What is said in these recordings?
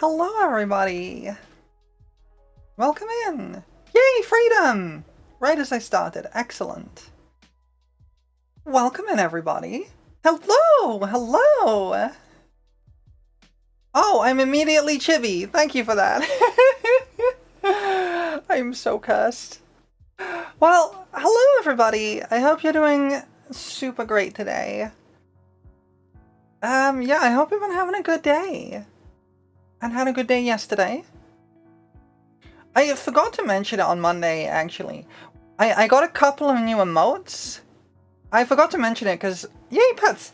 Hello, everybody! Welcome in! Yay, freedom! Right as I started. Excellent. Welcome in, everybody. Hello! Hello! Oh, I'm immediately chibi. Thank you for that. I'm so cursed. Well, hello, everybody. I hope you're doing super great today. Yeah, I hope you've been having a good day. And had a good day yesterday. I forgot to mention it on Monday, actually. I got a couple of new emotes. I forgot to mention it because, yay, pets!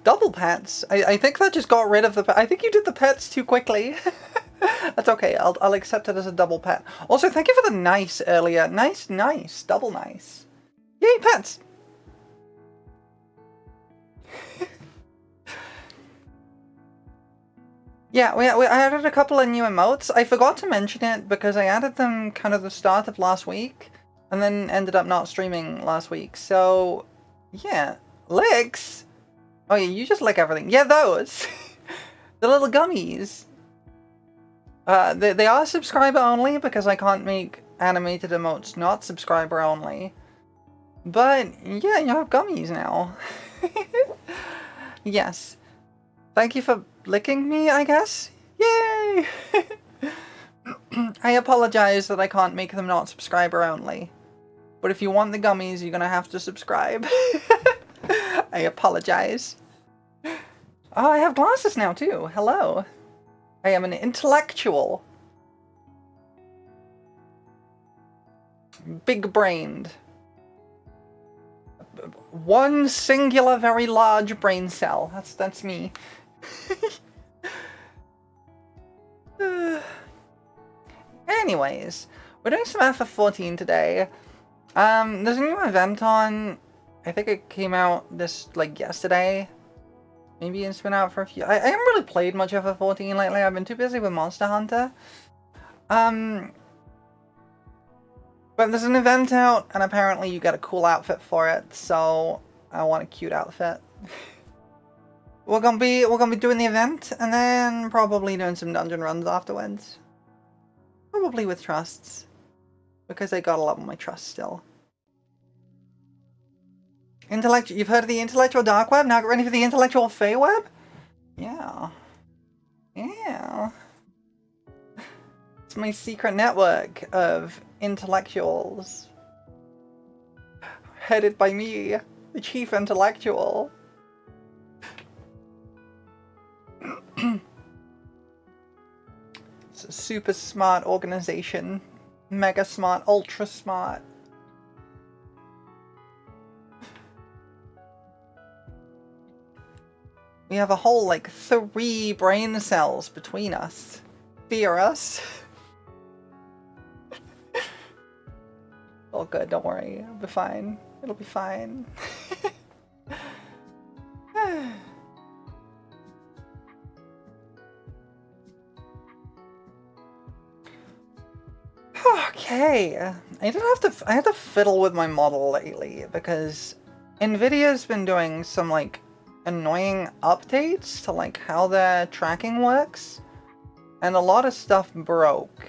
Double pets? I think that just got rid of the I think you did the pets too quickly. That's okay, I'll accept it as a double pet. Also, thank you for the nice earlier. Nice, nice. Double nice. Yay, pets! Yeah, I added a couple of new emotes. I forgot to mention it because I added them kind of the start of last week and then ended up not streaming last week. So, yeah. Licks? Oh yeah, you just lick everything. Yeah, those. The little gummies. They are subscriber only because I can't make animated emotes not subscriber only. But, yeah, you have gummies now. Yes. Thank you for licking me, I guess? Yay! I apologize that I can't make them not subscriber only. But if you want the gummies, you're gonna have to subscribe. I apologize. Oh, I have glasses now too. Hello. I am an intellectual. Big-brained. One singular, very large brain cell. That's me. Anyways, we're doing some FF14 today. There's a new event on. I think it came out yesterday. Maybe it's been out for a few. I haven't really played much FF14 lately. I've been too busy with Monster Hunter. But there's an event out, and apparently you get a cool outfit for it. So I want a cute outfit. We're gonna be doing the event, and then probably doing some dungeon runs afterwards. Probably with trusts, because I got a lot of my trust still. You've heard of the intellectual dark web? Now get ready for the intellectual fey web? Yeah. Yeah. It's my secret network of intellectuals. Headed by me, the chief intellectual. It's a super smart organization. Mega smart, ultra smart. We have a whole, 3 brain cells between us. Fear us. All good, don't worry. It'll be fine. It'll be fine. Okay, I had to fiddle with my model lately because Nvidia's been doing some annoying updates to how their tracking works, and a lot of stuff broke.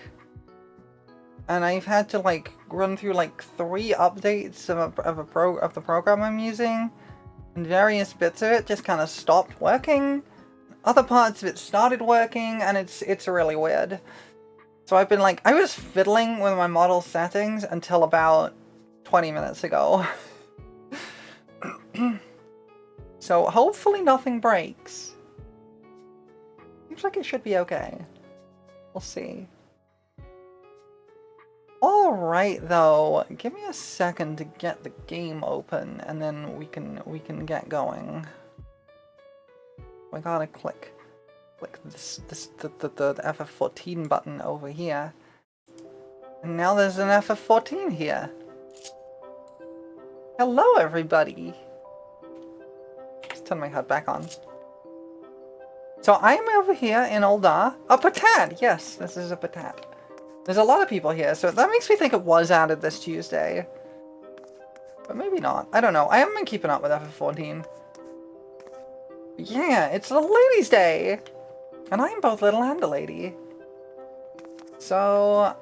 And I've had to run through 3 updates of the program I'm using, and various bits of it just kind of stopped working. Other parts of it started working, and it's really weird. So I've been I was fiddling with my model settings until about 20 minutes ago. So hopefully nothing breaks. Seems like it should be okay. We'll see. Alright though, give me a second to get the game open and then we can get going. I gotta click the FF14 button over here. And now there's an FF14 here. Hello everybody! Let's turn my HUD back on. So I'm over here in Uldar. A Patat! Yes, this is a Patat. There's a lot of people here, so that makes me think it was added this Tuesday. But maybe not. I don't know. I haven't been keeping up with FF14. Yeah, it's Little Lady's Day! And I'm both little and a lady. So...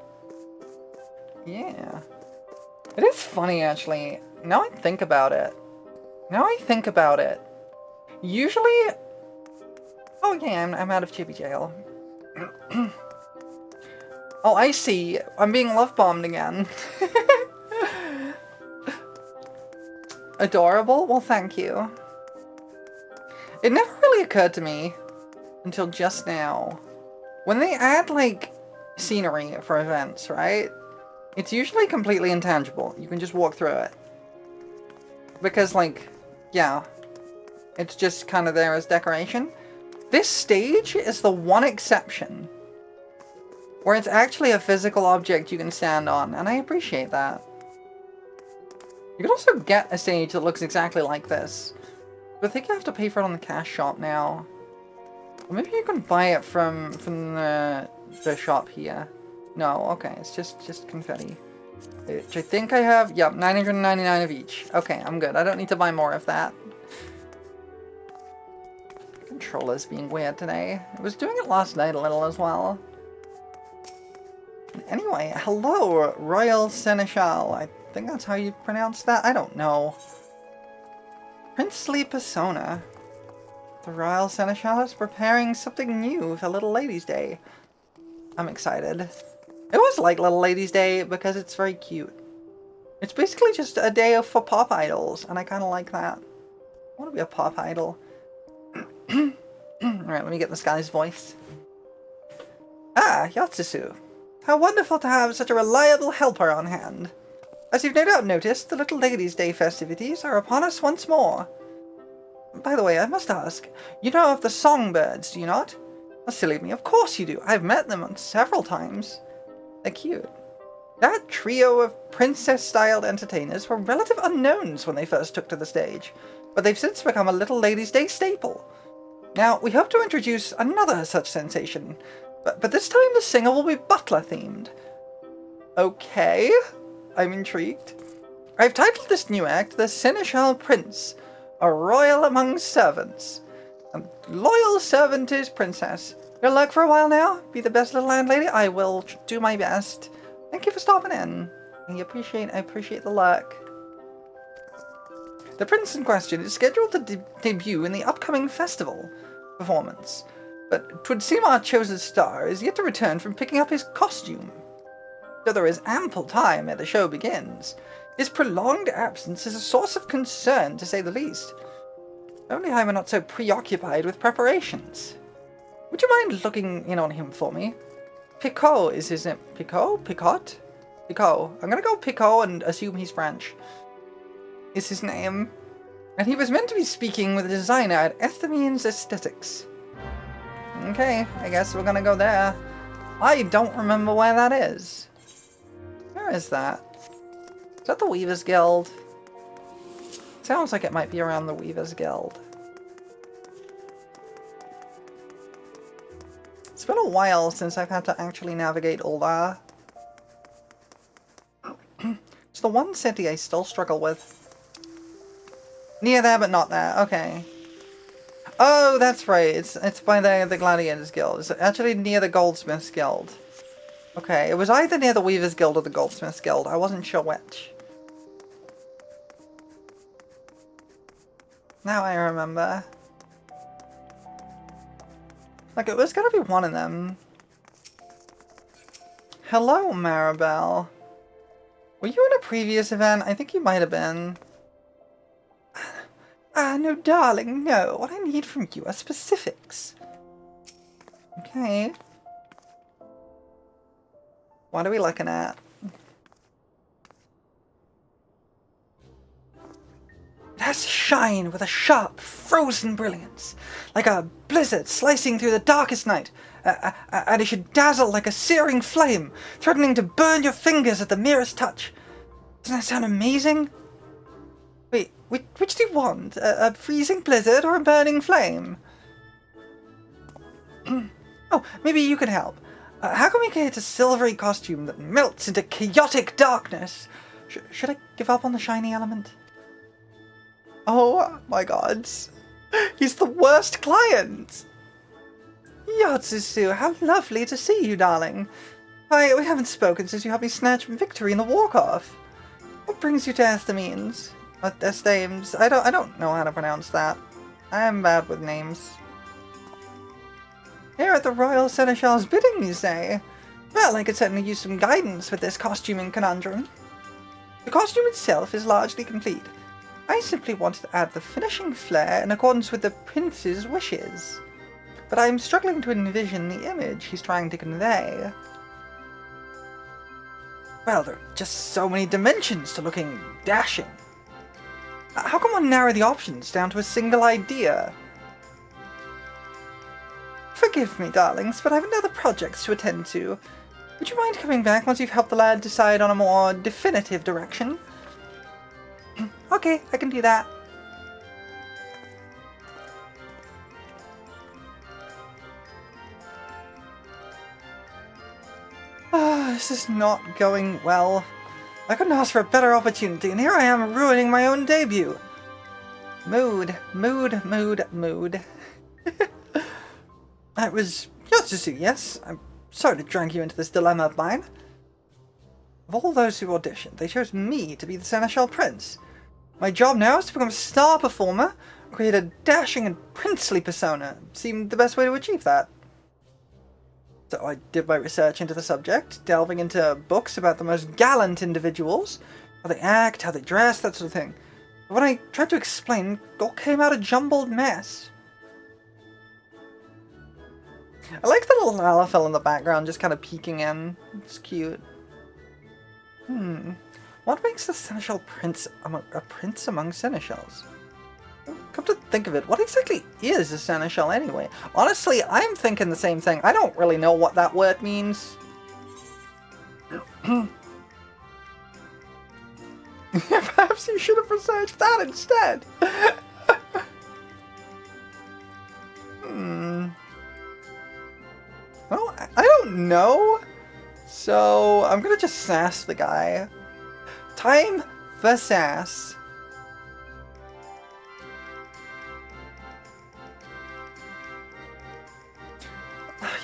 yeah. It is funny, actually. Now I think about it. Usually... oh yeah, I'm out of Chippy Jail. Oh, I see. I'm being love-bombed again. Adorable? Well, thank you. It never really occurred to me until just now. When they add, like, scenery for events, right? It's usually completely intangible. You can just walk through it. Because, like, yeah. It's just kind of there as decoration. This stage is the one exception where it's actually a physical object you can stand on, and I appreciate that. You can also get a stage that looks exactly like this, but I think you have to pay for it on the cash shop now. Or maybe you can buy it from the shop here. No, okay, it's just confetti. Which I think I have, yep, 999 of each. Okay, I'm good. I don't need to buy more of that. The controller's being weird today. I was doing it last night a little as well. Anyway, hello, Royal Seneschal. I think that's how you pronounce that? I don't know. Princely Persona. The Royal Seneschal is preparing something new for Little Lady's Day. I'm excited. I always like Little Lady's Day because it's very cute. It's basically just a day for pop idols, and I kind of like that. I want to be a pop idol. Alright, let me get this guy's voice. Ah, Yatsusu. How wonderful to have such a reliable helper on hand. As you've no doubt noticed, the Little Ladies' Day festivities are upon us once more. By the way, I must ask, you know of the Songbirds, do you not? Oh, silly me, of course you do. I've met them several times. They're cute. That trio of princess-styled entertainers were relative unknowns when they first took to the stage, but they've since become a Little Ladies' Day staple. Now, we hope to introduce another such sensation, but this time the singer will be butler-themed. Okay, I'm intrigued. I've titled this new act The Seneschal Prince, a royal among servants. A loyal servant to his princess. Your luck for a while now? Be the best little landlady? I will do my best. Thank you for stopping in. I appreciate the luck. The prince in question is scheduled to debut in the upcoming festival performance, but 'twould seem our chosen star is yet to return from picking up his costume. Though there is ample time ere the show begins, his prolonged absence is a source of concern, to say the least. If only I were not so preoccupied with preparations. Would you mind looking in on him for me? Picot is his name. Picot? Picot? Picot. I'm gonna go Picot and assume he's French. Is his name. And he was meant to be speaking with a designer at Ethamine's Aesthetics. Okay, I guess we're gonna go there. I don't remember where that is. Where is that? Is that the Weavers Guild? Sounds like it might be around the Weavers Guild. It's been a while since I've had to actually navigate Ul'dah. It's the one city I still struggle with. Near there, but not there. Okay. Oh, that's right. It's by the Gladiators Guild. It's actually near the Goldsmiths Guild. Okay, it was either near the Weavers Guild or the Goldsmiths Guild. I wasn't sure which. Now I remember. Like, it was gonna be one of them. Hello, Maribel. Were you in a previous event? I think you might have been. No, darling, no. What I need from you are specifics. Okay. What are we looking at? It has to shine with a sharp, frozen brilliance, like a blizzard slicing through the darkest night, and it should dazzle like a searing flame, threatening to burn your fingers at the merest touch. Doesn't that sound amazing? Wait, which do you want? A freezing blizzard or a burning flame? Oh, maybe you can help. How can we create a silvery costume that melts into chaotic darkness? Should I give up on the shiny element? Oh my god. He's the worst client! Yotsusu, how lovely to see you, darling. We haven't spoken since you helped me snatch victory in the walk-off. What brings you to Estamenes? Estames? I don't know how to pronounce that. I am bad with names. Here at the Royal Seneschal's bidding, you say? Well, I could certainly use some guidance with this costuming conundrum. The costume itself is largely complete. I simply wanted to add the finishing flair in accordance with the prince's wishes. But I'm struggling to envision the image he's trying to convey. Well, there are just so many dimensions to looking dashing. How can one narrow the options down to a single idea? Forgive me, darlings, but I have other projects to attend to. Would you mind coming back once you've helped the lad decide on a more definitive direction? Okay, I can do that. This is not going well. I couldn't ask for a better opportunity, and here I am ruining my own debut. Mood. That was Yotsusu, yes? I'm sorry to drag you into this dilemma of mine. Of all those who auditioned, they chose me to be the Seneschal Prince. My job now is to become a star performer, create a dashing and princely persona. Seemed the best way to achieve that. So I did my research into the subject, delving into books about the most gallant individuals, how they act, how they dress, that sort of thing. But when I tried to explain, it all came out a jumbled mess. I like the little Lalafell in the background just kind of peeking in. It's cute. What makes the Seneschal Prince a prince among Seneschals? Come to think of it, what exactly is a Seneschal anyway? Honestly, I'm thinking the same thing. I don't really know what that word means. Perhaps you should have researched that instead. Well, I don't know. So, I'm gonna just sass the guy. Time for sass.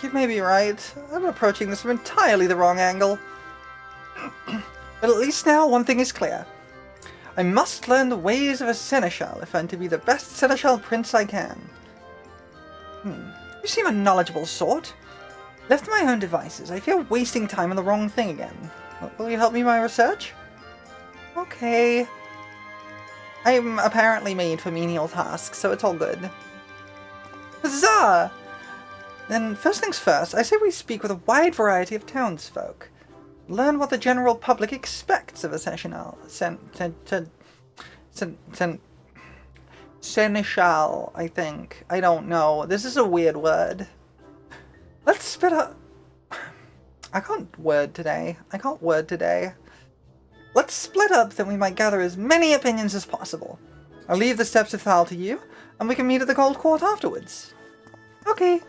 You may be right. I'm approaching this from entirely the wrong angle. But at least now one thing is clear. I must learn the ways of a Seneschal if I'm to be the best Seneschal Prince I can. You seem a knowledgeable sort. Left to my own devices, I fear wasting time on the wrong thing again. Will you help me with my research? Okay. I'm apparently made for menial tasks, so it's all good. Huzzah! Then, first things first, I say we speak with a wide variety of townsfolk. Learn what the general public expects of a Seneschal, I think. I don't know. This is a weird word. Let's spit up... I can't word today. Let's split up, then we might gather as many opinions as possible. I'll leave the steps of Thal to you, and we can meet at the Gold Court afterwards. Okay.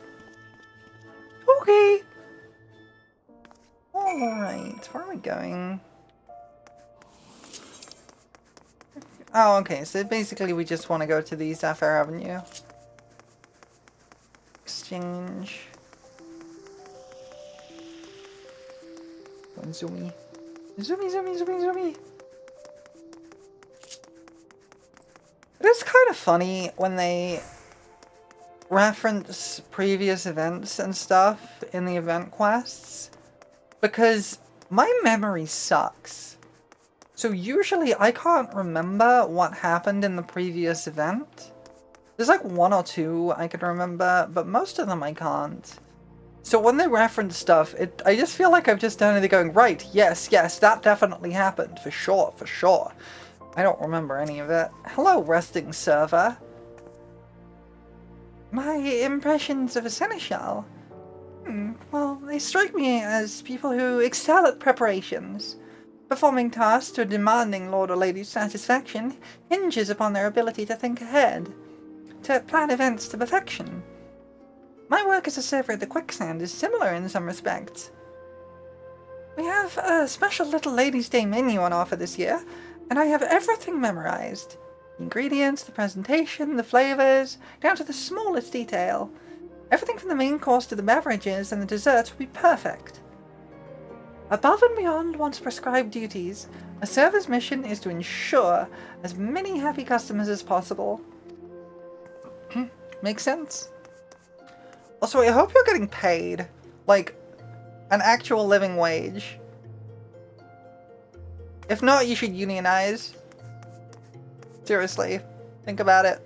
Alright, where are we going? Oh, okay, so basically we just want to go to the Sapphire Avenue. Exchange. Zoomy. Zoomy. It is kind of funny when they reference previous events and stuff in the event quests, because my memory sucks. So usually I can't remember what happened in the previous event. There's like one or two I can remember, but most of them I can't. So when they reference stuff, I just feel like I've just done it going, right, yes, that definitely happened, for sure. I don't remember any of it. Hello, resting server. My impressions of a Seneschal? Well, they strike me as people who excel at preparations. Performing tasks to a demanding lord or lady's satisfaction hinges upon their ability to think ahead, to plan events to perfection. My work as a server at the Quicksand is similar in some respects. We have a special little Ladies' Day menu on offer this year, and I have everything memorized. The ingredients, the presentation, the flavors, down to the smallest detail. Everything from the main course to the beverages and the desserts will be perfect. Above and beyond one's prescribed duties, a server's mission is to ensure as many happy customers as possible. Makes sense? Also, I hope you're getting paid. Like, an actual living wage. If not, you should unionize. Seriously. Think about it.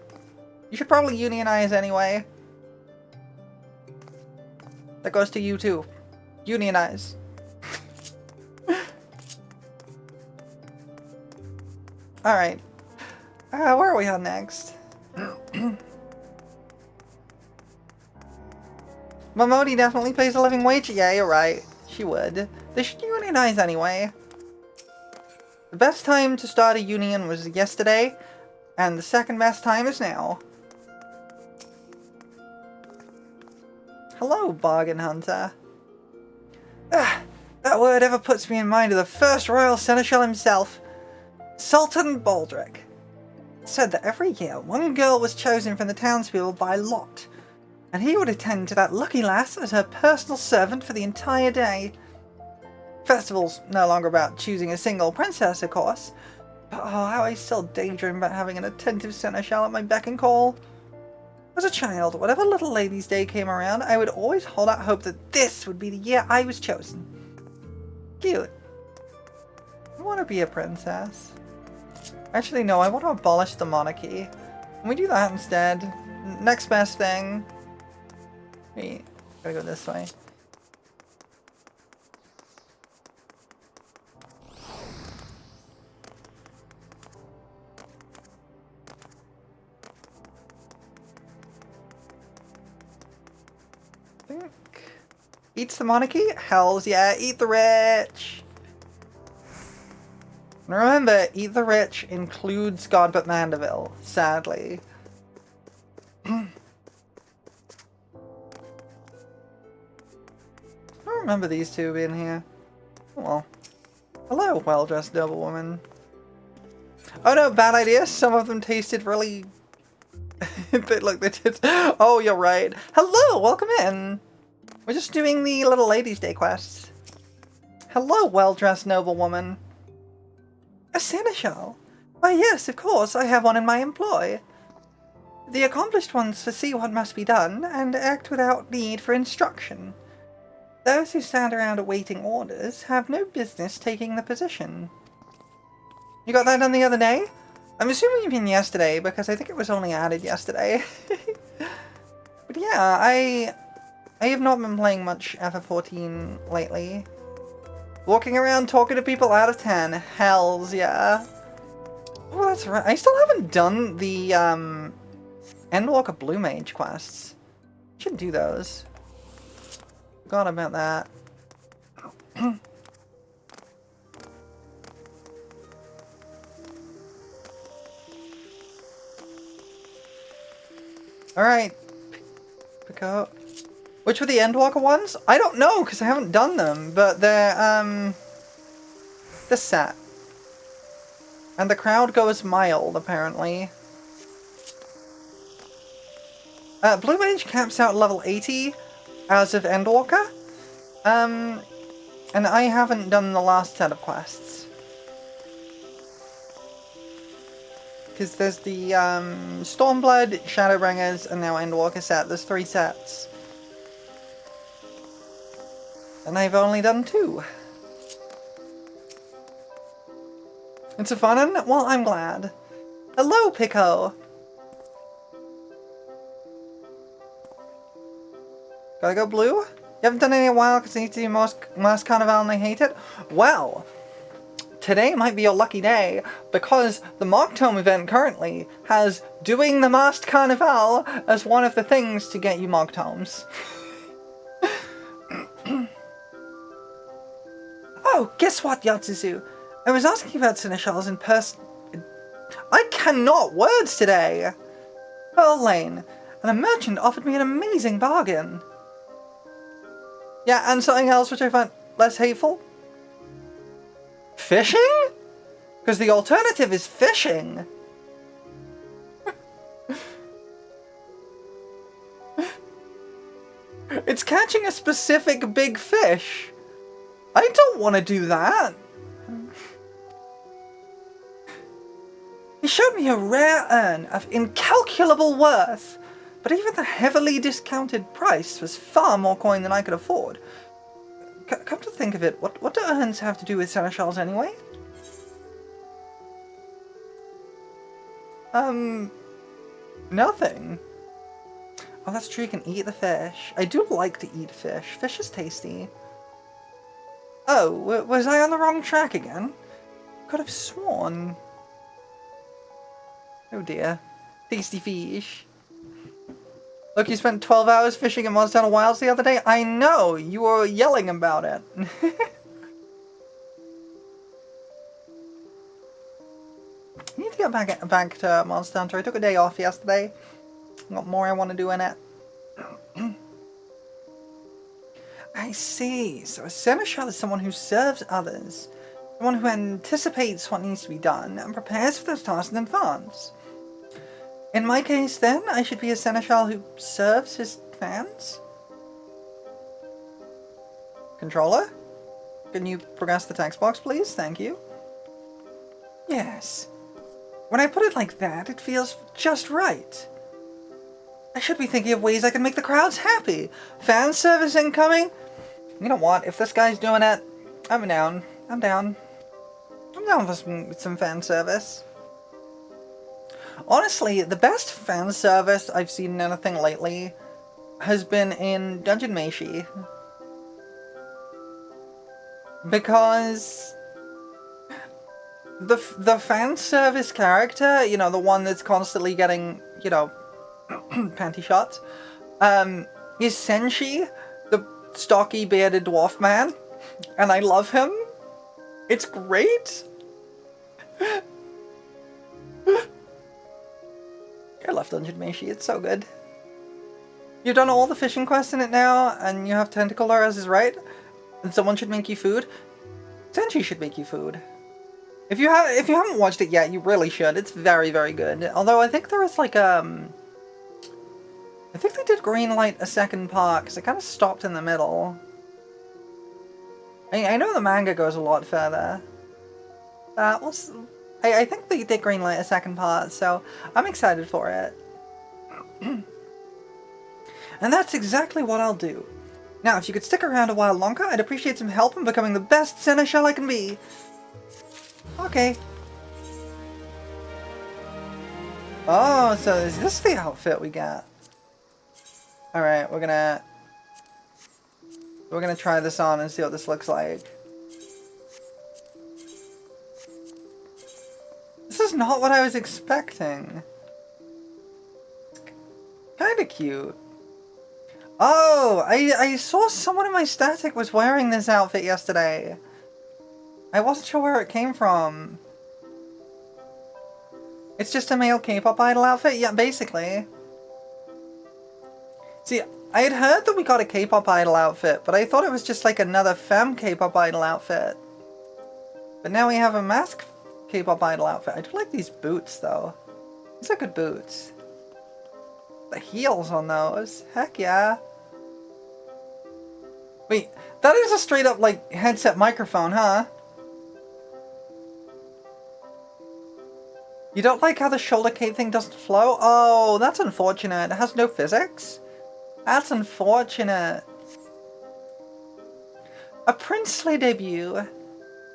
You should probably unionize anyway. That goes to you too. Unionize. Alright. Where are we on next? Momodi definitely pays a living wage? Yeah, you're right. She would. They should unionize anyway. The best time to start a union was yesterday, and the second best time is now. Hello, bargain hunter. That word ever puts me in mind of the first royal seneschal himself, Sultan Baldric. It said that every year one girl was chosen from the townspeople by lot, and he would attend to that lucky lass as her personal servant for the entire day. Festival's no longer about choosing a single princess, of course, but oh, how I still daydream about having an attentive seneschal at my beck and call. As a child, whenever Little Ladies' Day came around, I would always hold out hope that this would be the year I was chosen. Cute. I want to be a princess. Actually, no, I want to abolish the monarchy. Can we do that instead? Next best thing. Wait, gotta go this way. Eats the monarchy? Hells yeah, eat the rich! And remember, eat the rich includes Godbert Mandeville, sadly. I don't remember these two being here. Oh well. Hello, well-dressed noblewoman. Oh no, bad idea. Some of them tasted really... Look, they did... Oh, you're right. Hello, welcome in. We're just doing the Little Ladies' Day quests. Hello, well-dressed noblewoman. A seneschal? Why yes, of course, I have one in my employ. The accomplished ones foresee what must be done, and act without need for instruction. Those who stand around awaiting orders have no business taking the position. You got that done the other day? I'm assuming you mean yesterday, because I think it was only added yesterday. But yeah, I have not been playing much FF14 lately. Walking around talking to people out of 10. Hells yeah. Oh, that's right. I still haven't done the Endwalker Blue Mage quests. Should do those. Forgot about that. Alright. Pick up. Which were the Endwalker ones? I don't know, because I haven't done them, but they're, this set. And the crowd goes mild, apparently. Blue Mage caps out level 80 as of Endwalker. And I haven't done the last set of quests. Because there's the, Stormblood, Shadowbringers, and now Endwalker set. There's 3 sets. And I've only done 2. It's a fun one? Well, I'm glad. Hello, Pico! Gotta go blue? You haven't done any in a while because I need to do Mask Carnival and I hate it? Well, today might be your lucky day because the Mark Tome event currently has doing the Masked Carnival as one of the things to get you Mark Tomes. Oh, guess what, Yatsuzu? I was asking about seneschals in person. I cannot words today! Pearl Lane, and a merchant offered me an amazing bargain. Yeah, and something else which I find less hateful. Fishing? Because the alternative is fishing. It's catching a specific big fish. I don't want to do that. He showed me a rare urn of incalculable worth, but even the heavily discounted price was far more coin than I could afford. Come to think of it, what do urns have to do with seneschals anyway? Nothing. Oh, that's true, you can eat the fish. I do like to eat fish. Fish is tasty. Oh, was I on the wrong track again? Could have sworn. Oh dear. Tasty fish. Look, you spent 12 hours fishing in Montana Wilds the other day? I know! You were yelling about it. I need to get back to Monster Hunter. I took a day off yesterday. Got more I want to do in it. I see. So a seneschal is someone who serves others. Someone who anticipates what needs to be done and prepares for those tasks in advance. In my case, then, I should be a seneschal who serves his fans? Controller? Can you progress the text box, please? Thank you. Yes. When I put it like that, it feels just right. I should be thinking of ways I can make the crowds happy. Fan service incoming? You know what? If this guy's doing it, I'm down. I'm down. I'm down for some fan service. Honestly, the best fan service I've seen in anything lately has been in Dungeon Meshi. Because the fan service character, you know, the one that's constantly getting, you know, panty shots, is Senshi, the stocky bearded dwarf man, and I love him. It's great. I love Dungeon Meshi, it's so good. You've done all the fishing quests in it now, and you have tentacle lures, is right? And someone should make you food. Senshi should make you food. If you haven't watched it yet, you really should. It's very, very good. Although I think there was like I think they did greenlight a second part, because it kind of stopped in the middle. I know the manga goes a lot further. I think they did greenlight a second part, so I'm excited for it. And that's exactly what I'll do. Now, if you could stick around a while longer, I'd appreciate some help in becoming the best seneschal I can be. Okay. Oh, so is this the outfit we got? Alright, we're gonna try this on and see what this looks like. This is not what I was expecting. Kinda cute. Oh, I saw someone in my static was wearing this outfit yesterday. I wasn't sure where it came from. It's just a male K-pop idol outfit? Yeah, basically. See, I had heard that we got a K-pop idol outfit, but I thought it was just like another femme K-pop idol outfit. But now we have a mask K-pop idol outfit. I do like these boots, though. These are good boots. The heels on those. Heck yeah. Wait, that is a straight up, like, headset microphone, huh? You don't like how the shoulder cape thing doesn't flow? Oh, that's unfortunate. It has no physics? That's unfortunate. A princely debut.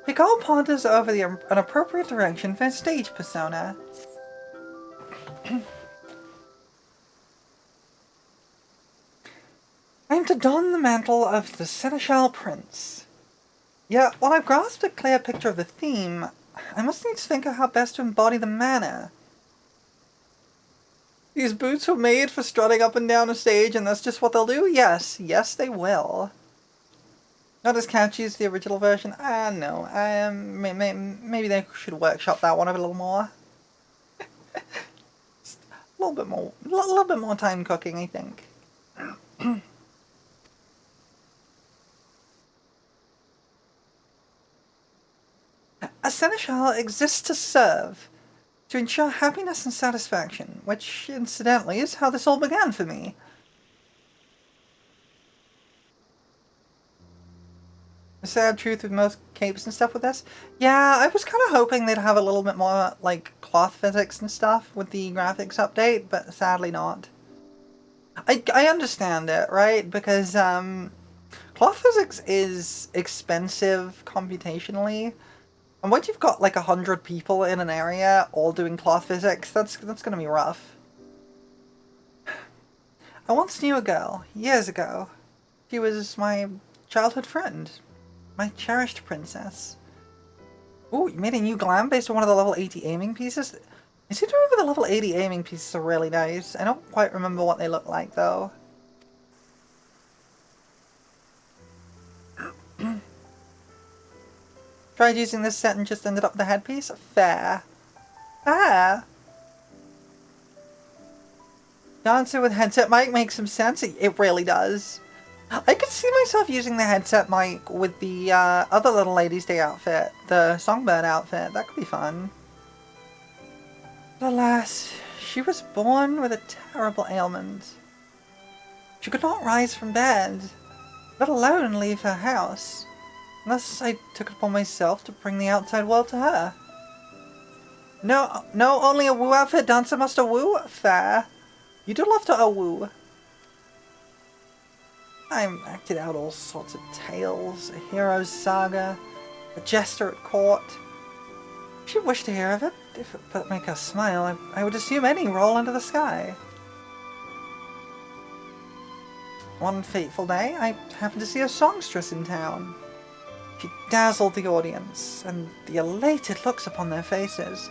Pico ponders over an appropriate direction for his stage persona. I am to don the mantle of the Seneschal Prince. Yet, while I've grasped a clear picture of the theme, I must needs think of how best to embody the manner. These boots were made for strutting up and down a stage, and that's just what they'll do? Yes. Yes, they will. Not as catchy as the original version? No. Maybe they should workshop that one a little more. A little bit more time cooking, I think. A seneschal exists to serve, to ensure happiness and satisfaction, which, incidentally, is how this all began for me. The sad truth with most capes and stuff with this. Yeah, I was kind of hoping they'd have a little bit more, like, cloth physics and stuff with the graphics update, but sadly not. I understand it, right? Because, cloth physics is expensive computationally. And once you've got, like, 100 people in an area all doing cloth physics, that's gonna be rough. I once knew a girl, years ago. She was my childhood friend. My cherished princess. Ooh, you made a new glam based on one of the level 80 aiming pieces? I seem to remember the level 80 aiming pieces are really nice. I don't quite remember what they look like, though. Tried using this set and just ended up the headpiece? Fair. Fair. Dancer with headset mic makes some sense. It really does. I could see myself using the headset mic with the other Little Ladies Day outfit, the Songbird outfit. That could be fun. But alas, she was born with a terrible ailment. She could not rise from bed, let alone leave her house. Thus I took it upon myself to bring the outside world to her. No, only a woo outfit dancer must a woo? Fair. You do love to a woo. I acted out all sorts of tales, a hero's saga, a jester at court. If you wish to hear of it, if it would make her smile, I would assume any role under the sky. One fateful day, I happened to see a songstress in town. She dazzled the audience, and the elated looks upon their faces.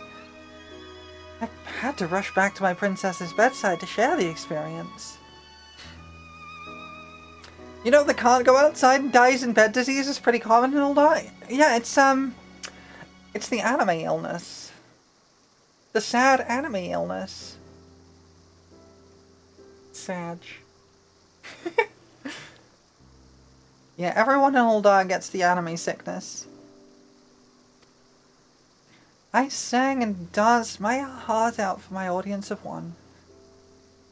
I had to rush back to my princess's bedside to share the experience. You know, the can't go outside and dies in bed disease is pretty common in old art. Yeah, it's the anime illness. The sad anime illness. Sad. Yeah, everyone in old art gets the anime sickness. I sang and danced my heart out for my audience of one.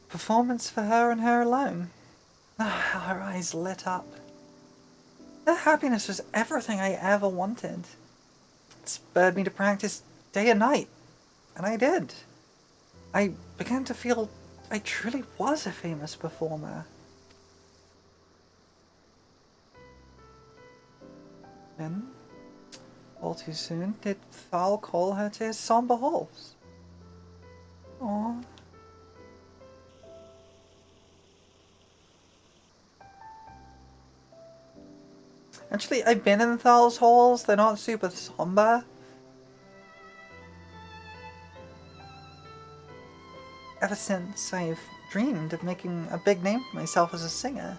Performance for her and her alone. How her eyes lit up. Her happiness was everything I ever wanted. It spurred me to practice day and night, and I did. I began to feel I truly was a famous performer. Then, all too soon, did Thal call her to his somber halls. Aww. Actually, I've been in Thal's halls. They're not super somber. Ever since I've dreamed of making a big name for myself as a singer.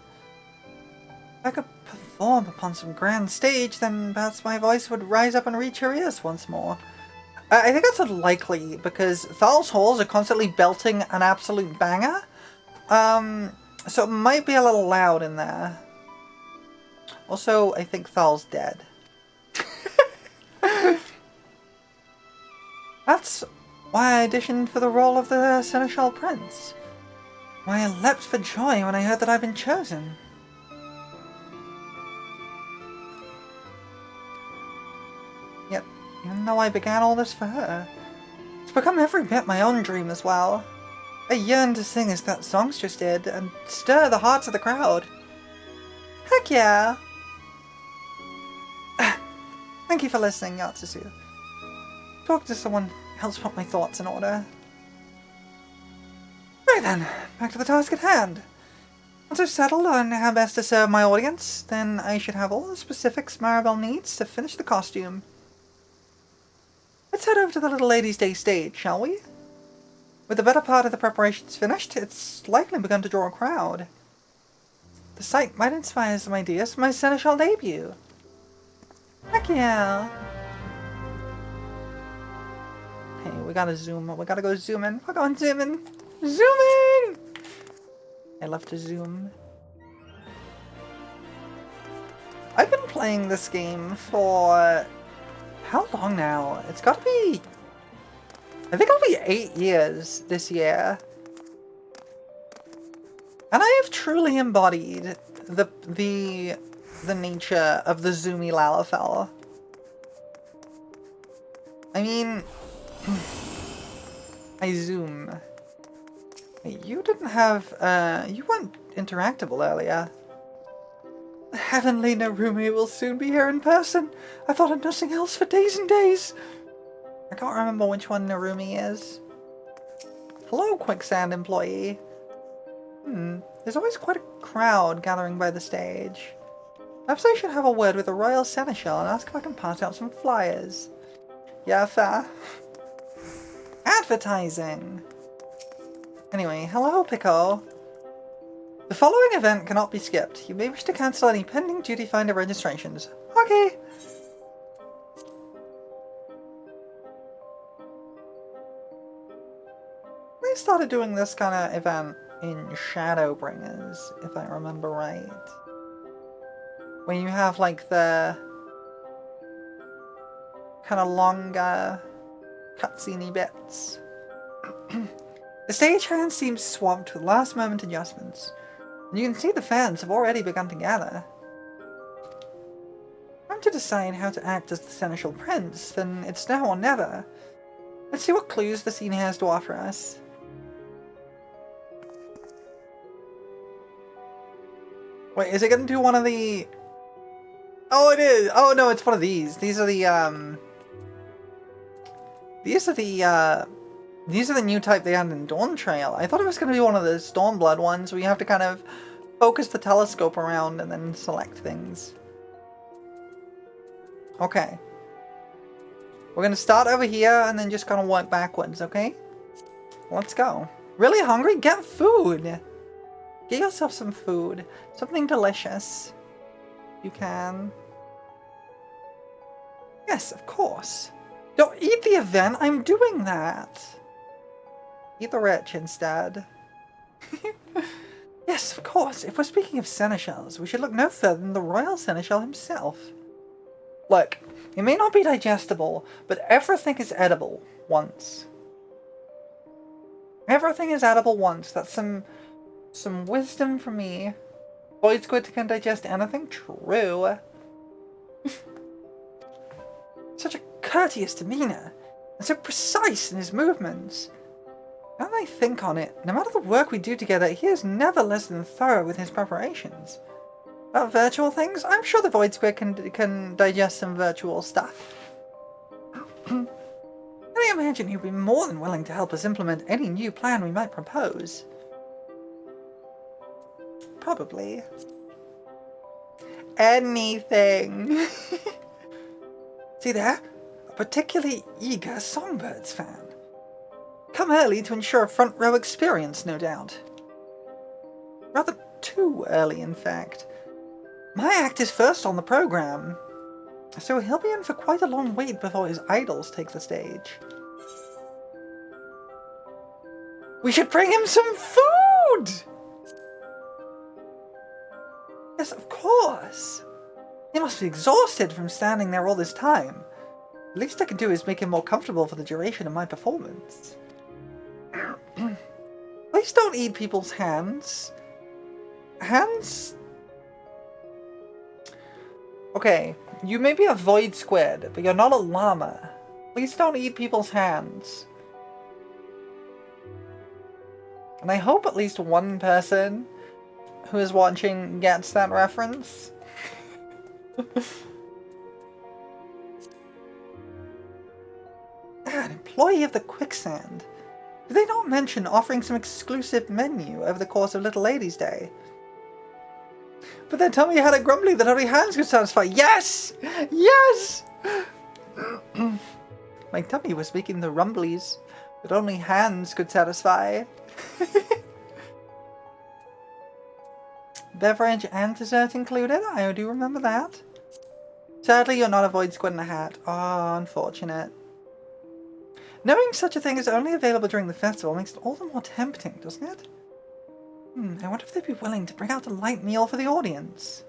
If I could perform upon some grand stage, then perhaps my voice would rise up and reach her ears once more. I think that's unlikely, because Thal's halls are constantly belting an absolute banger. So it might be a little loud in there. Also, I think Thal's dead. That's why I auditioned for the role of the Seneschal Prince. Why I leapt for joy when I heard that I'd been chosen. Yet, even though I began all this for her, it's become every bit my own dream as well. I yearn to sing as that songstress did, and stir the hearts of the crowd. Heck yeah! Thank you for listening, Yatsusu. Talk to someone helps put my thoughts in order. Right then, back to the task at hand. Once I've settled on how best to serve my audience, then I should have all the specifics Maribel needs to finish the costume. Let's head over to the Little Ladies' Day stage, shall we? With the better part of the preparations finished, it's likely begun to draw a crowd. The sight might inspire some ideas for my Seneschal debut. Heck yeah! Hey, we gotta zoom. We gotta go zoom in. We're going zoom in. Zooming! I love to zoom. I've been playing this game for... how long now? It's gotta be... I think it'll be 8 years this year. And I have truly embodied the the nature of the zoomy Lalafell. I mean, I zoom. You didn't have, you weren't interactable earlier. The heavenly Narumi will soon be here in person. I thought of nothing else for days and days. I can't remember which one Narumi is. Hello, Quicksand employee. There's always quite a crowd gathering by the stage. Perhaps I should have a word with the Royal Seneschal and ask if I can pass out some flyers. Yeah, fair. Advertising! Anyway, hello, Pico. The following event cannot be skipped. You may wish to cancel any pending duty finder registrations. Okay. They started doing this kind of event in Shadowbringers, if I remember right. When you have like the kind of longer cutscene bits. The stagehand seems swamped with last moment adjustments. And you can see the fans have already begun to gather. Time to decide how to act as the Seneschal Prince, then it's now or never. Let's see what clues the scene has to offer us. Wait, is it gonna do one of the... Oh, it is! Oh no, it's one of these. These are the new type they had in Dawn Trail. I thought it was gonna be one of the Stormblood ones where you have to kind of focus the telescope around and then select things. Okay. We're gonna start over here and then just kind of work backwards, okay? Let's go. Really hungry? Get food! Get yourself some food. Something delicious. You can. Yes, of course. Don't eat the event, I'm doing that. Eat the rich instead. Yes, of course. If we're speaking of seneschals, we should look no further than the Royal Seneschal himself. Look, it may not be digestible, but everything is edible once. Everything is edible once. That's some wisdom from me. Void Squid can digest anything? True. Such a courteous demeanor, and so precise in his movements. Now that I think on it, no matter the work we do together, he is never less than thorough with his preparations. About virtual things, I'm sure the Void Squid can digest some virtual stuff. I imagine he'll be more than willing to help us implement any new plan we might propose. Probably. Anything. See there? A particularly eager Songbirds fan. Come early to ensure a front row experience, no doubt. Rather too early, in fact. My act is first on the program, so he'll be in for quite a long wait before his idols take the stage. We should bring him some food! Yes, of course. He must be exhausted from standing there all this time. The least I can do is make him more comfortable for the duration of my performance. Please don't eat people's hands. Hands? Okay, you may be a Void Squid, but you're not a llama. Please don't eat people's hands. And I hope at least one person who is watching gets that reference. An employee of the Quicksand. Did they not mention offering some exclusive menu over the course of Little Ladies' Day? But then tell me you had it grumbly that only hands could satisfy. Yes! Yes! My tummy was making the rumblies that only hands could satisfy. Beverage and dessert included? I do remember that. Sadly, you're not a Void Squid in a hat. Oh, unfortunate. Knowing such a thing is only available during the festival makes it all the more tempting, doesn't it? I wonder if they'd be willing to bring out a light meal for the audience.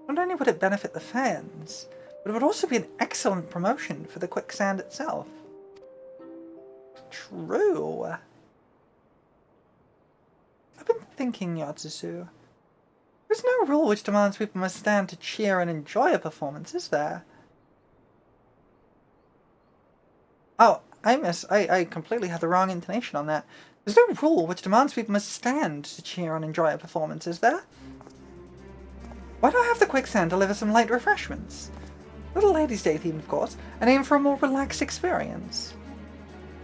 Not only would it benefit the fans, but it would also be an excellent promotion for the Quicksand itself. True. I've been thinking, Yatsusu. There's no rule which demands people must stand to cheer and enjoy a performance, is there? Oh, I completely had the wrong intonation on that. There's no rule which demands people must stand to cheer and enjoy a performance, is there? Why don't I have the quicksand deliver some light refreshments? Little Ladies' Day theme, of course, and aim for a more relaxed experience.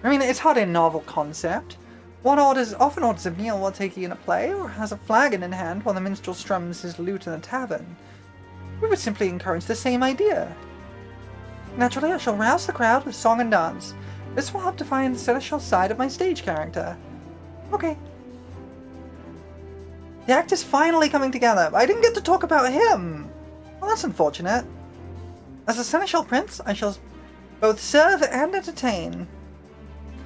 I mean, it's hardly a novel concept. One often orders a meal while taking in a play, or has a flagon in hand while the minstrel strums his lute in a tavern. We would simply encourage the same idea. Naturally, I shall rouse the crowd with song and dance. This will help define the seneschal side of my stage character. Okay. The act is finally coming together. I didn't get to talk about him. Well, that's unfortunate. As a seneschal prince, I shall both serve and entertain.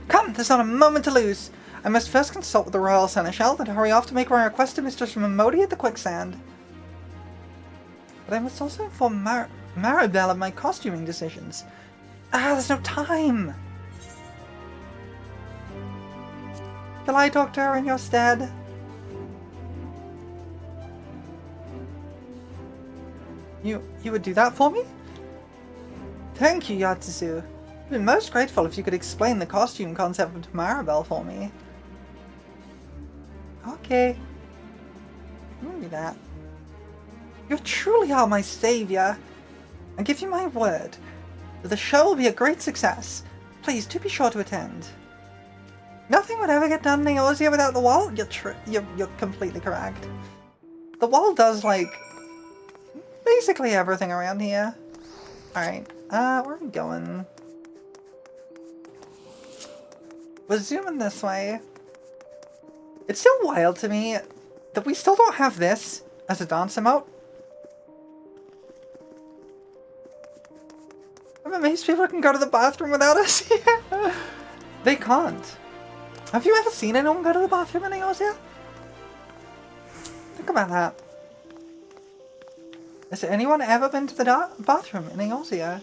Come, there's not a moment to lose. I must first consult with the royal seneschal, then hurry off to make my request to Mistress Mimodi at the quicksand. But I must also inform Maribel of my costuming decisions. There's no time. Shall I talk to her in your stead? You would do that for me? Thank you, Yatsusu. I'd be most grateful if you could explain the costume concept to Maribel for me. Okay. Maybe that. You truly are my savior. I give you my word that the show will be a great success. Please do be sure to attend. Nothing would ever get done in Eorzea without the wall. You're completely correct. The wall does like basically everything around here. Alright, where are we going? We're zooming this way. It's still wild to me that we still don't have this as a dance emote. I'm amazed people can go to the bathroom without us. They can't. Have you ever seen anyone go to the bathroom in Eorzea? Think about that. Has anyone ever been to the bathroom in Eorzea?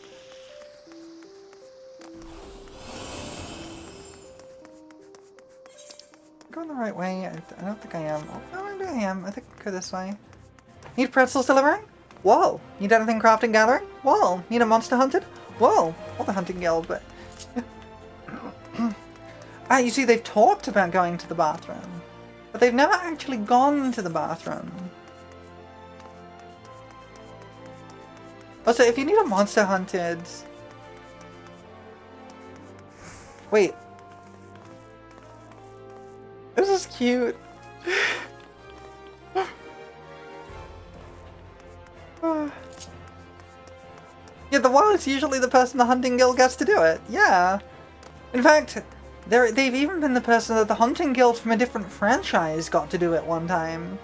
Going the right way? I don't think I am. Oh, maybe I am. I think I go this way. Need pretzels delivering? Whoa. Need anything crafting gathering? Whoa. Need a monster hunted? Whoa. Well, the hunting guild, but... you see, they've talked about going to the bathroom, but they've never actually gone to the bathroom. Also, if you need a monster hunted... Wait. This is cute. Yeah, the wild's usually the person the hunting guild gets to do it. Yeah. In fact, they've even been the person that the hunting guild from a different franchise got to do it one time.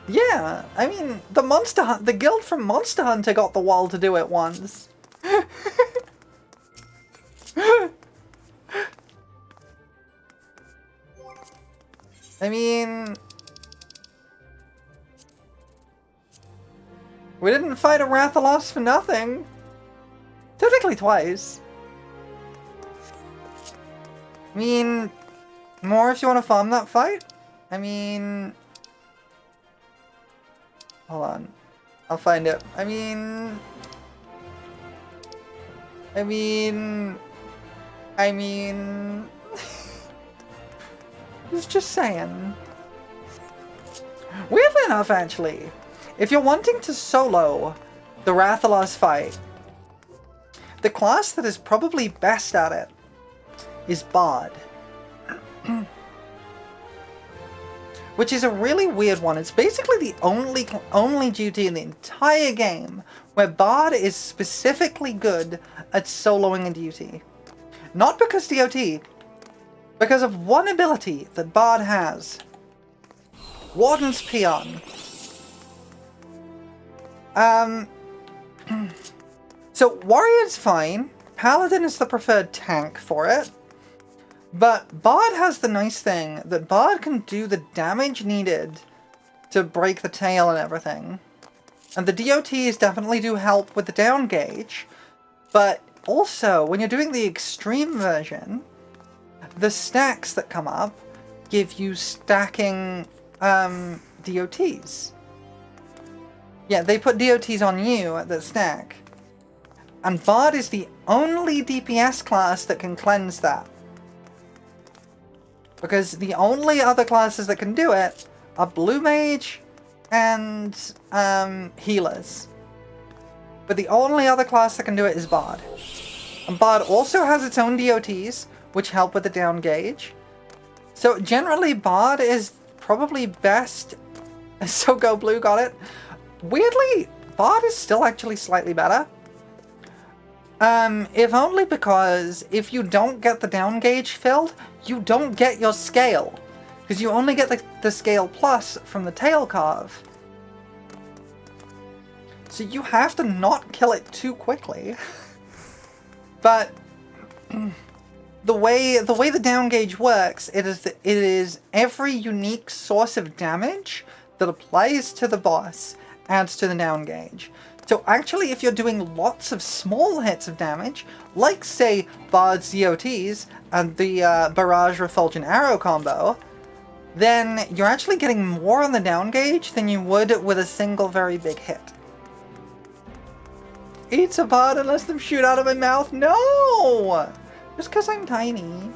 Yeah, I mean, the guild from Monster Hunter got the wall to do it once. I mean... We didn't fight a Rathalos for nothing. Technically twice. I mean... More if you want to farm that fight? I mean... Hold on. I'll find it. I mean... Just saying. Weirdly enough, actually, if you're wanting to solo the Rathalos fight, the class that is probably best at it is Bard. Which is a really weird one. It's basically the only duty in the entire game where Bard is specifically good at soloing a duty. Not because DOT, because of one ability that Bard has. Warden's Peon. So Warrior's fine. Paladin is the preferred tank for it. But Bard has the nice thing that Bard can do the damage needed to break the tail and everything. And the DOTs definitely do help with the down gauge. But also, when you're doing the extreme version, the stacks that come up give you stacking DOTs. Yeah, they put DOTs on you that stack. And Bard is the only DPS class that can cleanse that. Because the only other classes that can do it are Blue Mage and healers. But the only other class that can do it is Bard. And Bard also has its own DOTs, which help with the down gauge. So generally Bard is probably best. So Go Blue got it. Weirdly, Bard is still actually slightly better. If only because if you don't get the down gauge filled, you don't get your scale. Because you only get the scale plus from the tail carve. So you have to not kill it too quickly. But the way the down gauge works, it is every unique source of damage that applies to the boss adds to the down gauge. So actually, if you're doing lots of small hits of damage, like say Bard's DOTs and the Barrage Refulgent Arrow combo, then you're actually getting more on the down gauge than you would with a single very big hit. Eats a Bard and lets them shoot out of my mouth? No! Just because I'm tiny.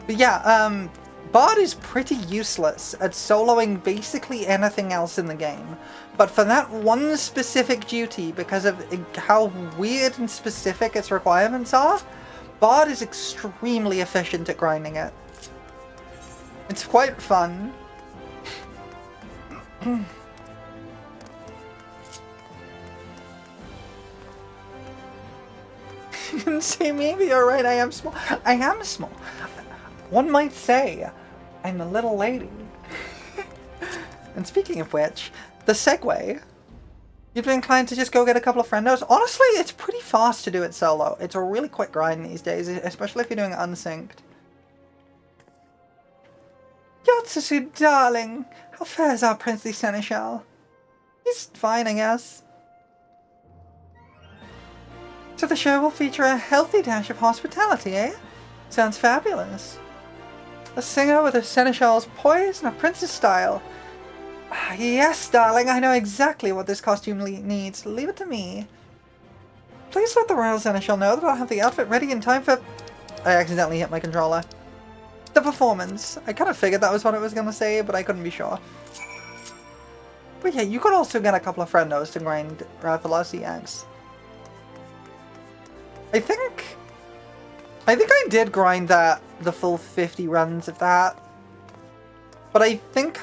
But yeah, Bard is pretty useless at soloing basically anything else in the game. But for that one specific duty, because of how weird and specific its requirements are, Bard is extremely efficient at grinding it. It's quite fun. You can say maybe you're right, I am small. I am small. One might say I'm a little lady. And speaking of which, the segue. You'd be inclined to just go get a couple of friendos? Honestly, it's pretty fast to do it solo. It's a really quick grind these days, especially if you're doing it unsynced. Yotsusu, darling! How fares our princely seneschal? He's fine, I guess. So the show will feature a healthy dash of hospitality, eh? Sounds fabulous. A singer with a seneschal's poise and a princess style. Yes, darling, I know exactly what this costume needs. Leave it to me. Please let the Royal Seneschal know that I'll have the outfit ready in time for... I accidentally hit my controller. The performance. I kind of figured that was what it was going to say, but I couldn't be sure. But yeah, you could also get a couple of friendos to grind Rathalos EX. I think I did grind the full 50 runs of that. But I think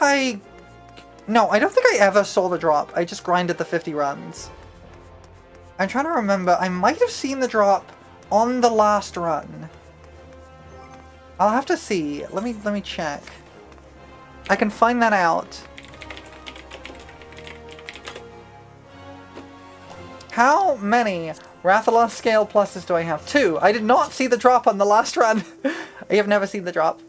no, I don't think I ever saw the drop. I just grinded the 50 runs. I'm trying to remember. I might have seen the drop on the last run. I'll have to see. Let me check. I can find that out. How many Rathalos scale pluses do I have? 2. I did not see the drop on the last run. I have never seen the drop.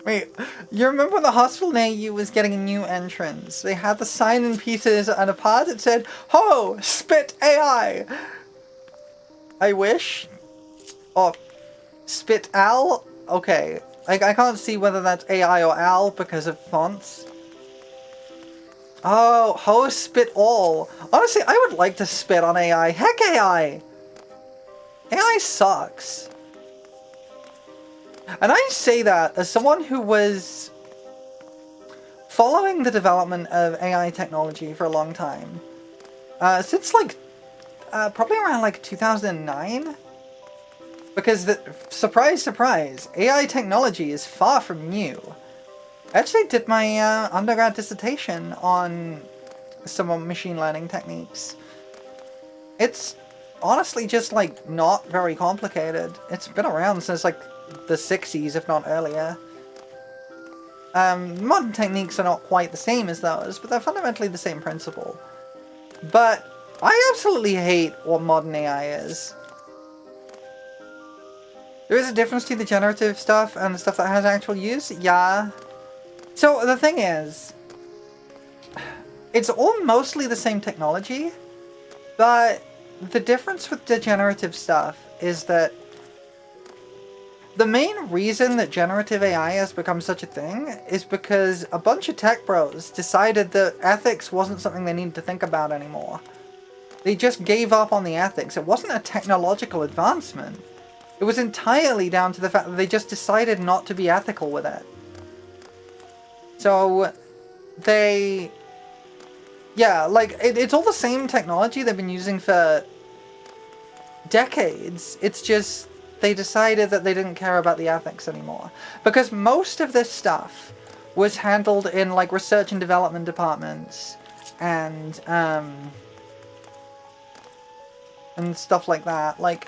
Wait, you remember when the hospital near you was getting a new entrance? They had the sign in pieces and a part that said, "Ho! Spit AI!" I wish. Oh, Spit Al? Okay. I can't see whether that's AI or Al because of fonts. Oh, Ho Spit All. Honestly, I would like to spit on AI. Heck AI! AI sucks. And I say that as someone who was following the development of AI technology for a long time. Since like, probably around like 2009. Because, surprise, surprise, AI technology is far from new. I actually did my undergrad dissertation on some machine learning techniques. It's honestly just like not very complicated. It's been around since like the 60s, if not earlier. Modern techniques are not quite the same as those, but they're fundamentally the same principle. But I absolutely hate what modern AI is. There is a difference between the generative stuff and the stuff that has actual use, yeah. So the thing is, it's all mostly the same technology, but the difference with degenerative stuff is that the main reason that generative AI has become such a thing is because a bunch of tech bros decided that ethics wasn't something they needed to think about anymore. They just gave up on the ethics. It wasn't a technological advancement. It was entirely down to the fact that they just decided not to be ethical with it. So, yeah, like, it's all the same technology they've been using for decades. It's just they decided that they didn't care about the ethics anymore. Because most of this stuff was handled in, like, research and development departments and stuff like that. Like,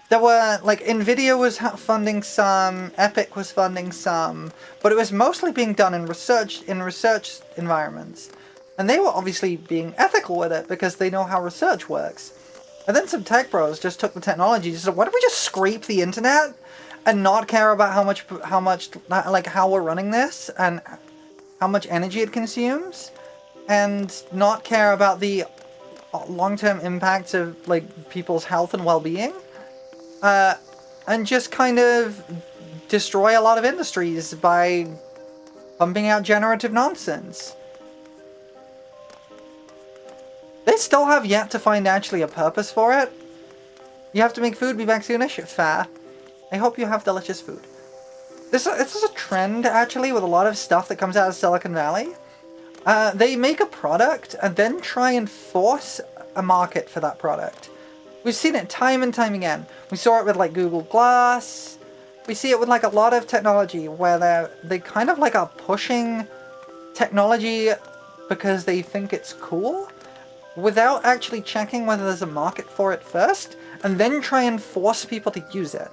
there were, like, NVIDIA was funding some, Epic was funding some, but it was mostly being done in research environments. And they were obviously being ethical with it because they know how research works. And then some tech bros just took the technology and said, why don't we just scrape the internet and not care about how much, like, how we're running this and how much energy it consumes, and not care about the long-term impacts of, like, people's health and well-being, and just kind of destroy a lot of industries by pumping out generative nonsense. They still have yet to find actually a purpose for it. You have to make food, be back soonish. Fair. I hope you have delicious food. This is a trend, actually, with a lot of stuff that comes out of Silicon Valley. They make a product and then try and force a market for that product. We've seen it time and time again. We saw it with, like, Google Glass. We see it with, like, a lot of technology where they kind of, like, are pushing technology because they think it's cool, without actually checking whether there's a market for it first, and then try and force people to use it.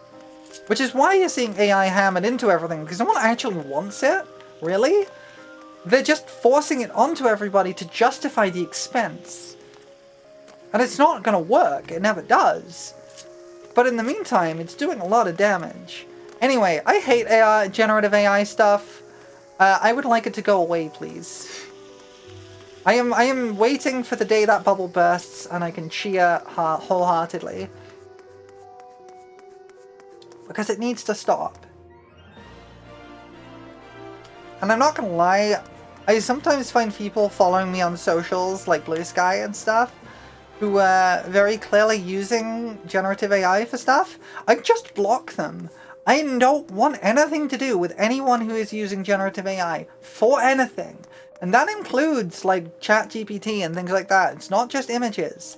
Which is why you're seeing AI hammered into everything, because no one actually wants it, really. They're just forcing it onto everybody to justify the expense. And it's not gonna work, it never does. But in the meantime, it's doing a lot of damage. Anyway, I hate AI, generative AI stuff. I would like it to go away, please. I am waiting for the day that bubble bursts and I can cheer wholeheartedly. Because it needs to stop. And I'm not gonna lie, I sometimes find people following me on socials, like Blue Sky and stuff, who are very clearly using generative AI for stuff. I just block them. I don't want anything to do with anyone who is using generative AI for anything. And that includes, like, ChatGPT and things like that. It's not just images.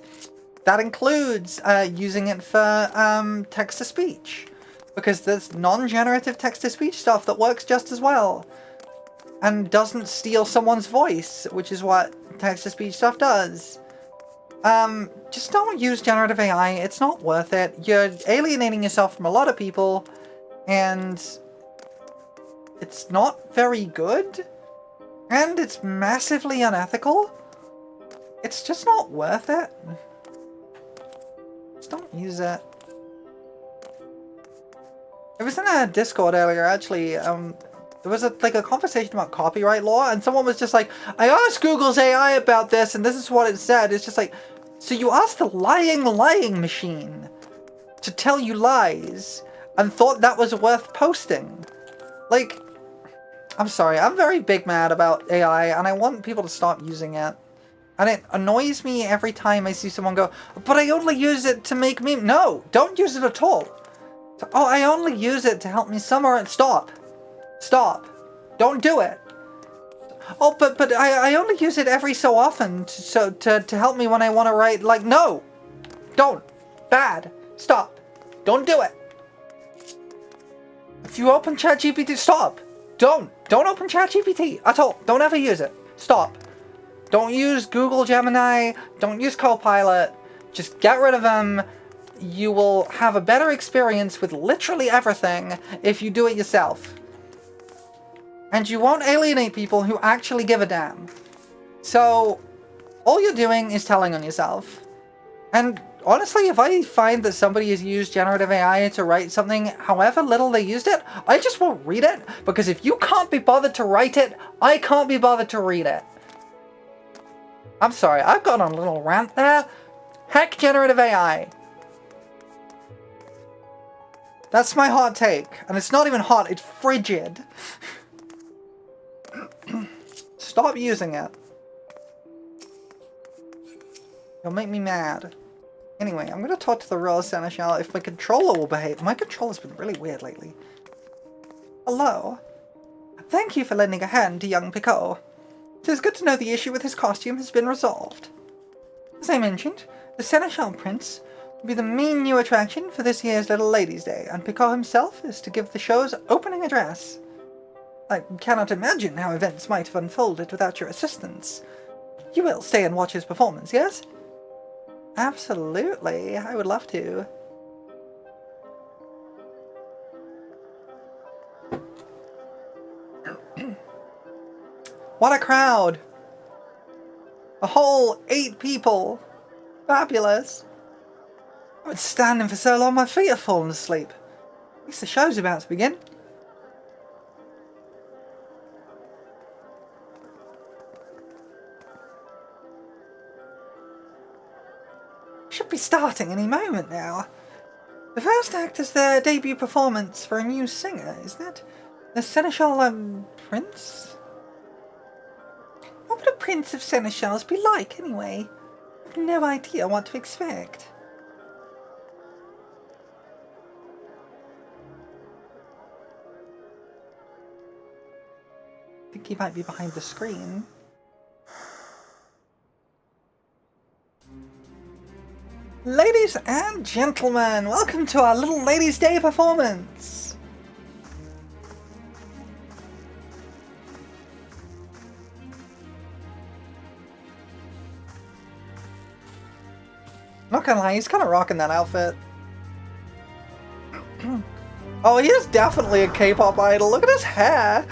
That includes using it for text-to-speech. Because there's non-generative text-to-speech stuff that works just as well. And doesn't steal someone's voice, which is what text-to-speech stuff does. Just don't use generative AI. It's not worth it. You're alienating yourself from a lot of people. And it's not very good. And it's massively unethical. It's just not worth it. Just don't use it. I was in a Discord earlier, actually. There was a conversation about copyright law, and someone was just like, I asked Google's AI about this, and this is what it said. It's just like, so you asked the lying machine to tell you lies, and thought that was worth posting? Like, I'm sorry, I'm very big mad about AI, and I want people to stop using it. And it annoys me every time I see someone go, but I only use it to make memes. No, don't use it at all. Oh, I only use it to help me summarize. Stop. Stop. Don't do it. Oh, but I only use it every so often to help me when I want to write. Like, no. Don't. Bad. Stop. Don't do it. If you open ChatGPT, stop. Don't open ChatGPT at all. Don't ever use it. Stop. Don't use Google Gemini. Don't use Copilot. Just get rid of them. You will have a better experience with literally everything if you do it yourself. And you won't alienate people who actually give a damn. So, all you're doing is telling on yourself. And honestly, if I find that somebody has used generative AI to write something, however little they used it, I just won't read it, because if you can't be bothered to write it, I can't be bothered to read it. I'm sorry, I've gone on a little rant there. Heck generative AI. That's my hot take. And it's not even hot, it's frigid. Stop using it. You'll make me mad. Anyway, I'm gonna talk to the Royal Seneschal if my controller will behave. My controller's been really weird lately. Hello. Thank you for lending a hand to young Picot. It is good to know the issue with his costume has been resolved. As I mentioned, the Seneschal Prince will be the main new attraction for this year's Little Ladies' Day, and Picot himself is to give the show's opening address. I cannot imagine how events might have unfolded without your assistance. You will stay and watch his performance, yes? Absolutely, I would love to. What a crowd! A whole 8 people! Fabulous! I've been standing for so long my feet have fallen asleep. At least the show's about to begin. Should be starting any moment now. The first act is their debut performance for a new singer, isn't it? The Seneschal, Prince? What would a Prince of Seneschals be like, anyway? I have no idea what to expect. I think he might be behind the screen. Ladies and gentlemen, welcome to our Little Ladies' Day performance! Not gonna lie, he's kinda rocking that outfit. Oh, he is definitely a K-pop idol. Look at his hair!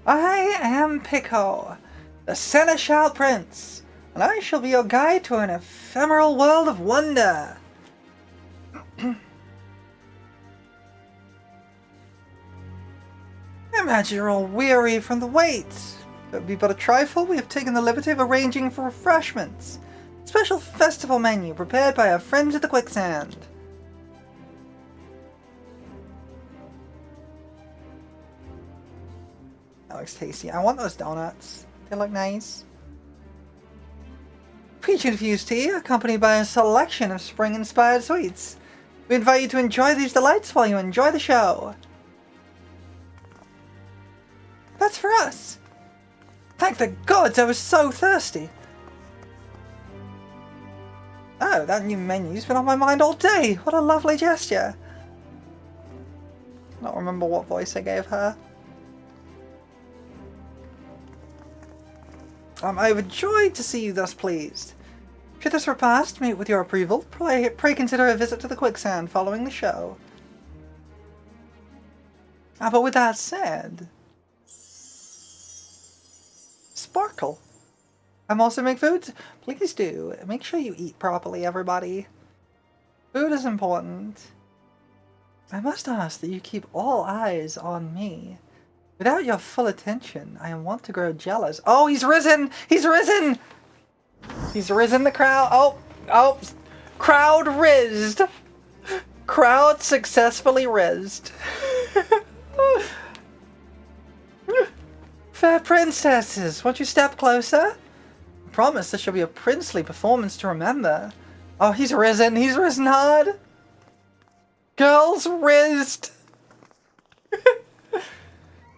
I am Picot, the Seneschal Prince, and I shall be your guide to an ephemeral world of wonder. I imagine you're all weary from the wait. Don't be but a trifle, we have taken the liberty of arranging for refreshments. Special festival menu prepared by our friends at the Quicksand. That looks tasty. I want those donuts. They look nice. Peach-infused tea, accompanied by a selection of spring-inspired sweets. We invite you to enjoy these delights while you enjoy the show. That's for us. Thank the gods, I was so thirsty. Oh, that new menu's been on my mind all day. What a lovely gesture. I don't remember what voice I gave her. I'm overjoyed to see you thus pleased. Should this repast meet with your approval, pray consider a visit to the Quicksand following the show. But with that said... Sparkle. I'm also make food. Please do. Make sure you eat properly, everybody. Food is important. I must ask that you keep all eyes on me. Without your full attention, I am wont to grow jealous. Oh, he's risen! He's risen! He's risen the crowd. Oh, crowd rizzed. Crowd successfully rizzed. Fair princesses, won't you step closer? I promise this shall be a princely performance to remember. Oh, he's risen hard. Girls rizzed.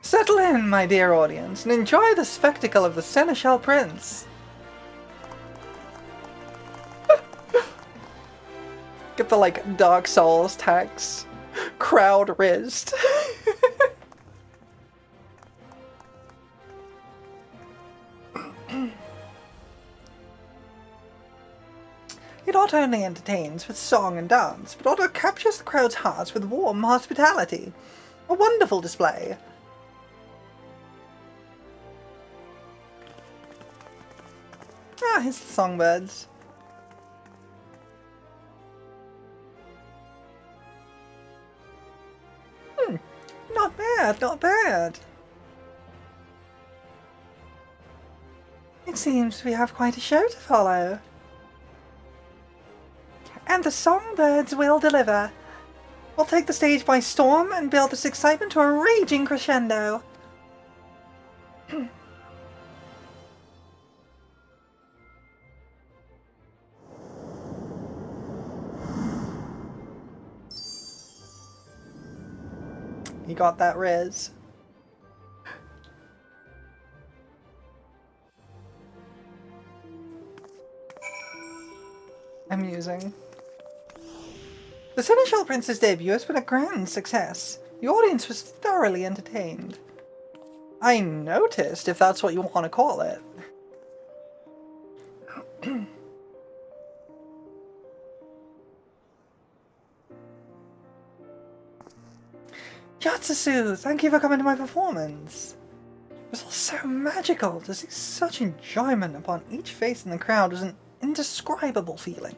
Settle in, my dear audience, and enjoy the spectacle of the Seneschal Prince. Get the, like, Dark Souls text. Crowd rizzed. It not only entertains with song and dance, but also captures the crowd's hearts with warm hospitality. A wonderful display. Ah, here's the songbirds. bad, not bad. It seems we have quite a show to follow. And the songbirds will deliver. We'll take the stage by storm and build this excitement to a raging crescendo. You got that, Riz? Amusing. The Seneschal Prince's debut has been a grand success. The audience was thoroughly entertained. I noticed, if that's what you want to call it. Yatsusu, thank you for coming to my performance. It was all so magical. To see such enjoyment upon each face in the crowd was an indescribable feeling.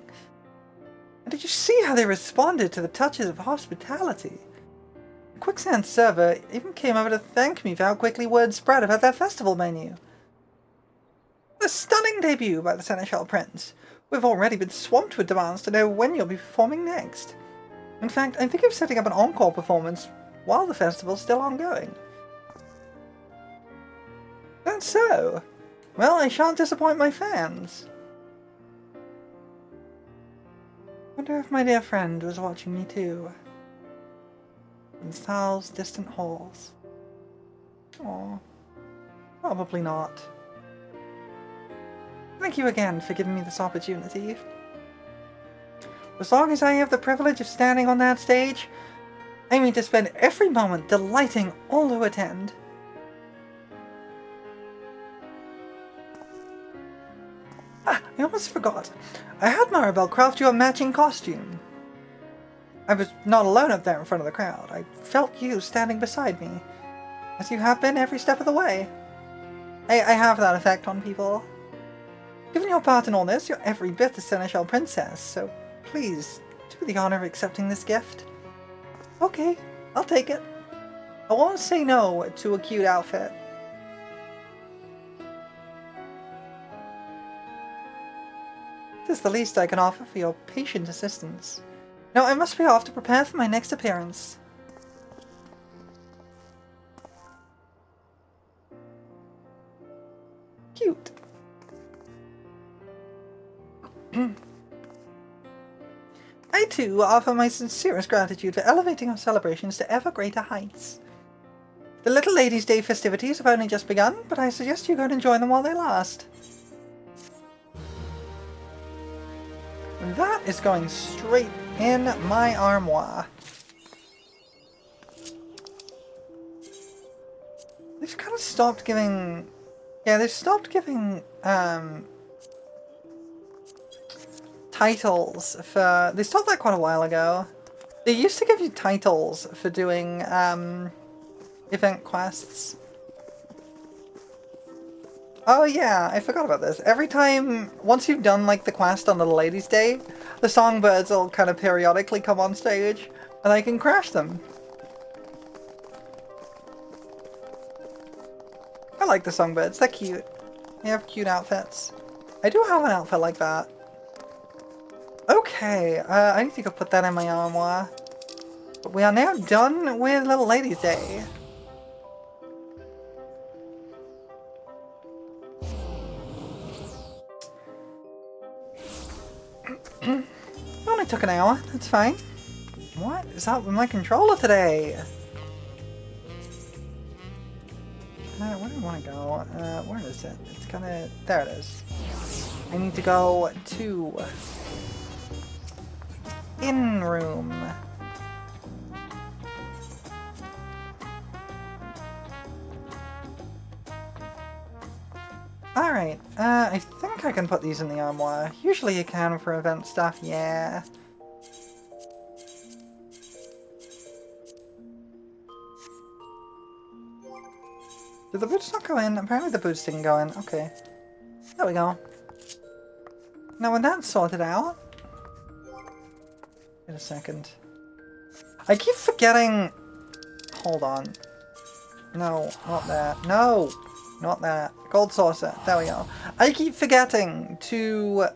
And did you see how they responded to the touches of hospitality? The Quicksand server even came over to thank me for how quickly word spread about their festival menu. A stunning debut by the Seneschal Prince. We've already been swamped with demands to know when you'll be performing next. In fact, I think of setting up an encore performance while the festival's still ongoing. That's so. Well, I shan't disappoint my fans. Wonder if my dear friend was watching me too. In Sal's distant halls. Aw. Probably not. Thank you again for giving me this opportunity. As long as I have the privilege of standing on that stage, I mean to spend every moment delighting all who attend. Ah, I almost forgot. I had Maribel craft you a matching costume. I was not alone up there in front of the crowd. I felt you standing beside me, as you have been every step of the way. I have that effect on people. Given your part in all this, you're every bit the Seneschal Princess, so please do the honor of accepting this gift. Okay, I'll take it. I won't say no to a cute outfit. This is the least I can offer for your patient assistance. Now I must be off to prepare for my next appearance. Cute. I too offer my sincerest gratitude for elevating our celebrations to ever greater heights. The Little Ladies' Day festivities have only just begun, but I suggest you go and enjoy them while they last. And that is going straight in my armoire. They've kind of stopped giving... Yeah, they've stopped giving, titles for... They stopped that quite a while ago. They used to give you titles for doing, event quests. Oh yeah, I forgot about this. Every time, once you've done like the quest on Little Ladies' Day, the songbirds will kind of periodically come on stage, and I can crash them. I like the songbirds, they're cute. They have cute outfits. I do have an outfit like that. Okay, I need to go put that in my armoire. But we are now done with Little Ladies' Day. It only took an hour, that's fine. What is up with my controller today? Where do I want to go? Where is it? It's kinda... There it is. I need to go to... In room. Alright, I think I can put these in the armoire. Usually you can for event stuff, yeah. Did the boots not go in? Apparently the boots didn't go in. Okay. There we go. Now when that's sorted out... Wait a second. I keep forgetting... Hold on. No, not that. No! Not that. Gold saucer. There we go. I keep forgetting to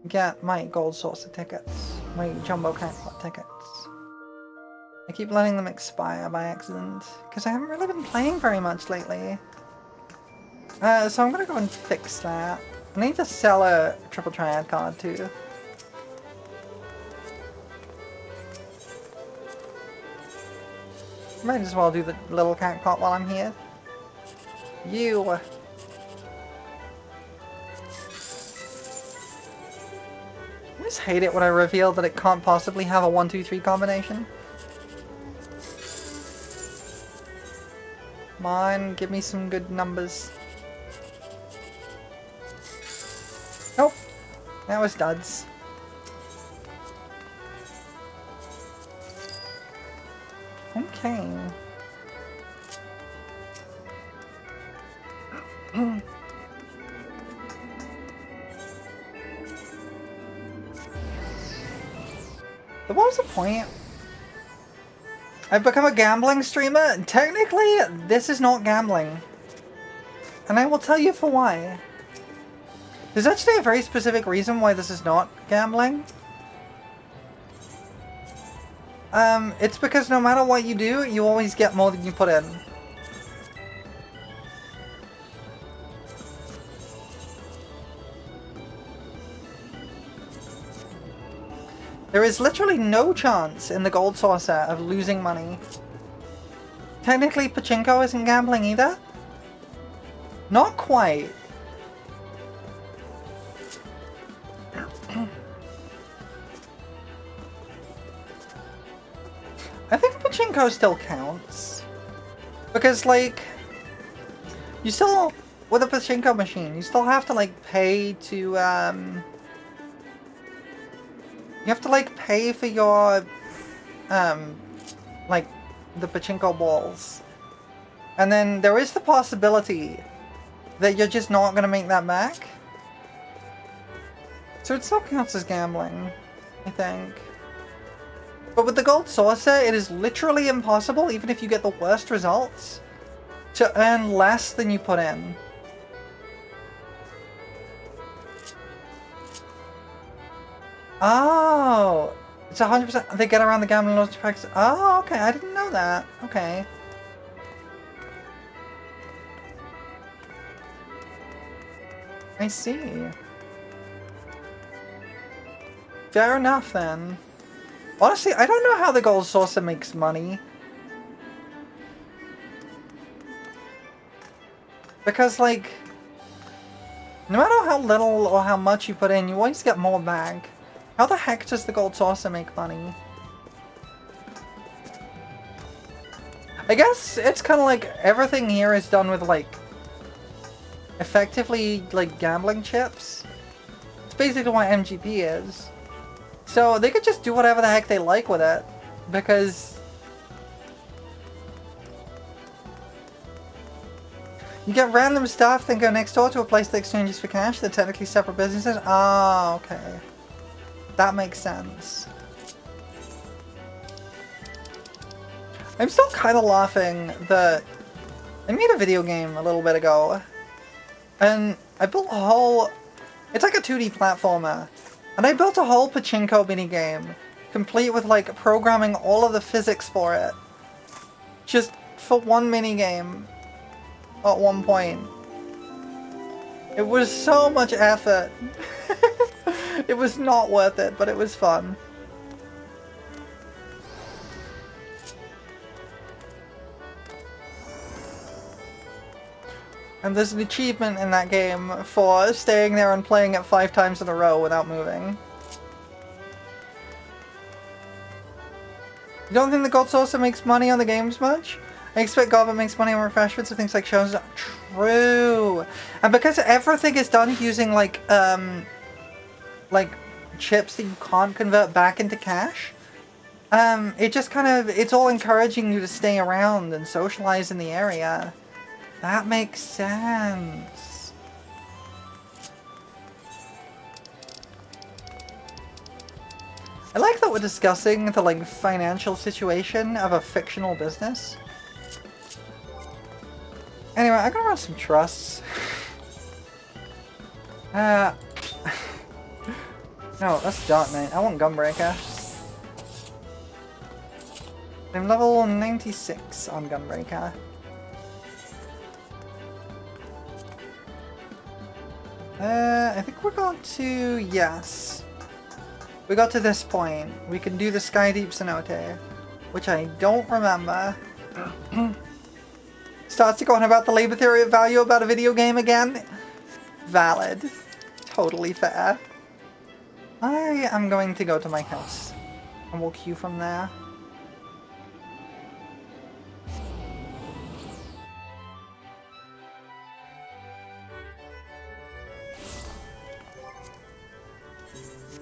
get my gold saucer tickets. My jumbo jackpot tickets. I keep letting them expire by accident. Because I haven't really been playing very much lately. So I'm gonna go and fix that. I need to sell a triple triad card too. Might as well do the little jackpot while I'm here. You! I just hate it when I reveal that it can't possibly have a 1, 2, 3 combination. Come on, give me some good numbers. Nope. That was duds. Okay. What was the point? I've become a gambling streamer? Technically, this is not gambling. And I will tell you for why. There's actually a very specific reason why this is not gambling. It's because no matter what you do, you always get more than you put in. There is literally no chance in the gold saucer of losing money. Technically, pachinko isn't gambling either. Not quite. I think pachinko still counts. Because, like, you still, with a pachinko machine, you still have to, like, pay to, you have to, like, pay for your, like, the pachinko balls. And then there is the possibility that you're just not going to make that back. So it still counts as gambling, I think. But with the gold saucer, it is literally impossible, even if you get the worst results, to earn less than you put in. Oh! It's 100%. They get around the gambling laws to practice. Oh, okay. I didn't know that. Okay. I see. Fair enough, then. Honestly, I don't know how the gold saucer makes money. Because, like, no matter how little or how much you put in, you always get more back. How the heck does the gold saucer make money? I guess it's kind of like everything here is done with, like, effectively, like, gambling chips. It's basically what MGP is. So they could just do whatever the heck they like with it, because you get random stuff, then go next door to a place that exchanges for cash. They're technically separate businesses. Oh, okay. That makes sense. I'm still kind of laughing that I made a video game a little bit ago, and I built a whole... It's like a 2D platformer. And I built a whole pachinko minigame, complete with, like, programming all of the physics for it. Just for one minigame at one point. It was so much effort. It was not worth it, but it was fun. And there's an achievement in that game for staying there and playing it 5 times in a row without moving. You don't think the gold saucer makes money on the games much? I expect Goblin makes money on refreshments and things like shows. True! And because everything is done using, like chips that you can't convert back into cash, it just kind of, it's all encouraging you to stay around and socialize in the area. That makes sense. I like that we're discussing the, like, financial situation of a fictional business. Anyway, I'm gonna run some trusts. No, that's Dark Knight. I want Gunbreaker. I'm level 96 on Gunbreaker. I think we're going to... yes. We got to this point. We can do the Skydeep Cenote, which I don't remember. Starts to go on about the labor theory of value about a video game again. Valid. Totally fair. I am going to go to my house. And we'll queue from there.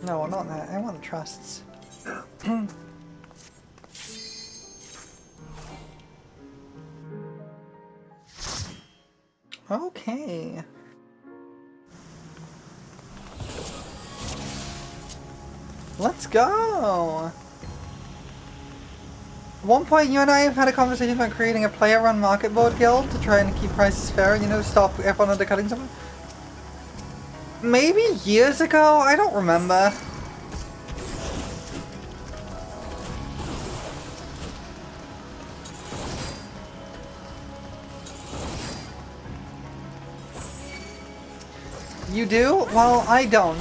No, not that. I want the trusts. Okay. Let's go! At one point, you and I have had a conversation about creating a player-run market board guild to try and keep prices fair, you know, stop everyone undercutting someone. Maybe years ago? I don't remember. You do? Well, I don't.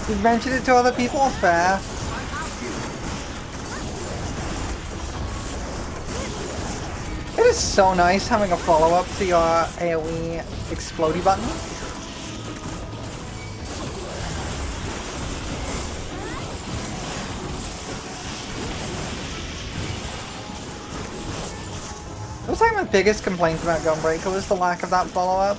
You've mentioned it to other people? Fair. It is so nice having a follow-up to your AoE explodey button. It was like my biggest complaint about Gunbreaker was the lack of that follow-up.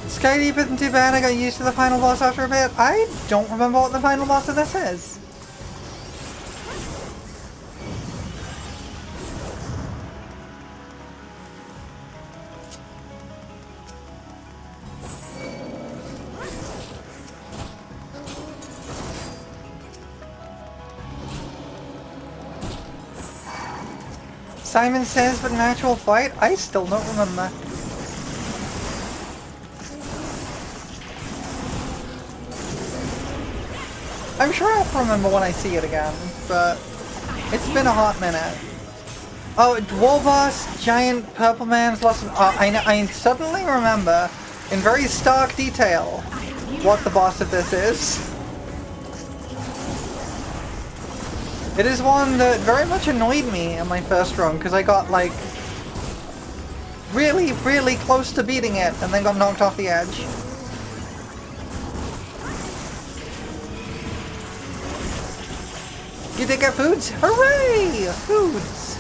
Skydeep isn't too bad, I got used to the final boss after a bit. I don't remember what the final boss of this is. Simon says, but an actual fight? I still don't remember. I'm sure I'll remember when I see it again, but it's been a hot minute. Oh, Dwarf boss, giant purple man's lost. I suddenly remember in very stark detail what the boss of this is. It is one that very much annoyed me in my first run because I got like really, really close to beating it and then got knocked off the edge. You did get foods? Hooray! Foods!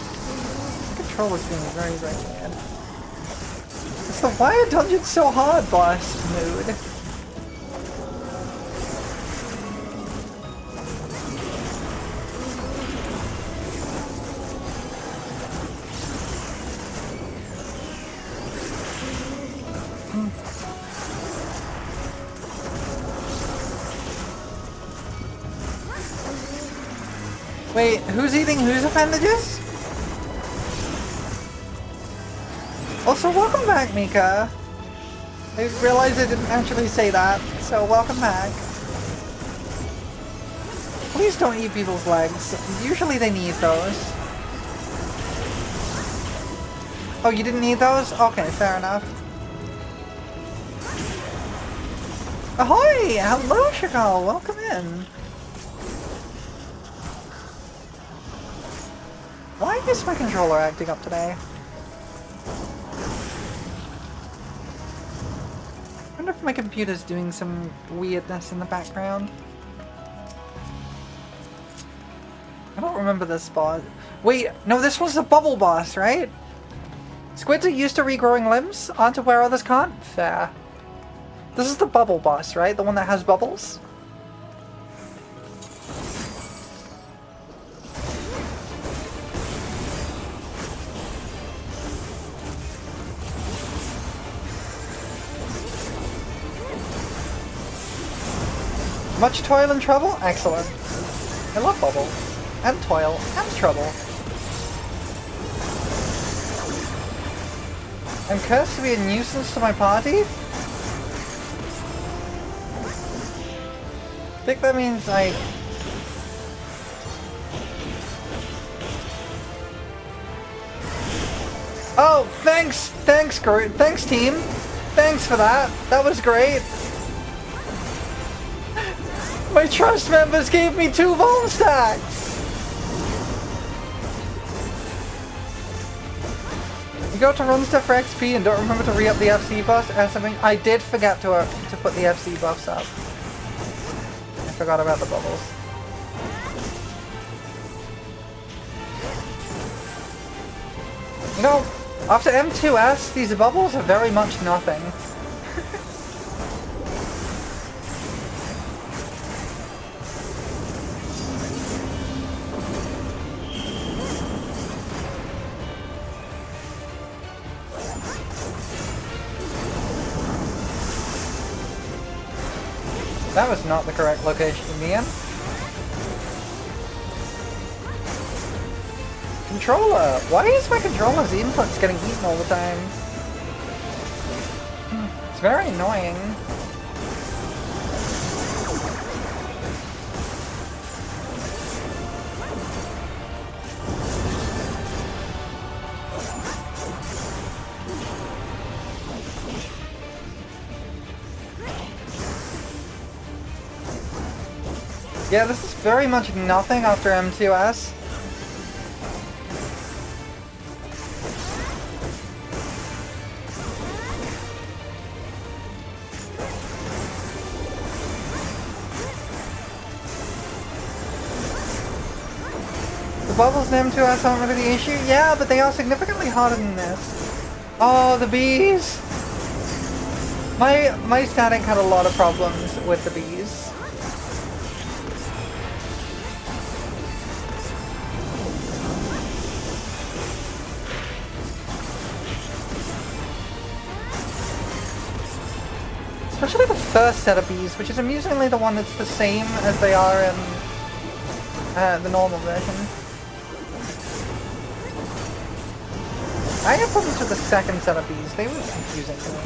The controller's being very, very bad. It's the why are dungeons so hard boss mood. Wait, who's eating whose appendages? Also, welcome back, Mika. I realized I didn't actually say that, so welcome back. Please don't eat people's legs. Usually they need those. Oh, you didn't need those? Okay, fair enough. Ahoy! Hello, Chagall! Welcome in! Why is my controller acting up today? I wonder if my computer's doing some weirdness in the background. I don't remember this spot. Wait, no, this was the bubble boss, right? Squids are used to regrowing limbs onto where others can't? Fair. This is the bubble boss, right? The one that has bubbles? Much toil and trouble? Excellent. I love bubbles. And toil. And trouble. I'm cursed to be a nuisance to my party? I think that means I... Oh, thanks team! Thanks for that! That was great! My trust members gave me 2 vol stacks! You go to run stuff for XP and don't remember to re-up the FC buffs or something? I did forget to put the FC buffs up. I forgot about the bubbles. You know, after M2S, these bubbles are very much nothing. That was not the correct location to be in. Controller! Why is my controller's inputs getting eaten all the time? It's very annoying. Yeah, this is very much nothing after M2S. The bubbles in M2S aren't really the issue. Yeah, but they are significantly harder than this. Oh, the bees! My static had a lot of problems with the bees. Especially the first set of bees, which is amusingly the one that's the same as they are in the normal version. I have problems with the second set of bees. They were confusing to me.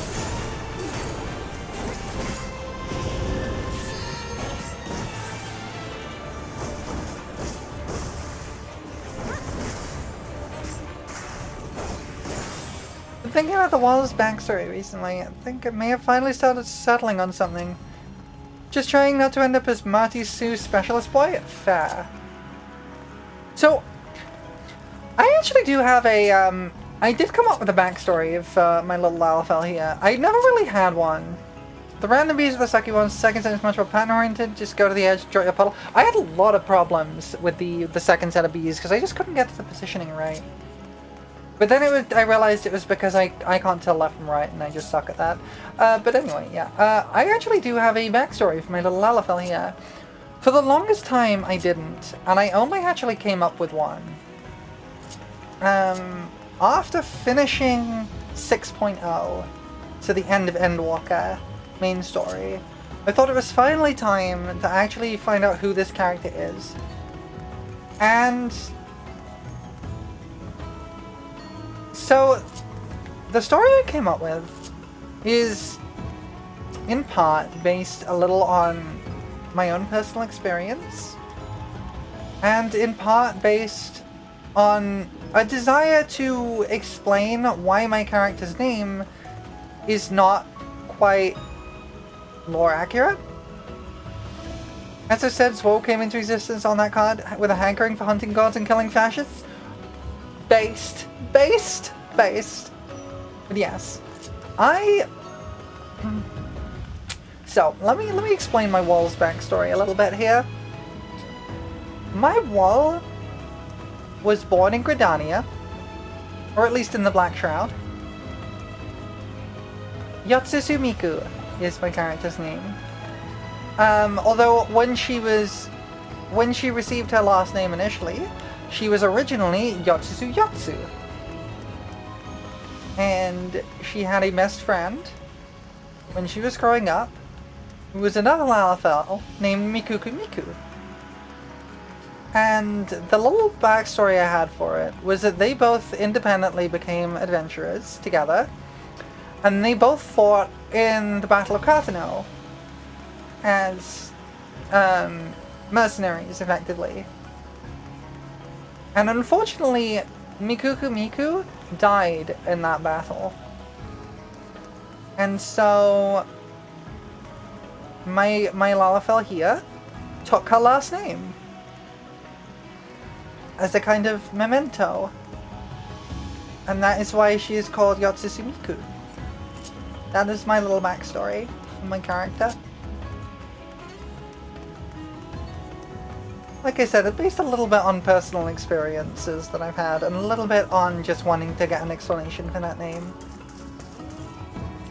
Thinking about the Wallace backstory recently, I think it may have finally started settling on something. Just trying not to end up as Marty Sue specialist boy? Fair. So, I actually do have a, I did come up with a backstory of my little Lalafell here. I never really had one. The random bees are the sucky ones, second set is much more pattern oriented, just go to the edge, draw your puddle. I had a lot of problems with the second set of bees, because I just couldn't get to the positioning right. But then I realized it was because I can't tell left from right, and I just suck at that. But anyway, yeah. I actually do have a backstory for my little Lalafell here. For the longest time, I didn't, and I only actually came up with one. After finishing 6.0 to the end of Endwalker main story, I thought it was finally time to actually find out who this character is. And so, the story I came up with is, in part, based a little on my own personal experience, and in part based on a desire to explain why my character's name is not quite lore accurate. As I said, Zwo came into existence on that card with a hankering for hunting gods and killing fascists. Based. But yes, So let me explain my Wall's backstory a little bit here. My Wall was born in Gridania, or at least in the Black Shroud. Yotsusu Miku is my character's name. Although when she received her last name initially, she was originally Yotsusu Yotsu. And she had a best friend when she was growing up, who was another Lalafell named Mikuku Miku. And the little backstory I had for it was that they both independently became adventurers together, and they both fought in the Battle of Katano as mercenaries, effectively. And unfortunately, Mikuku Miku died in that battle. And so my Lalafell here took her last name as a kind of memento. And that is why she is called Yotsusu Miku. That is my little backstory for my character. Like I said, it's based a little bit on personal experiences that I've had, and a little bit on just wanting to get an explanation for that name.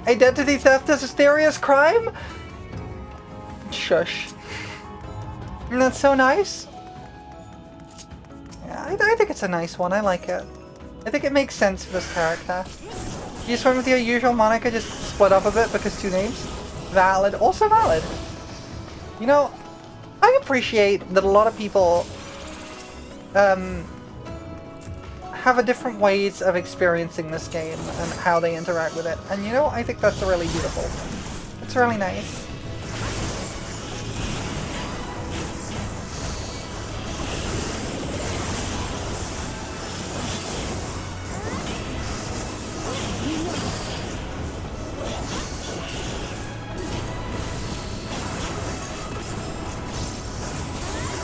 Identity theft is a serious crime? Shush. And that's so nice. Yeah, I think it's a nice one. I like it. I think it makes sense for this character. You just went with your usual moniker, just split up a bit because two names? Valid. Also valid. You know, I appreciate that a lot of people have a different ways of experiencing this game and how they interact with it. And you know, I think that's really beautiful. It's really nice.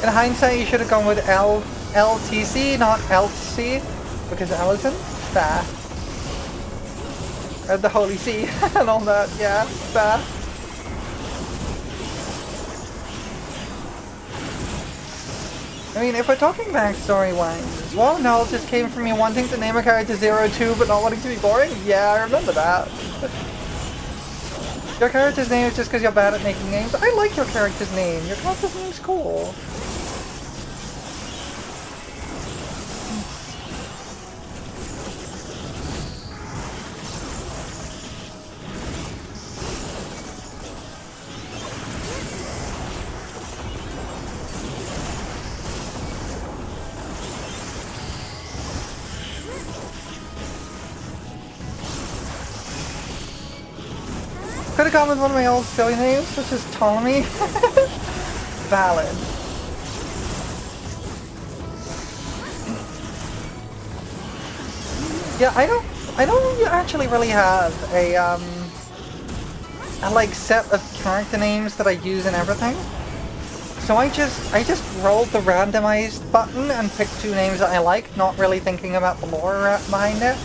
In hindsight, you should have gone with LTC, not LC, because L isn't fair. And the Holy See and all that, yeah, fair. I mean, if we're talking backstory-wise, well, no, it just came from me wanting to name a character 02 but not wanting to be boring? Yeah, I remember that. Your character's name is just because you're bad at making names? I like your character's name. Your character's name's cool. Could have gone with one of my old silly names, such as Ptolemy. Valid. Yeah, I don't actually really have a like set of character names that I use in everything. So I just rolled the randomized button and picked two names that I like, not really thinking about the lore behind it.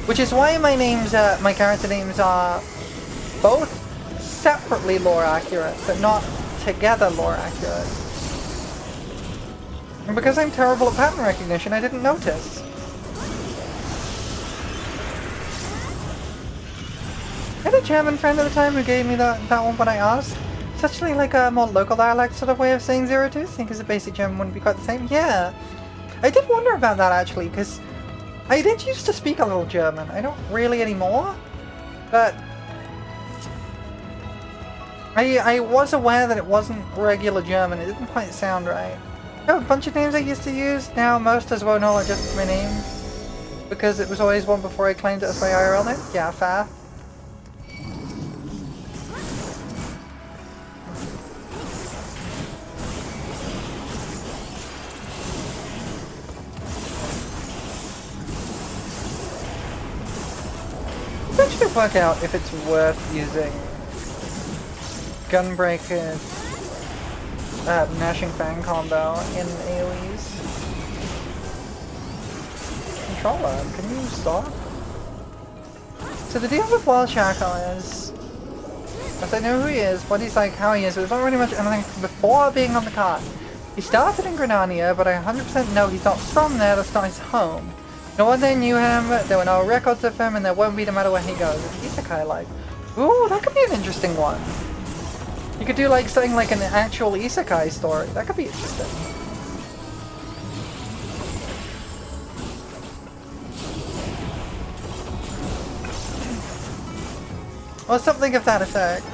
Which is why my names, my character names are both separately lore accurate, but not together lore accurate. And because I'm terrible at pattern recognition, I didn't notice. I had a German friend at the time who gave me that one when I asked. It's actually like a more local dialect sort of way of saying 02, I think as a basic German wouldn't be quite the same. Yeah, I did wonder about that actually, because I did used to speak a little German. I don't really anymore, but I was aware that it wasn't regular German. It didn't quite sound right. I have a bunch of names I used to use. Now most as well know are just my name, because it was always one before I claimed it as my IRL name. Yeah, fair. Eventually work out if it's worth using Gunbreaker's Gnashing Fang combo in AoEs. Controller, can you stop? So the deal with Wild Shackle is, as I know who he is, what he's like, how he is, there's not really much anything before being on the card. He started in Grenania, but I 100% know he's not from there, that's not his home. No one there knew him, there were no records of him, and there won't be no matter where he goes. It's isekai like. Ooh, that could be an interesting one. You could do like something like an actual isekai story. That could be interesting. Or something of that effect.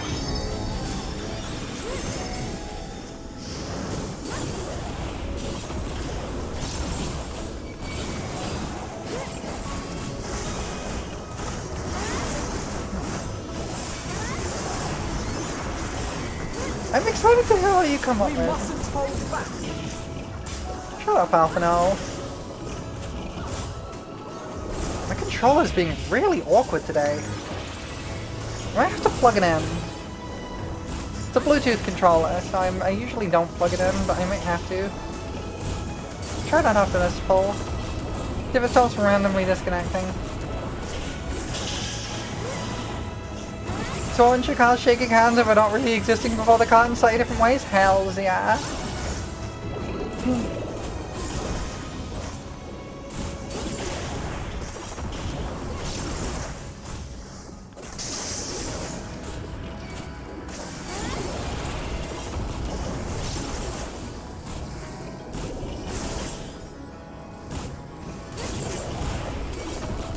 I'm excited to hear what you come up with. Shut up, Alphano. My controller's being really awkward today. I might have to plug it in. It's a Bluetooth controller, so I usually don't plug it in, but I might have to. Try that after this pull. If it starts randomly disconnecting. So aren't your cards shaking hands if we're not really existing before the card in slightly different ways? Hells yeah.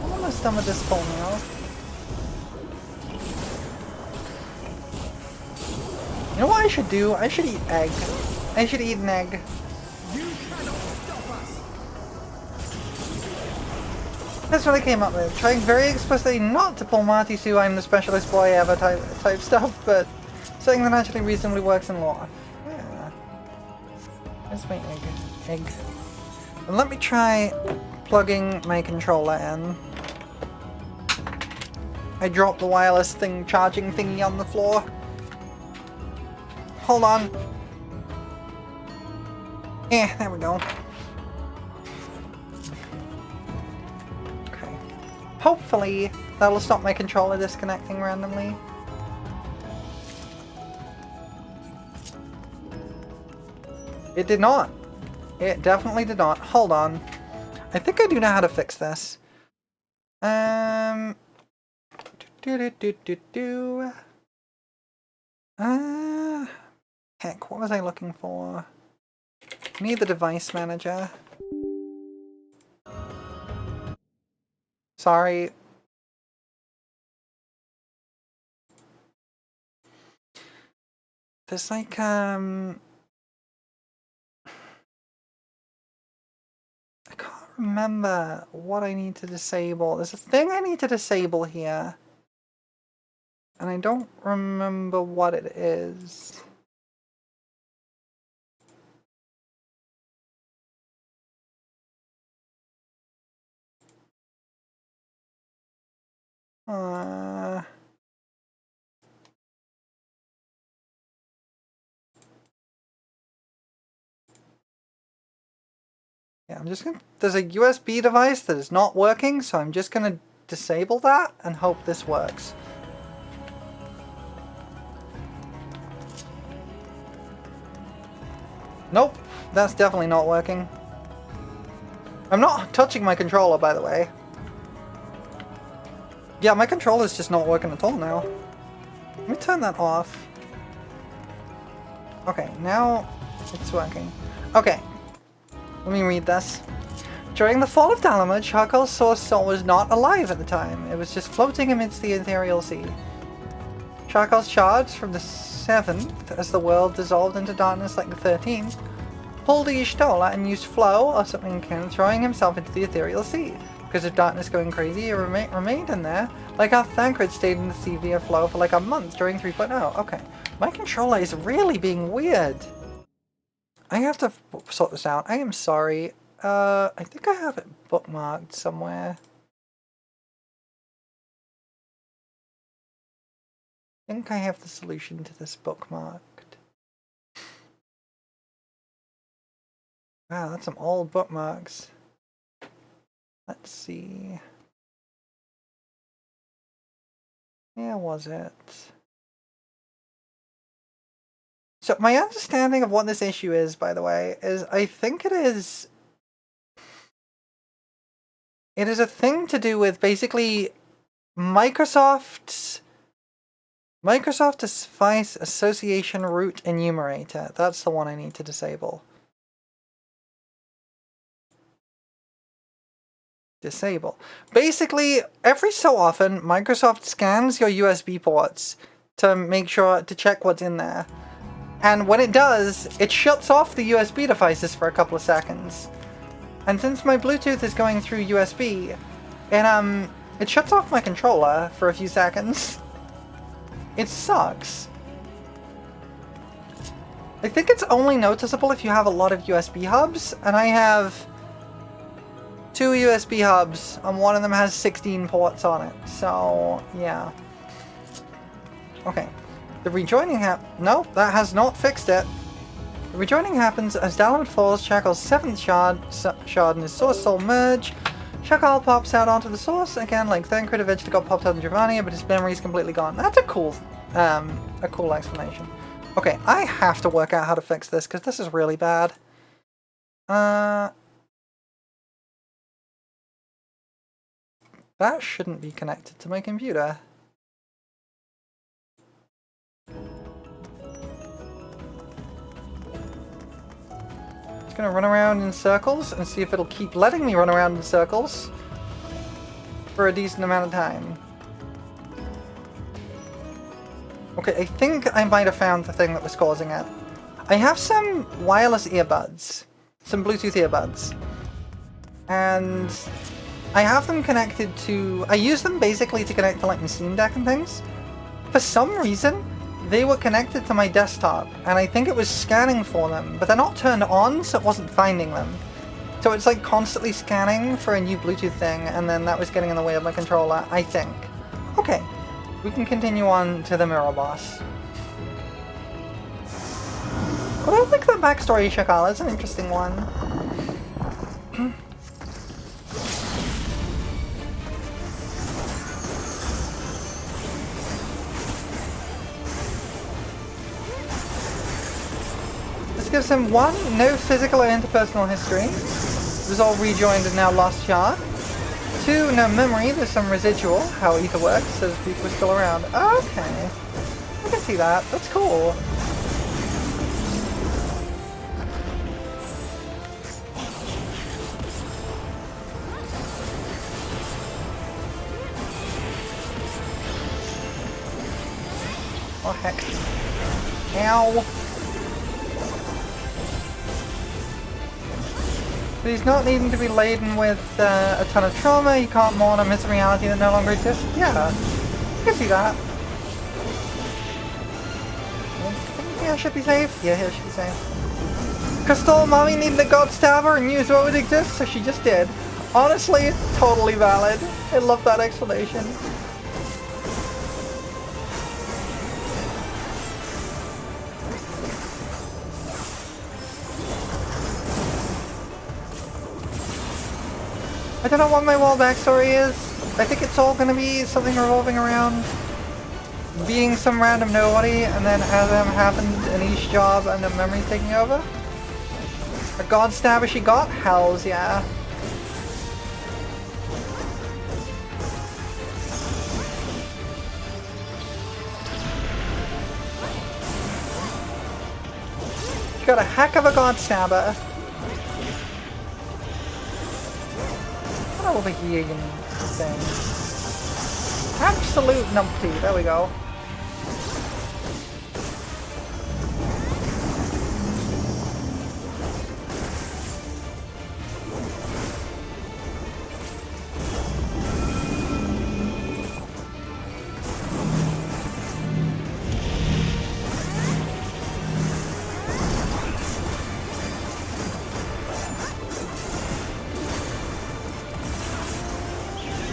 I'm almost done with this pull now. You know what I should do? I should eat egg. I should eat an egg. That's what I came up with. Trying very explicitly not to pull Martisu, I'm the specialist boy ever type stuff, but something that actually reasonably works in law. Yeah. Where's my egg? Egg. And let me try plugging my controller in. I dropped the wireless thing charging thingy on the floor. Hold on. Yeah, there we go. Okay. Hopefully, that'll stop my controller disconnecting randomly. It did not. It definitely did not. Hold on. I think I do know how to fix this. Heck, what was I looking for? I need the device manager. Sorry. There's like, I can't remember what I need to disable. There's a thing I need to disable here. And I don't remember what it is. Yeah, I'm just gonna... There's a USB device that is not working, so I'm just gonna disable that and hope this works. Nope, that's definitely not working. I'm not touching my controller, by the way. Yeah, my controller's just not working at all now. Let me turn that off. Okay, now it's working. Okay, let me read this. During the fall of Dalamud, Charcoal's source soul was not alive at the time. It was just floating amidst the ethereal sea. Charcoal's charge from the 7th, as the world dissolved into darkness like the 13th, pulled the Y'shtola and used flow or something akin, throwing himself into the ethereal sea. Because of darkness going crazy, he remained in there, like how Thancred stayed in the sea via flow for like a month during 3.0. Okay, my controller is really being weird. I have to sort this out. I am sorry. I think I have it bookmarked somewhere. I think I have the solution to this bookmarked. Wow, that's some old bookmarks. Let's see. Where was it? So my understanding of what this issue is, by the way, is I think it is a thing to do with basically Microsoft Device Association Root Enumerator. That's the one I need to disable. Basically, every so often, Microsoft scans your USB ports to make sure to check what's in there. And when it does, it shuts off the USB devices for a couple of seconds. And since my Bluetooth is going through USB, it shuts off my controller for a few seconds. It sucks. I think it's only noticeable if you have a lot of USB hubs, and I have 2 USB hubs, and one of them has 16 ports on it, so yeah. Okay, the rejoining nope, that has not fixed it. The rejoining happens as Dalamud falls, Shackal's 7th shard and his source soul merge. Shackal pops out onto the source, again like Thancred eventually got popped out in Giovanni, but his memory's completely gone. That's a cool explanation. Okay, I have to work out how to fix this, because this is really bad. That shouldn't be connected to my computer. Just gonna run around in circles and see if it'll keep letting me run around in circles for a decent amount of time. Okay, I think I might have found the thing that was causing it. I have some wireless earbuds, some Bluetooth earbuds, and I have them connected to... I use them basically to connect to like my Steam Deck and things. For some reason, they were connected to my desktop, and I think it was scanning for them, but they're not turned on, so it wasn't finding them. So it's like constantly scanning for a new Bluetooth thing, and then that was getting in the way of my controller, I think. Okay, we can continue on to the mirror boss. But I like the backstory, Shakal. It's an interesting one. This gives him 1, no physical or interpersonal history. It was all rejoined and now lost shard. 2, no memory, there's some residual, how ether works, so people are still around. Okay. I can see that. That's cool. Oh heck. Ow. But he's not needing to be laden with a ton of trauma, he can't mourn a missing reality that no longer exists. Yeah, I can see that. Yeah, should be safe. Yeah, here should be safe. Crystal, mommy needed a god stabber and knew what would exist, so she just did. Honestly, totally valid. I love that explanation. I don't know what my wall backstory is. I think it's all gonna be something revolving around being some random nobody, and then as happened in each job, and the memory's taking over. A god stabber she got? Hells yeah. She got a heck of a god stabber. Over here, you thing. Absolute numpty. There we go.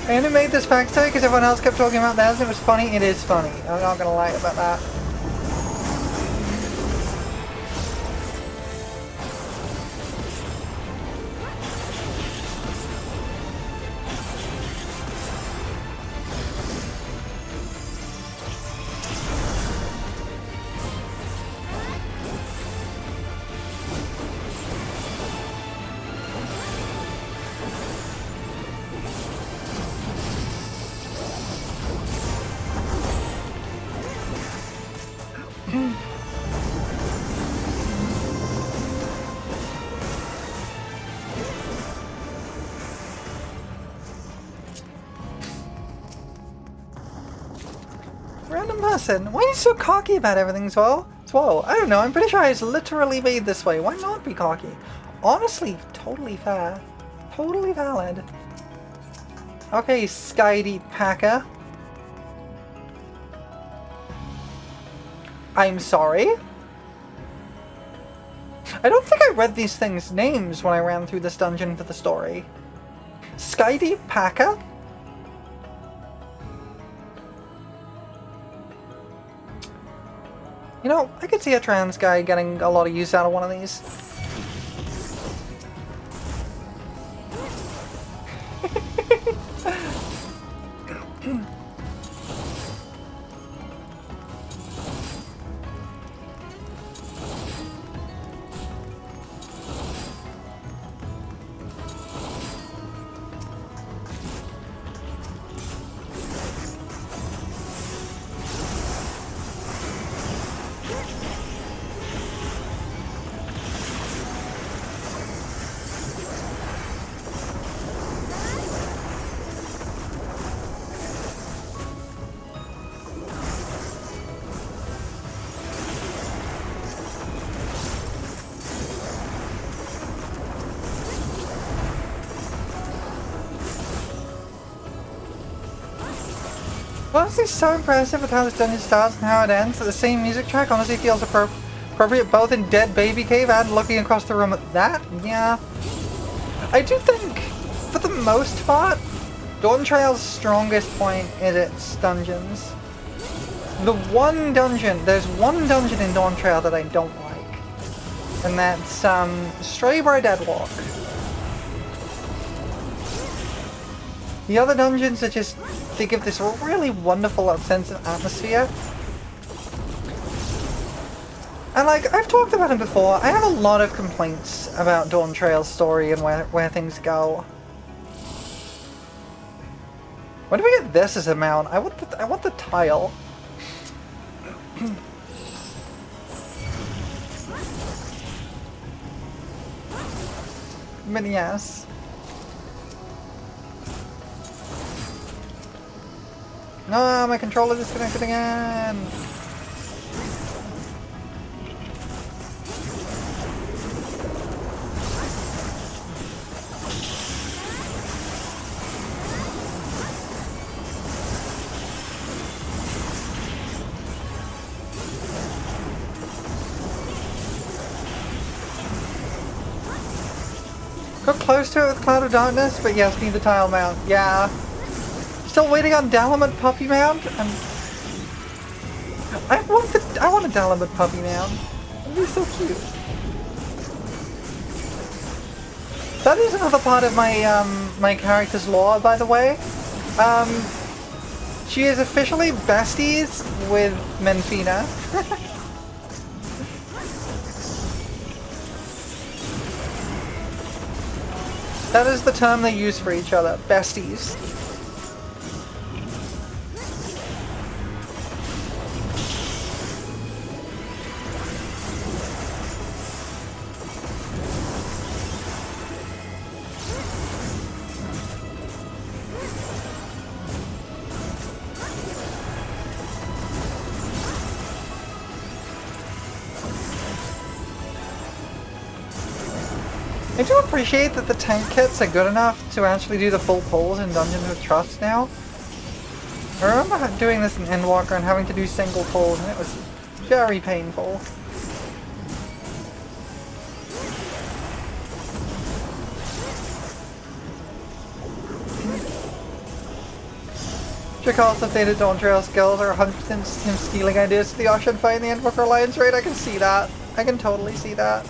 I only made this backstory because everyone else kept talking about theirs and it was funny. It is funny. I'm not gonna lie about that. Random person. Why are you so cocky about everything, Swole? I don't know. I'm pretty sure it's literally made this way. Why not be cocky? Honestly, totally fair. Totally valid. Okay, Skydie Packer. I'm sorry? I don't think I read these things' names when I ran through this dungeon for the story. Skydie Packer? You know, I could see a trans guy getting a lot of use out of one of these. Honestly, so impressive with how this dungeon starts and how it ends. That the same music track honestly feels appropriate both in Dead Baby Cave and looking across the room at that. Yeah. I do think, for the most part, Dawn Trail's strongest point is its dungeons. There's one dungeon in Dawn Trail that I don't like. And that's, Straybar Deadlock. The other dungeons are just, they give this really wonderful sense of atmosphere. And like, I've talked about it before, I have a lot of complaints about Dawn Trail's story and where things go. When do we get this as a mount? I want the tile. But yes. No, my controller disconnected again! Got close to it with Cloud of Darkness, but yes, need the tile mount. Yeah. Still waiting on Dalamud Puppy Mount, and I want a Dalamud Puppy Mount. It'd be so cute. That is another part of my my character's lore, by the way. She is officially besties with Menfina. That is the term they use for each other, besties. I do appreciate that the tank kits are good enough to actually do the full pulls in Dungeons with Trust now. I remember doing this in Endwalker and having to do single pulls, and it was very painful. because updated Dawn Trail skills are 100% him stealing ideas to the Ocean fight in the Invoker Alliance raid. I can see that. I can totally see that.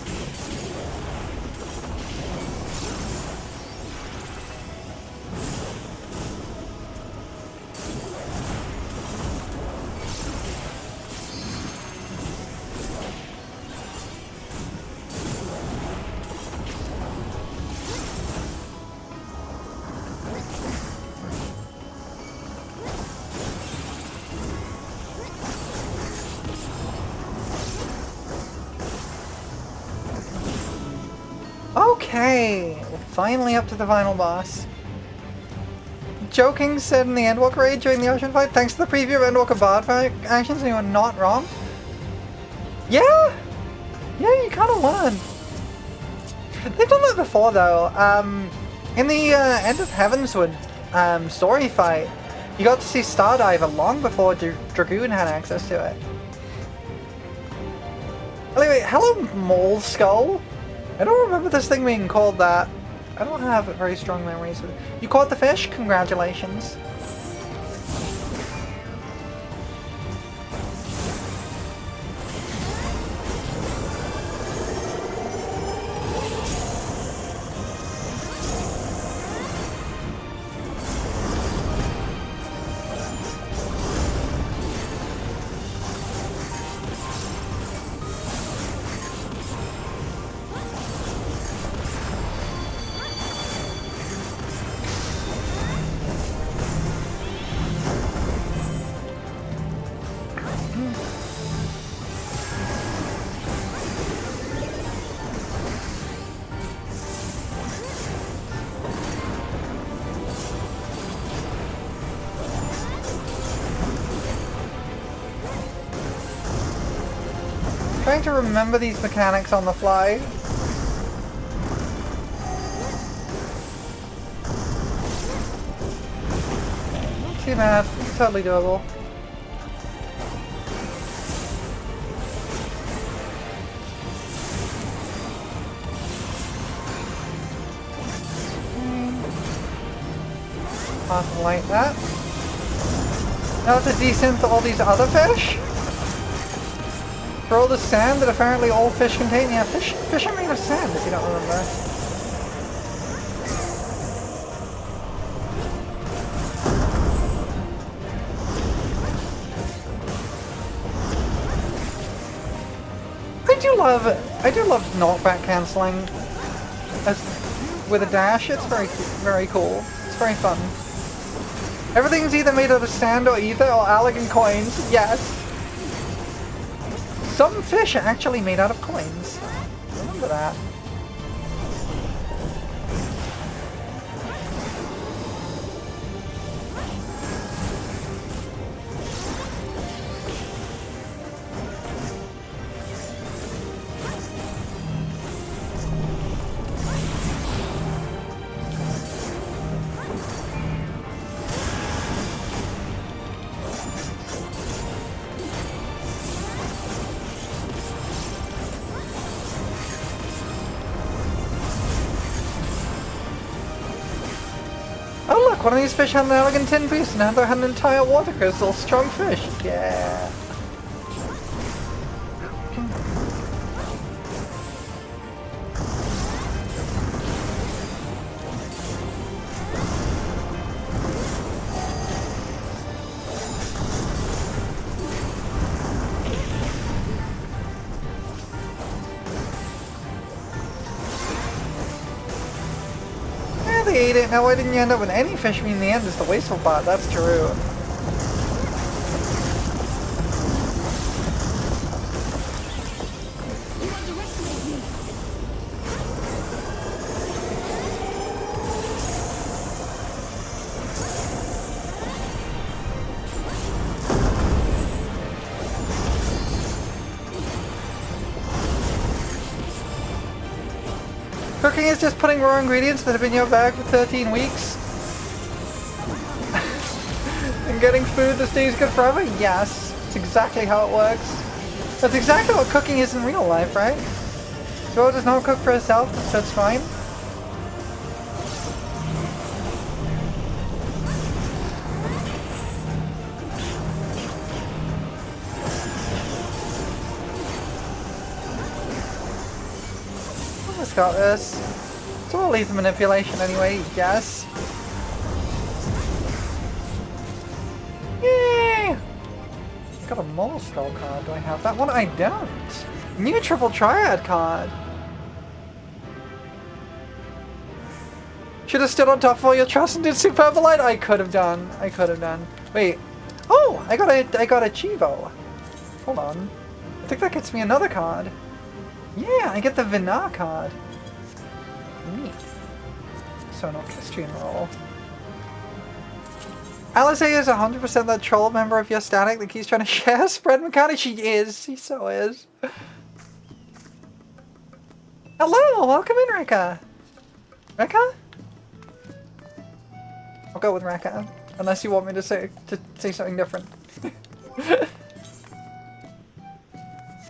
Okay, we're finally up to the final boss. Joking said in the Endwalker raid during the Ocean fight, thanks to the preview of Endwalker Bard actions, you were not wrong. Yeah! Yeah, you kind of learn. They've done that before though. In the End of Heavenswood story fight, you got to see Stardiver long before Dragoon had access to it. Anyway, hello Mole Skull. I don't remember this thing being called that. I don't have very strong memories of it. You caught the fish? Congratulations. Trying to remember these mechanics on the fly. Not too bad, it's totally doable. Awesome like that. Now it's a descent to all these other fish? For all the sand that apparently all fish contain? Yeah, fish are made of sand if you don't remember. I do love knockback cancelling with a dash. It's very cool. It's very fun. Everything's either made out of sand or ether or Allegan coins. Yes. Some fish are actually made out of coins. Remember that. One of these fish had an elegant tin piece and another had an entire water crystal. Strong fish. Yeah. They ate it. Now why didn't you end up with any fish? I mean, in the end is the wasteful part. That's true. Cooking is just putting raw ingredients that have been in your bag for 13 weeks. And getting food that stays good forever? Yes. It's exactly how it works. That's exactly what cooking is in real life, right? Joe does not cook for herself, so it's fine. almost got this. It's all lethal manipulation anyway, yes. Yay! Got a mole skull card. Do I have that one? I don't. New triple triad card. Should have stood on top of all your trust and did Superbolite. I could have done. I could have done. Wait. Oh, I got a Chivo. Hold on. I think that gets me another card. Yeah, I get the Vinar card. Neat. So an orchestrion roll. Alice is 100% that troll member of your static that keeps trying to share spread mechanic. She is. She so is. Hello, welcome in, Rekka. Rekka? I'll go with Rekka, unless you want me to say something different.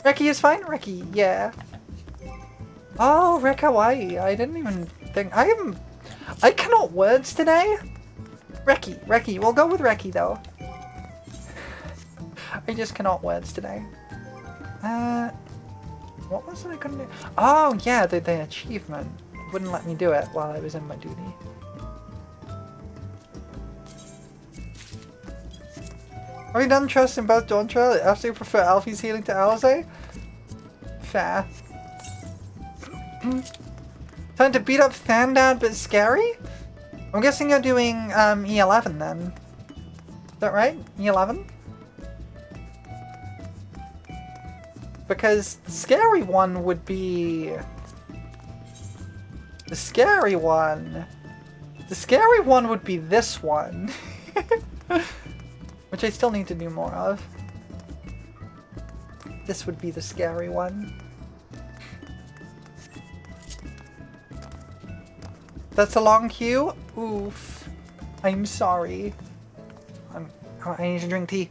Reki is fine? Reki, yeah. Oh, Rek Hawaii. I didn't even think... I cannot words today. Reki. We'll go with Reki, though. I just cannot words today. What was it I couldn't do? Oh, yeah, the achievement. Wouldn't let me do it while I was in my duty. Have you done trust in both Dawntra? After you prefer Alfie's healing to Alize? Fair. Time to beat up Thandad but scary? I'm guessing you're doing E11 then. Is that right? E11? Because the scary one would be... The scary one would be this one. Which I still need to do more of. This would be the scary one. That's a long queue? Oof. I'm sorry. I need to drink tea.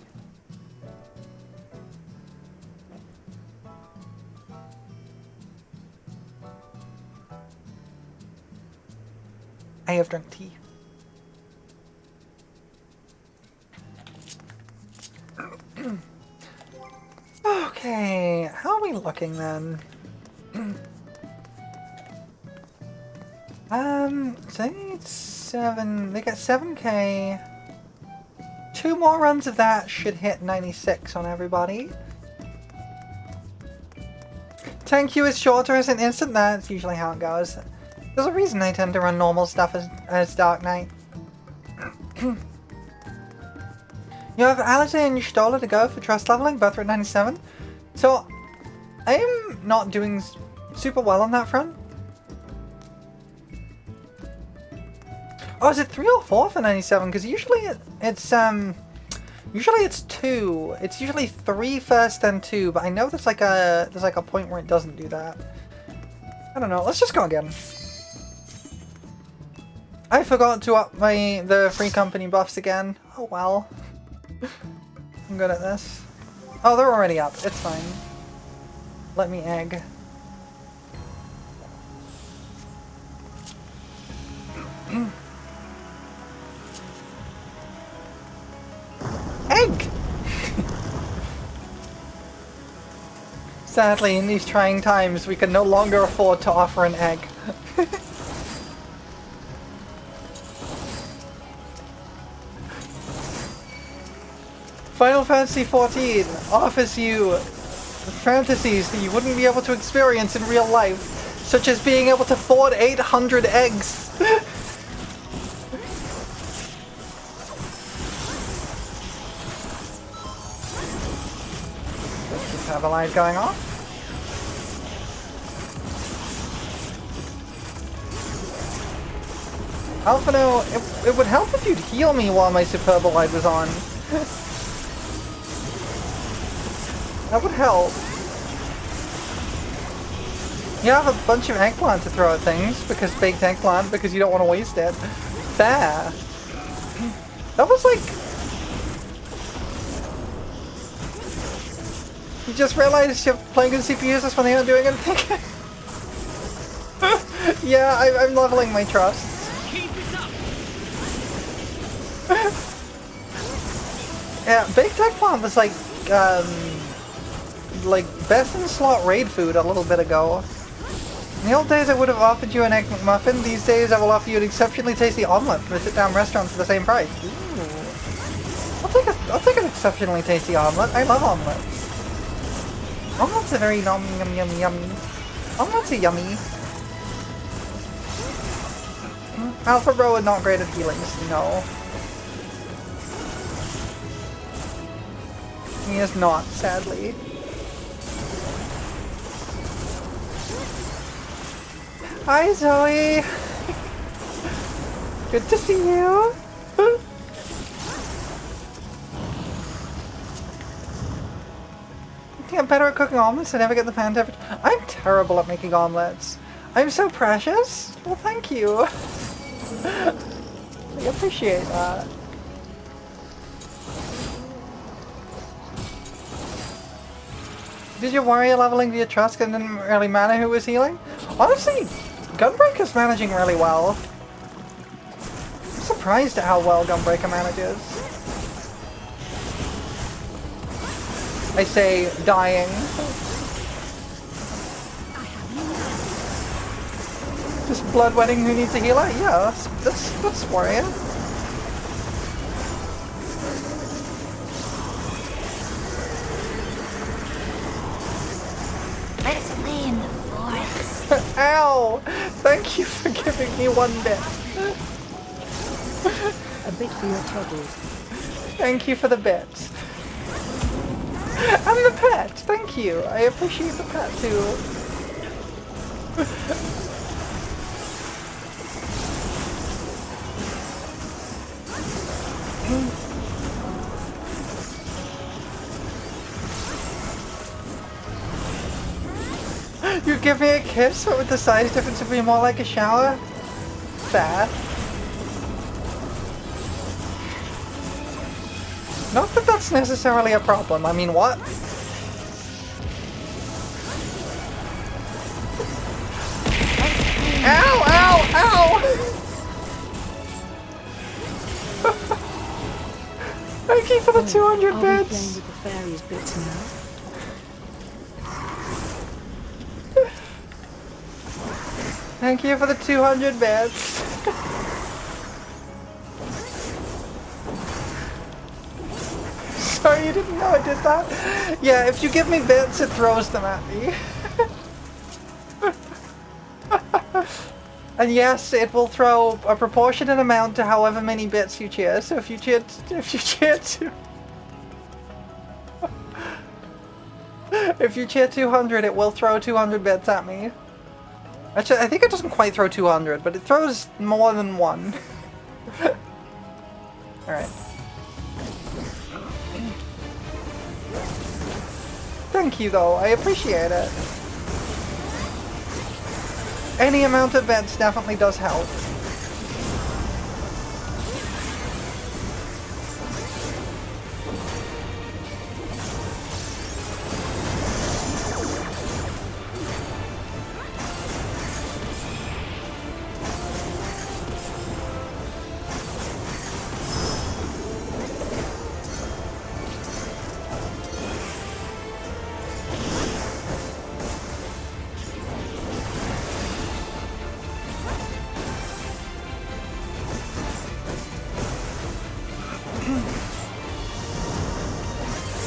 I have drunk tea. Okay, how are we looking then? So they need 7, they got 7k. 2 more runs of that should hit 96 on everybody. 10Q is shorter as an instant, that's usually how it goes. There's a reason I tend to run normal stuff as Dark Knight. You have Alice and Stola to go for trust leveling, both are at 97. So, I am not doing super well on that front. Oh, is it 3 or 4 for 97? Because usually it's 2. It's usually 3 first, then 2. But I know there's like a point where it doesn't do that. I don't know. Let's just go again. I forgot to up the free company buffs again. Oh well. I'm good at this. Oh, they're already up. It's fine. Let me egg. Egg! Sadly, in these trying times, we can no longer afford to offer an egg. Final Fantasy XIV offers you fantasies that you wouldn't be able to experience in real life, such as being able to afford 800 eggs. Let's just have a light going off. Alphino, it would help if you'd heal me while my Superba light was on. That would help. You have a bunch of eggplant to throw at things, because baked eggplant, because you don't want to waste it. Fair. That was like... You just realized you're playing with CPUs just when they aren't doing anything? Yeah, I'm leveling my trusts. Yeah, baked eggplant was like best in slot raid food a little bit ago. In the old days I would have offered you an Egg McMuffin. These days I will offer you an exceptionally tasty omelette from a sit-down restaurant for the same price. Ooh. I'll take an exceptionally tasty omelette. I love omelets. Omelets are very yum yummy. Omelets are yummy. Alpha Bro is not great at healings, no. He is not, sadly. Hi Zoe! Good to see you! I think I'm better at cooking omelets. I never get the pan temperature. I'm terrible at making omelets. I'm so precious? Well, thank you. I appreciate that. Did you worry leveling the Etruscan didn't really matter who was healing? Honestly, Gunbreaker's managing really well. I'm surprised at how well Gunbreaker manages. I say, dying. Just bloodwetting who needs a healer? Yeah, that's warrior. Let's play in the forest. Ow! Thank you for giving me one bit. A bit for your troubles. Thank you for the bit. And the pet! Thank you! I appreciate the pet too. You give me a kiss, but with the size difference would be more like a shower? Fair. Not that that's necessarily a problem. I mean, what? Ow! Ow! Ow! Thank you for the 200 Are we bits! playing with the fairies bits now? Thank you for the 200 bits. Sorry, you didn't know I did that? Yeah, if you give me bits, it throws them at me. And yes, it will throw a proportionate amount to however many bits you cheer. So if you cheer to... if you cheer 200, it will throw 200 bits at me. Actually, I think it doesn't quite throw 200, but it throws more than one. Alright. Thank you, though. I appreciate it. Any amount of bits definitely does help.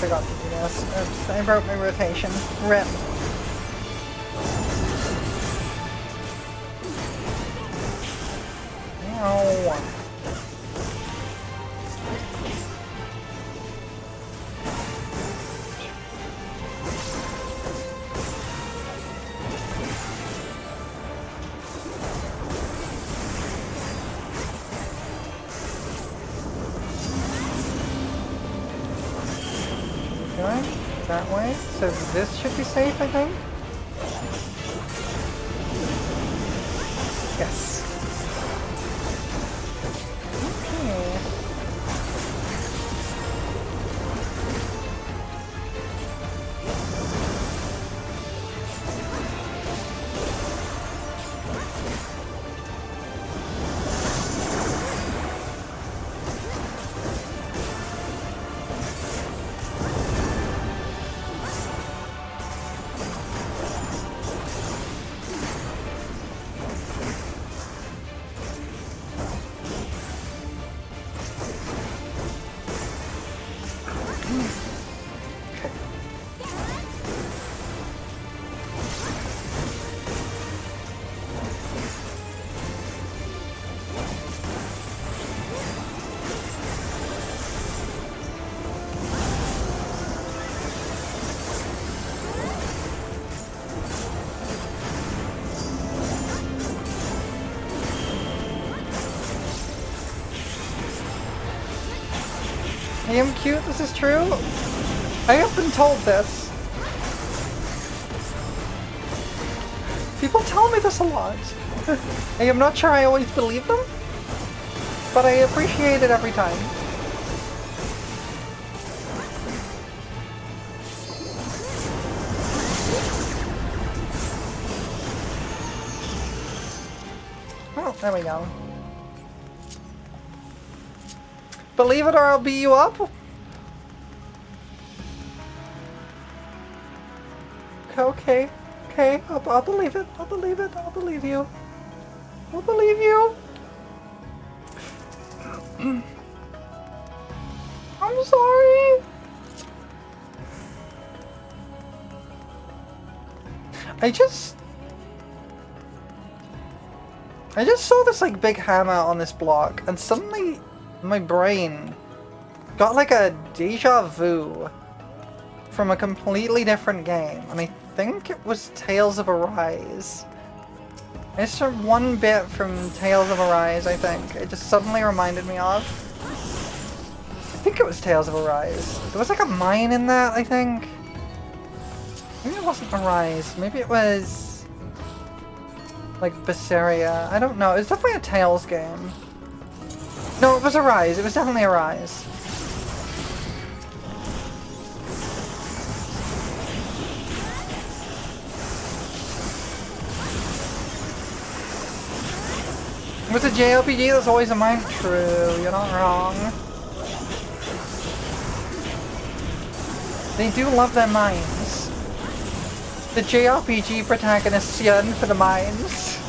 Forgot to do this. Oops, I broke my rotation. RIP. Ow. Going that way, so this should be safe, I think. Yes. Okay. I am cute, this is true. I have been told this. People tell me this a lot. I am not sure I always believe them, but I appreciate it every time. Well, there we go. Believe it or I'll beat you up? Okay, I'll believe it, I'll believe it, I'll believe you. I'll believe you. I'm sorry. I just saw this like big hammer on this block and suddenly my brain got like a deja vu from a completely different game, and I think it was Tales of Arise. It's from one bit from Tales of Arise, I think. It just suddenly reminded me of. I think it was Tales of Arise. There was like a mine in that, I think. Maybe it wasn't Arise. Maybe it was like Berseria. I don't know. It was definitely a Tales game. No, it was Arise. It was definitely Arise. With a JRPG, there's always a mine. True, you're not wrong. They do love their mines. The JRPG protagonists yearn for the mines.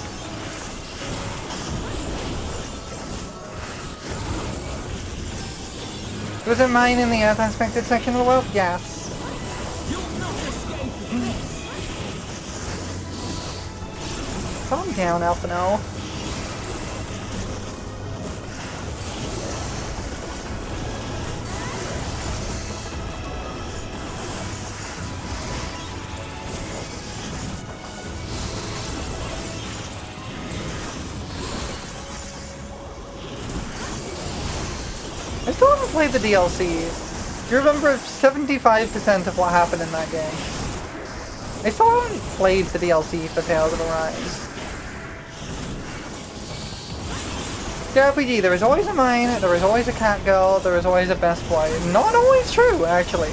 Was it mine in the Earth Unexpected section of the world? Yes. Calm down, Alphino. I still haven't played the DLC. You remember 75% of what happened in that game. I still haven't played the DLC for Tales of Arise. The RPG, there is always a mine, there is always a cat girl, there is always a best boy. Not always true, actually.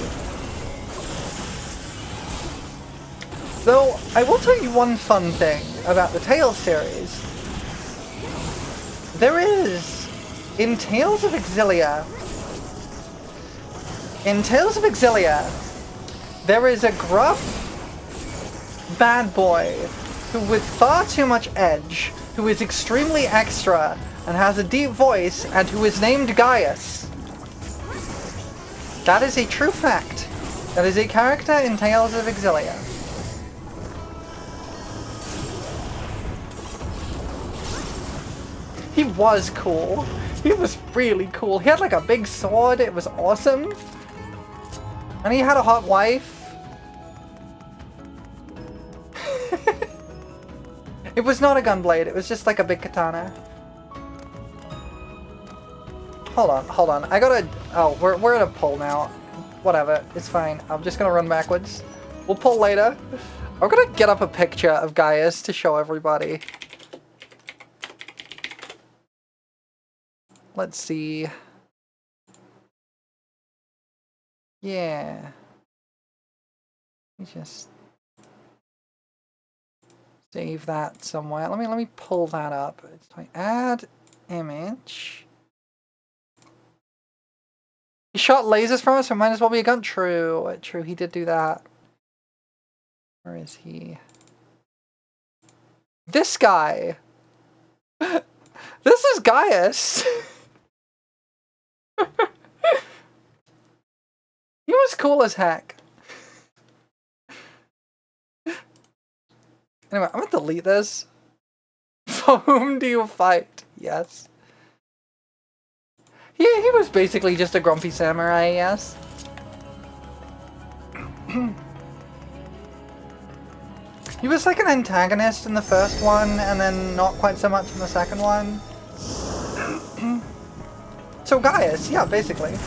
Though, I will tell you one fun thing about the Tales series. There is... In Tales of Exilia, there is a gruff bad boy who with far too much edge, who is extremely extra and has a deep voice, and who is named Gaius. That is a true fact. That is a character in Tales of Exilia. He was cool. He was really cool. He had like a big sword. It was awesome. And he had a hot wife. It was not a gunblade. It was just like a big katana. Hold on. I gotta... Oh, we're at a pull now. Whatever. It's fine. I'm just gonna run backwards. We'll pull later. I'm gonna get up a picture of Gaius to show everybody. Let's see. Yeah. Let me just save that somewhere. Let me pull that up. It's like add image. He shot lasers from us, so might as well be a gun. True, he did do that. Where is he? This guy. This is Gaius. He was cool as heck. Anyway, I'm gonna delete this. For whom do you fight? Yes. He was basically just a grumpy samurai, yes. He was like an antagonist in the first one, and then not quite so much in the second one. So Gaius, yeah, basically.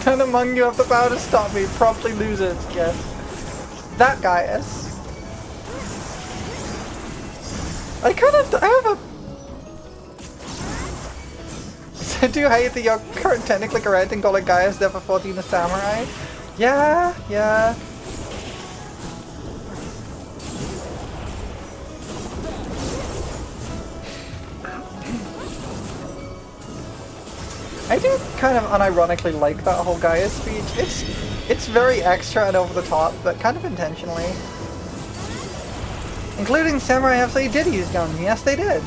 None among you have the power to stop me. Promptly lose it. Yes. That guy is. I have a... I do hate that you're technically correct in calling Gaius Never 14 a samurai. Yeah, yeah. I do kind of unironically like that whole Gaius speech. It's very extra and over the top, but kind of intentionally. Including samurai absolutely did use guns. Yes, they did.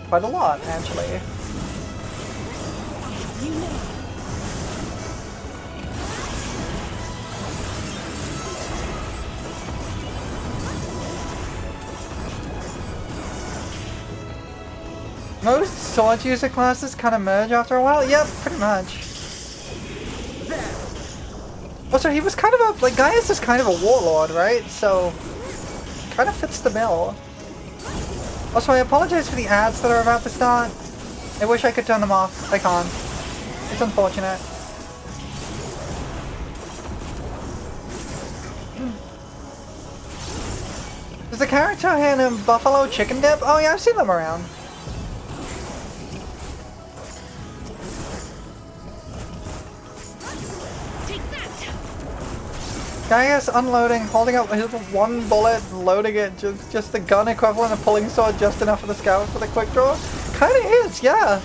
Quite a lot, actually. Most sword user classes kind of merge after a while? Yep, pretty much. Also, he was kind of a... like, Gaius is kind of a warlord, right? So... kind of fits the bill. Also, I apologize for the ads that are about to start. I wish I could turn them off. I can't. It's unfortunate. There's a character in a buffalo chicken dip? Oh yeah, I've seen them around. Gaius unloading, holding up his one bullet, loading it, just the gun equivalent of pulling sword just enough for the scout for the quick draw? Kinda is, yeah.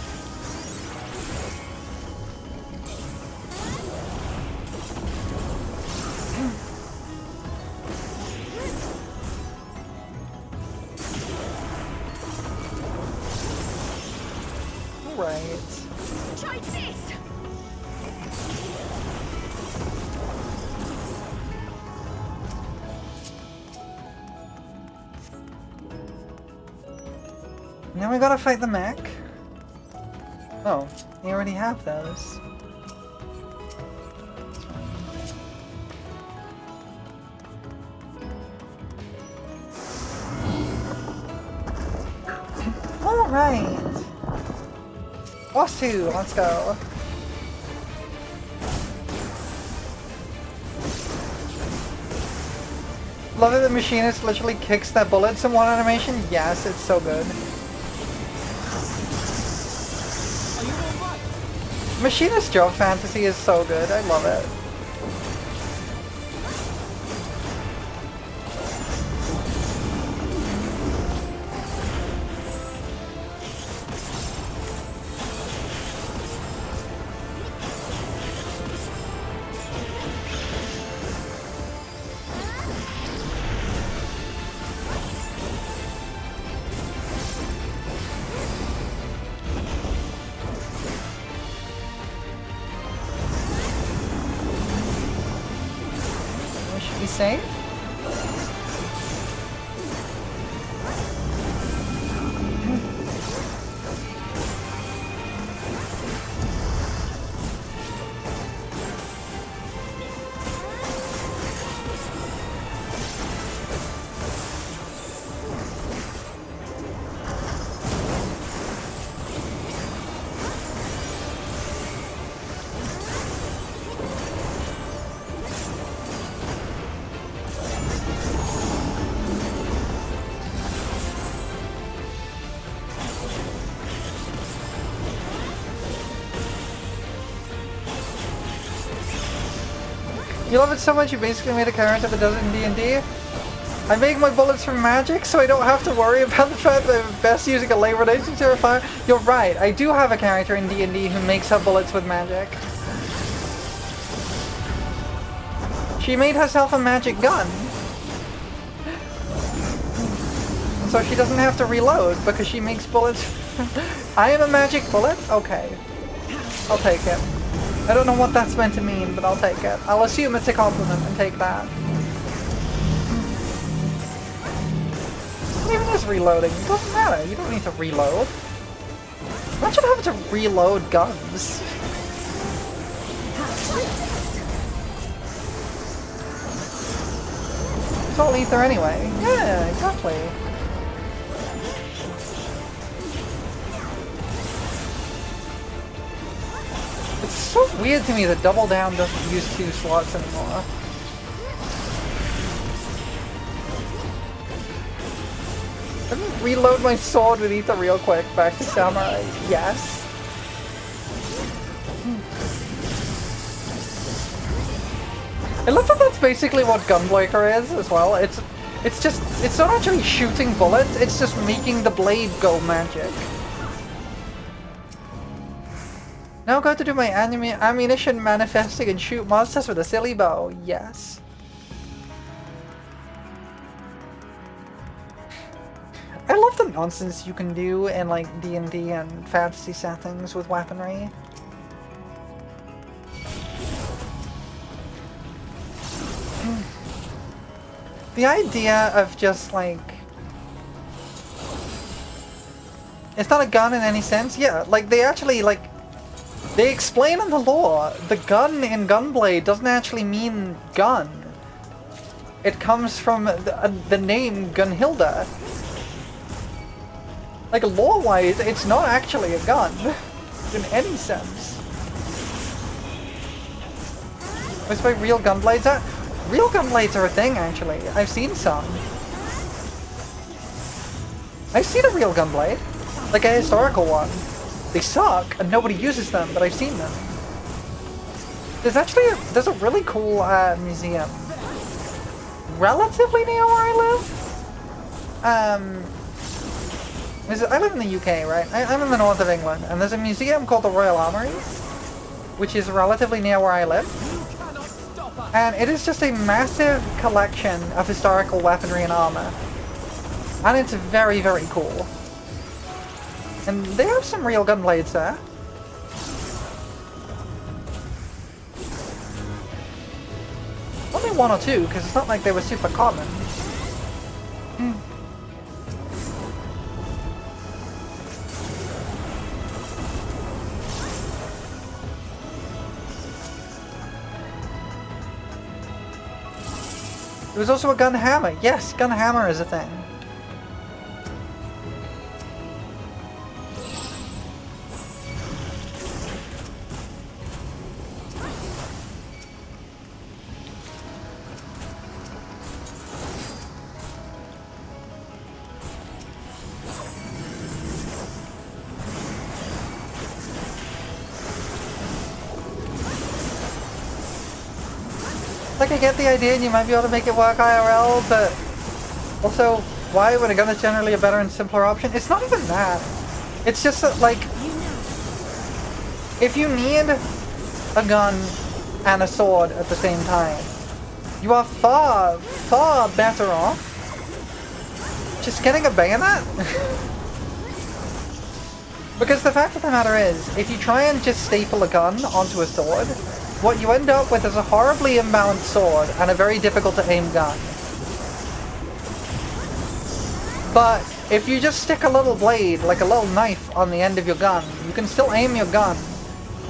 Alright. Try this. Now we gotta fight the mech. Oh, we already have those. Alright. Boss 2, let's go. Love it, the machinist literally kicks their bullets in one animation. Yes, it's so good. Machinist job fantasy is so good, I love it. Safe? You love it so much you basically made a character that does it in D&D? I make my bullets from magic so I don't have to worry about the fact that I'm best using a labor nation terrifier. You're right, I do have a character in D&D who makes her bullets with magic. She made herself a magic gun. So she doesn't have to reload because she makes bullets. I am a magic bullet? Okay. I'll take it. I don't know what that's meant to mean, but I'll take it. I'll assume it's a compliment and take that. It even is reloading. It doesn't matter. You don't need to reload. Imagine having to reload guns. It's all ether anyway. Yeah, exactly. It's so weird to me that Double Down doesn't use 2 slots anymore. Let me reload my sword with Ether real quick. Back to Samurai. Yes. I love that that's basically what Gunbreaker is as well. It's not actually shooting bullets, it's just making the blade go magic. Now go to do my ammunition manifesting and shoot monsters with a silly bow. Yes. I love the nonsense you can do in like D&D and fantasy settings with weaponry. The idea of just like... It's not a gun in any sense, yeah, like they actually like... They explain in the lore, the gun in Gunblade doesn't actually mean gun. It comes from the name Gunhilda. Like lore-wise, it's not actually a gun in any sense. It's by real Gunblades. Real Gunblades are a thing, actually. I've seen some. I've seen a real Gunblade. Like a historical one. They suck, and nobody uses them, but I've seen them. There's actually there's a really cool museum. Relatively near where I live. I live in the UK, right? I'm in the north of England, and there's a museum called the Royal Armouries, which is relatively near where I live. And it is just a massive collection of historical weaponry and armor. And it's very, very cool. And they have some real gunblades there. Only 1 or 2, because it's not like they were super common. There was also a gun hammer. Yes, gun hammer is a thing. Like, I get the idea and you might be able to make it work IRL, but also, why when a gun is generally a better and simpler option? It's not even that. It's just that, like, if you need a gun and a sword at the same time, you are far, far better off just getting a bayonet. Because the fact of the matter is, if you try and just staple a gun onto a sword, what you end up with is a horribly imbalanced sword and a very difficult to aim gun. But if you just stick a little blade, like a little knife, on the end of your gun, you can still aim your gun,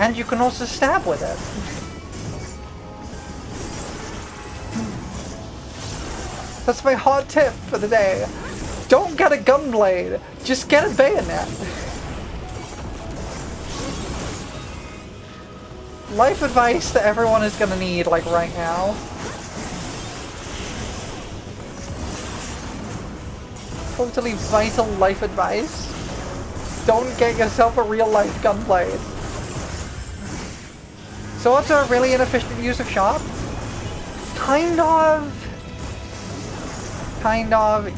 and you can also stab with it. That's my hot tip for the day. Don't get a gun blade, just get a bayonet. Life advice that everyone is gonna need, like, right now. Totally vital life advice. Don't get yourself a real-life gunblade. Swords are a really inefficient use of sharp. Kind of.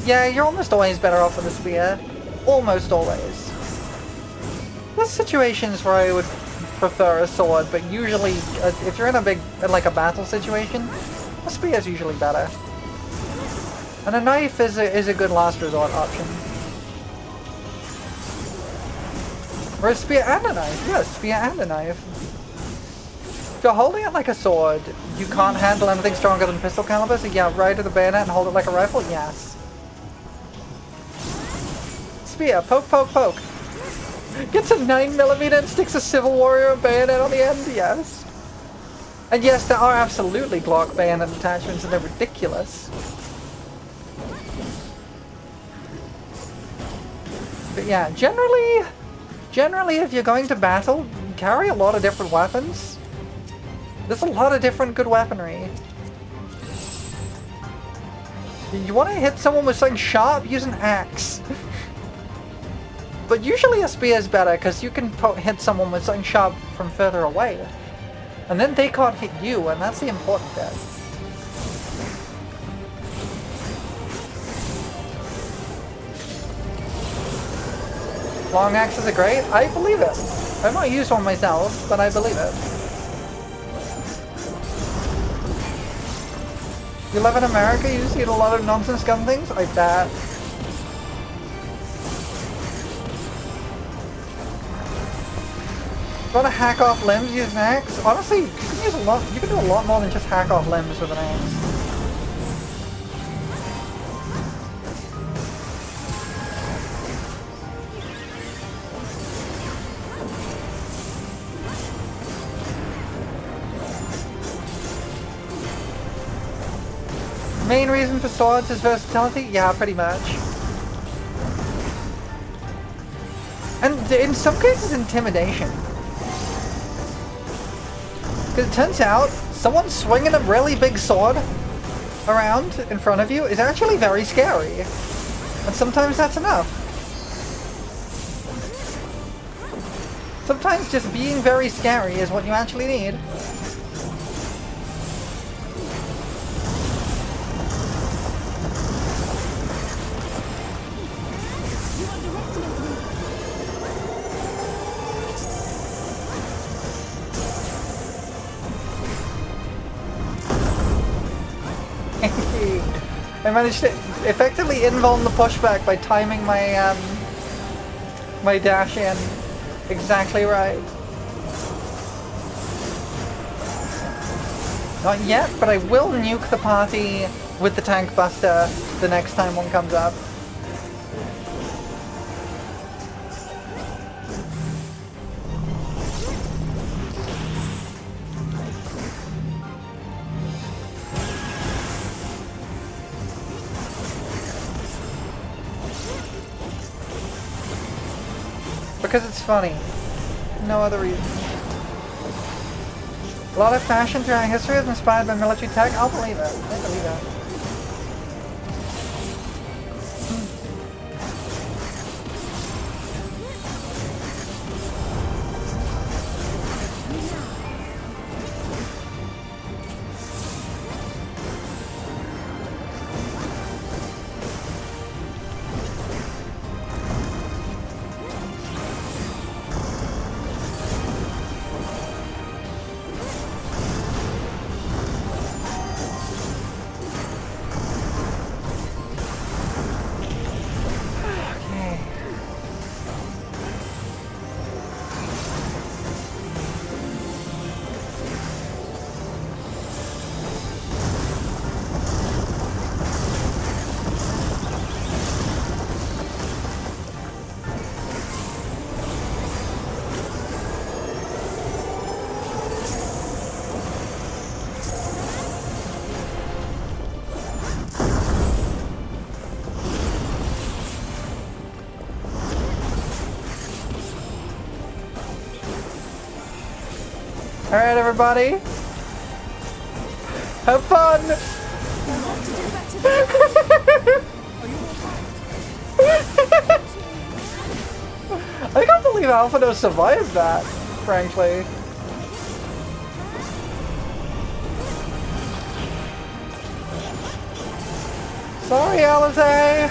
Yeah, you're almost always better off with a spear. Almost always. There's situations where I would prefer a sword, but usually, if you're in a like a battle situation, a spear is usually better. And a knife is a good last resort option. Or a spear and a knife, yeah, spear and a knife. If you're holding it like a sword, you can't handle anything stronger than pistol caliber, so yeah, right to the bayonet and hold it like a rifle, yes. Spear, poke, poke, poke. Gets a 9mm and sticks a Civil Warrior bayonet on the end, yes. And yes, there are absolutely Glock bayonet attachments and they're ridiculous. But yeah, generally if you're going to battle, carry a lot of different weapons. There's a lot of different good weaponry. You want to hit someone with something sharp, use an axe. But usually a spear is better, because you can hit someone with something sharp from further away. And then they can't hit you, and that's the important bit. Long axes are great? I believe it. I've not used one myself, but I believe it. You live in America, you see a lot of nonsense gun things like that. You want to hack off limbs, use an axe? Honestly, you can use a lot. You can do a lot more than just hack off limbs with an axe. Main reason for swords is versatility? Yeah, pretty much. And in some cases, intimidation. Because it turns out, someone swinging a really big sword around in front of you is actually very scary. And sometimes that's enough. Sometimes just being very scary is what you actually need. I managed to effectively invuln the pushback by timing my my dash in exactly right. Not yet, but I will nuke the party with the tank buster the next time one comes up. Because it's funny. No other reason. A lot of fashion throughout history is inspired by military tech. I'll believe it. I believe it. Alright, everybody. Have fun! I can't believe Alphino survived that, frankly. Sorry, Alizé!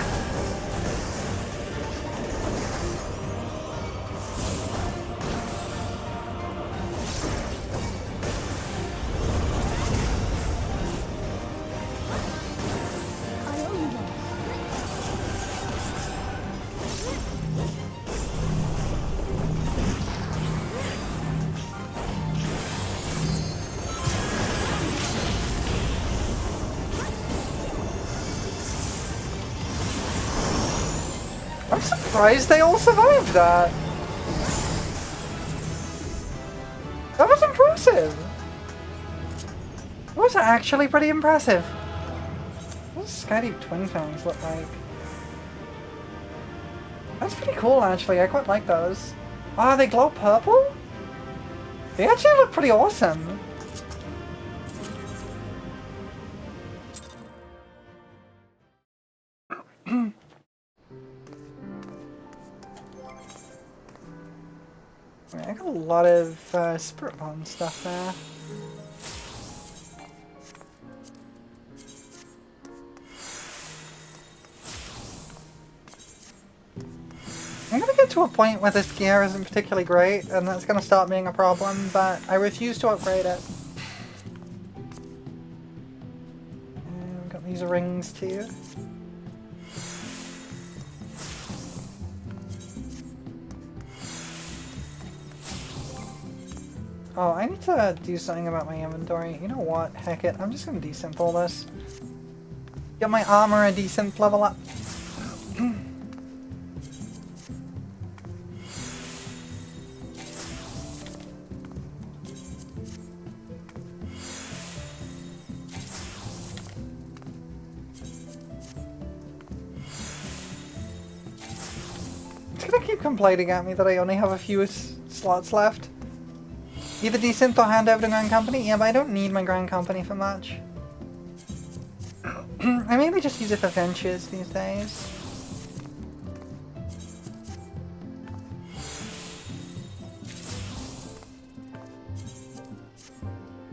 I'm surprised they all survived that. That was impressive. That was actually pretty impressive. What does Skydeep Twin Fangs look like? That's pretty cool, actually. I quite like those. Ah, they glow purple? They actually look pretty awesome. I got a lot of Spirit Bomb stuff there. I'm gonna get to a point where this gear isn't particularly great, and that's gonna start being a problem, but I refuse to upgrade it. And we've got these rings too. Oh, I need to do something about my inventory. You know what? Heck it. I'm just gonna desimple this. Get my armor a decent level up. It's gonna keep complaining at me that I only have a few slots left. Either desynth or hand over to Grand Company? Yeah, but I don't need my Grand Company for much. I mainly just use it for ventures these days.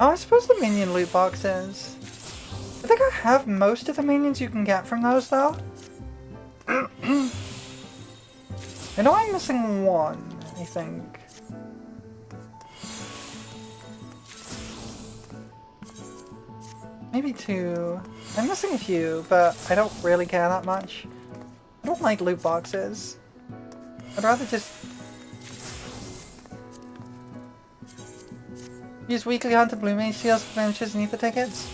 Oh, I suppose the minion loot boxes. I think I have most of the minions you can get from those, though. I know I'm missing one, I think. Maybe two. I'm missing a few, but I don't really care that much. I don't like loot boxes. I'd rather just use weekly hunt and blue mage seals for adventures and ether tickets.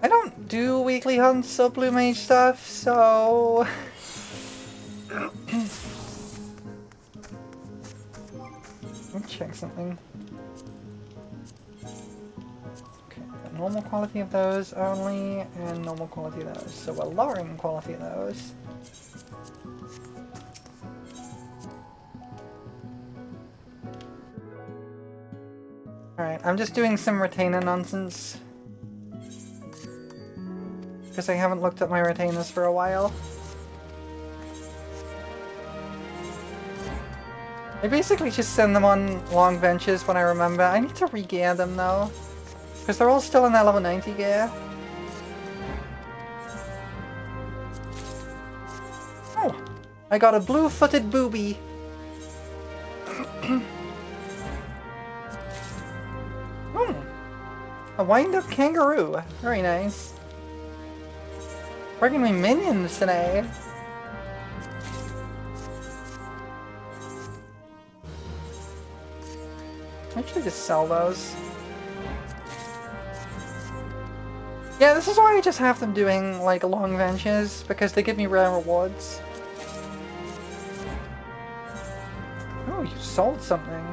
I don't do weekly hunts or blue mage stuff, so let me check something. Normal quality of those only, and normal quality of those. So we're lowering quality of those. Alright, I'm just doing some retainer nonsense. Because I haven't looked at my retainers for a while. I basically just send them on long benches when I remember. I need to re-gear them though. Because they're all still in their level 90 gear. Oh! I got a blue-footed booby. A wind-up kangaroo. Very nice. Bringing me minions today. I should just sell those. Yeah, this is why I just have them doing, like, long ventures, because they give me rare rewards. Oh, you sold something.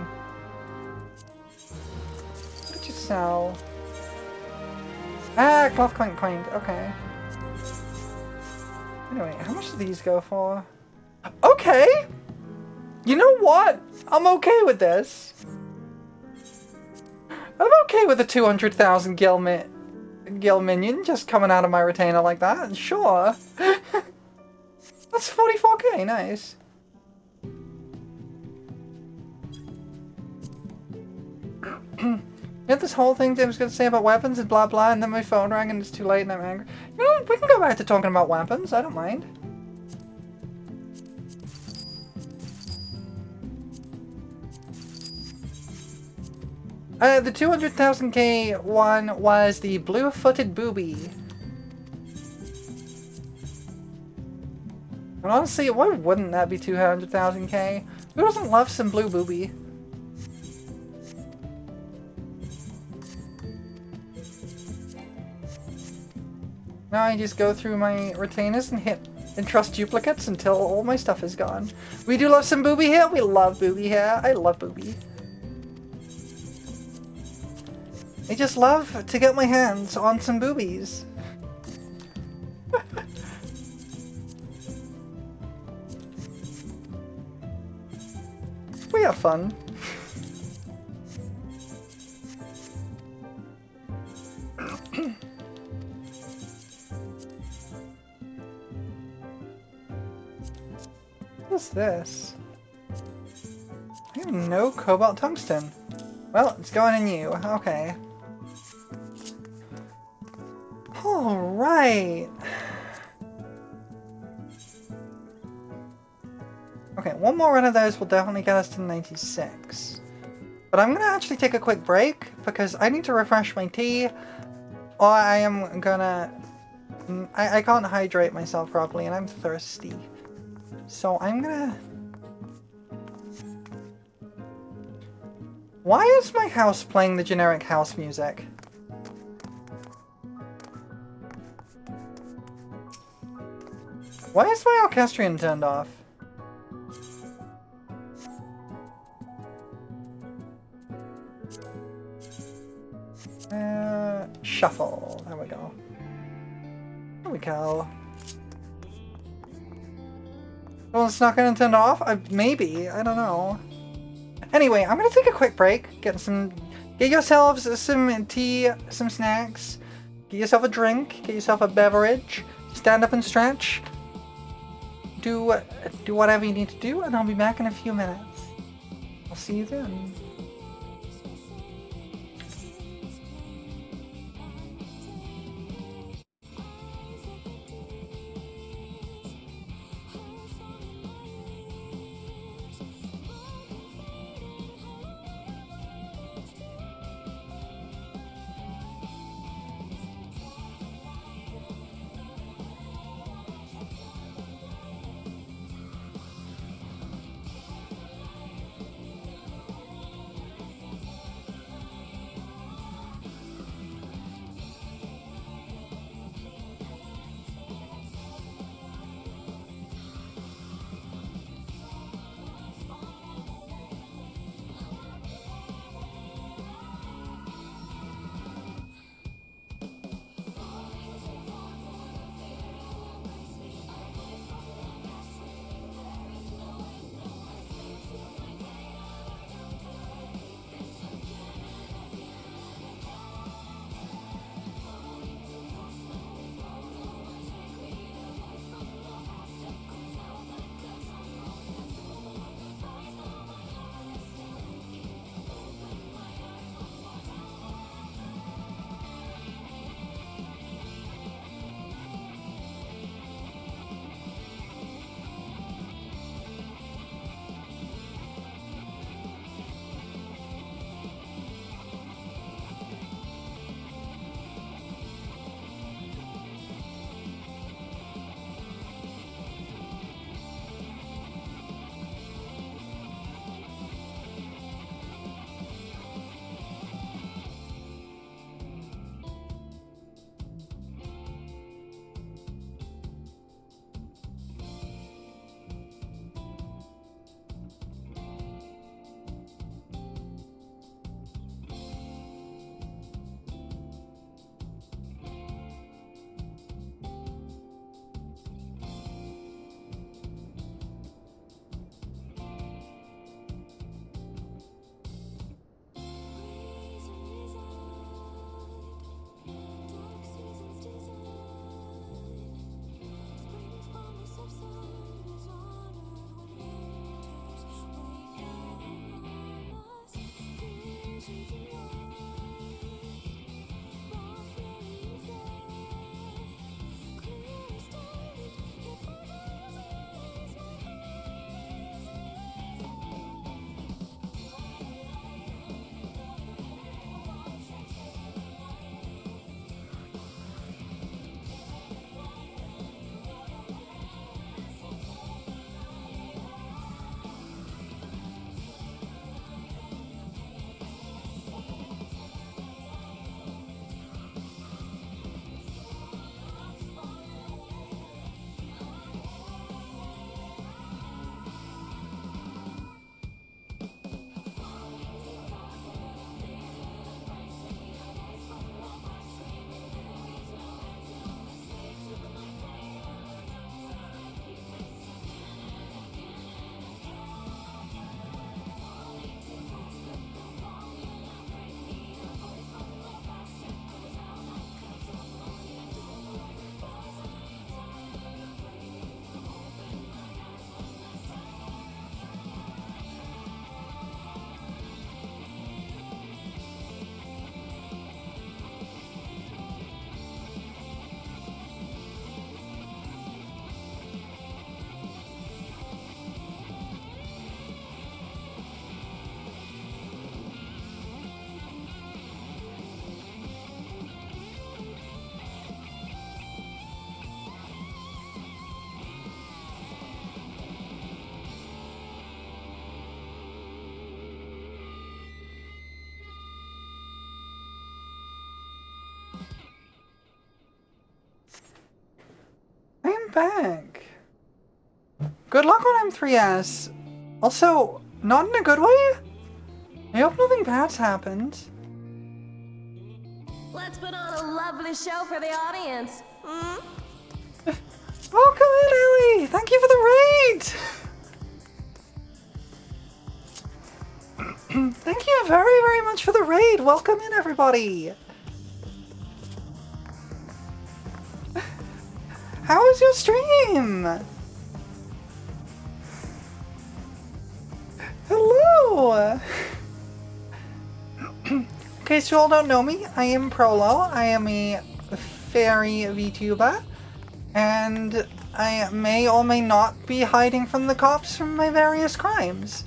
What did you sell? Ah, cloth coined, okay. Anyway, how much do these go for? Okay! You know what? I'm okay with this. I'm okay with a 200,000 gil minion just coming out of my retainer like that, sure. That's 44k, nice. You had this whole thing Tim was going to say about weapons and blah blah, and then my phone rang and it's too late and I'm angry. You know, we can go back to talking about weapons, I don't mind. The 200,000k one was the blue-footed booby. And honestly, why wouldn't that be 200,000k? Who doesn't love some blue booby? Now I just go through my retainers and hit entrust duplicates until all my stuff is gone. We do love some booby here. We love booby here. I love booby. I just love to get my hands on some boobies. We have fun. What's this? No cobalt tungsten. Well, it's going in you. Okay. Alright. Okay, one more run of those will definitely get us to 96. But I'm gonna actually take a quick break because I need to refresh my tea, or I am gonna... I can't hydrate myself properly and I'm thirsty. So I'm gonna... Why is my house playing the generic house music? Why is my orchestrion turned off? Shuffle. There we go. There we go. Well, it's not gonna turn off? Maybe. I don't know. Anyway, I'm gonna take a quick break. Get yourselves some tea, some snacks. Get yourself a drink. Get yourself a beverage. Stand up and stretch. Do whatever you need to do, and I'll be back in a few minutes. I'll see you then. back. Good luck on M3S. Also, not in a good way? I hope nothing bad's happened. Let's put on a lovely show for the audience. Hmm? Welcome in, Ellie! Thank you for the raid! Thank you very, very much for the raid! Welcome in, everybody! How was your stream? Hello! In case you all don't know me, I am Prolo. I am a fairy VTuber. And I may or may not be hiding from the cops from my various crimes.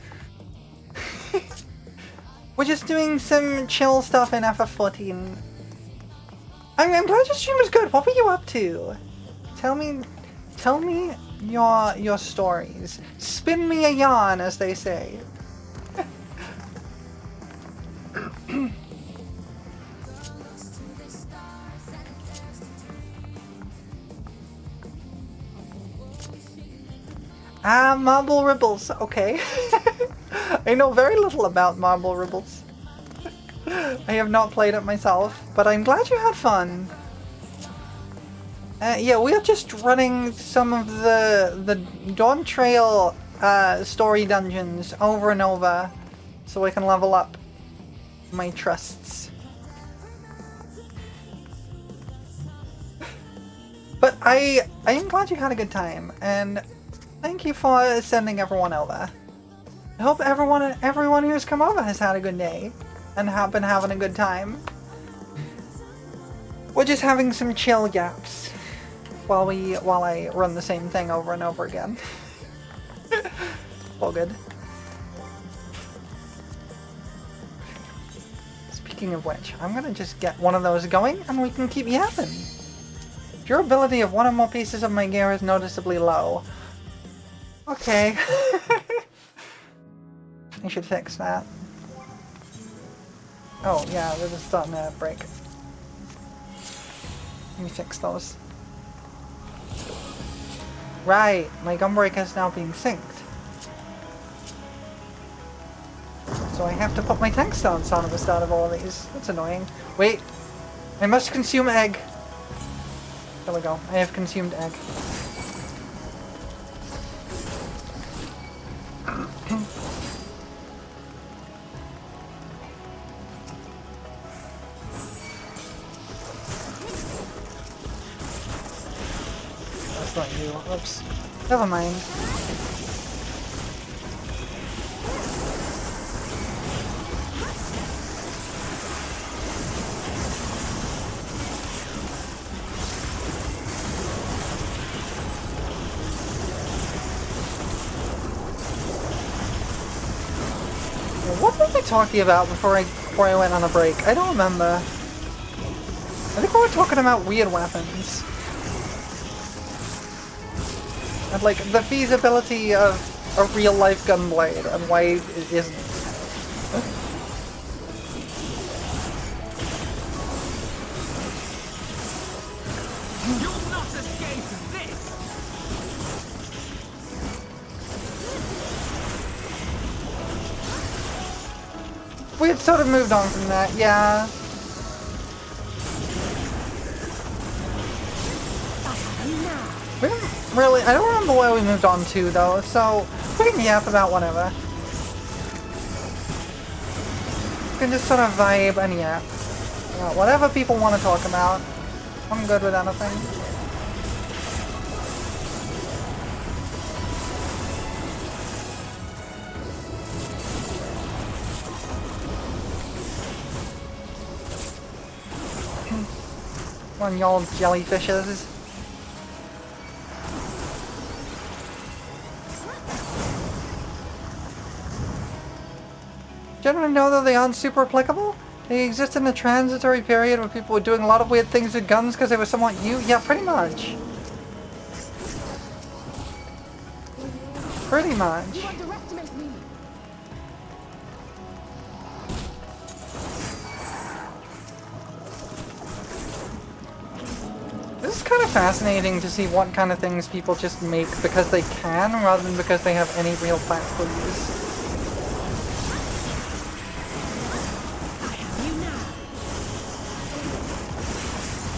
We're just doing some chill stuff in FF14. I'm glad your stream was good. What were you up to? Tell me your stories. Spin me a yarn, as they say. Ah, Marble Ribbles. Okay. I know very little about Marble Ribbles. I have not played it myself, but I'm glad you had fun. Yeah, we are just running some of the Dawn Trail story dungeons over and over so I can level up my trusts. But I am glad you had a good time, and thank you for sending everyone over. I hope everyone who's come over has had a good day and have been having a good time. We're just having some chill gaps while I run the same thing over and over again. All good. Speaking of which, I'm gonna just get one of those going and we can keep yapping. Durability of one or more pieces of my gear is noticeably low. Okay. I should fix that. Oh yeah, they're just starting to break. Let me fix those. Right, my gun breaker is now being synced. So I have to put my tank stance on at the start of all of these. That's annoying. Wait, I must consume egg. There we go, I have consumed egg. That's not you. Oops. Never mind. What were we talking about before I went on a break? I don't remember. I think we were talking about weird weapons. And like the feasibility of a real life gunblade and why it isn't. You'll not escape this! We had sort of moved on from that, yeah. We didn't really, I don't remember where we moved on to though, so we can yap about whatever. We can just sort of vibe and yap. Whatever people want to talk about. I'm good with anything. One y'all jellyfishes. Generally know that they aren't super applicable. They exist in a transitory period where people were doing a lot of weird things with guns because they were somewhat new. Yeah, pretty much. Pretty much. You underestimate me. This is it's kind of fascinating to see what kind of things people just make because they can, rather than because they have any real practical use.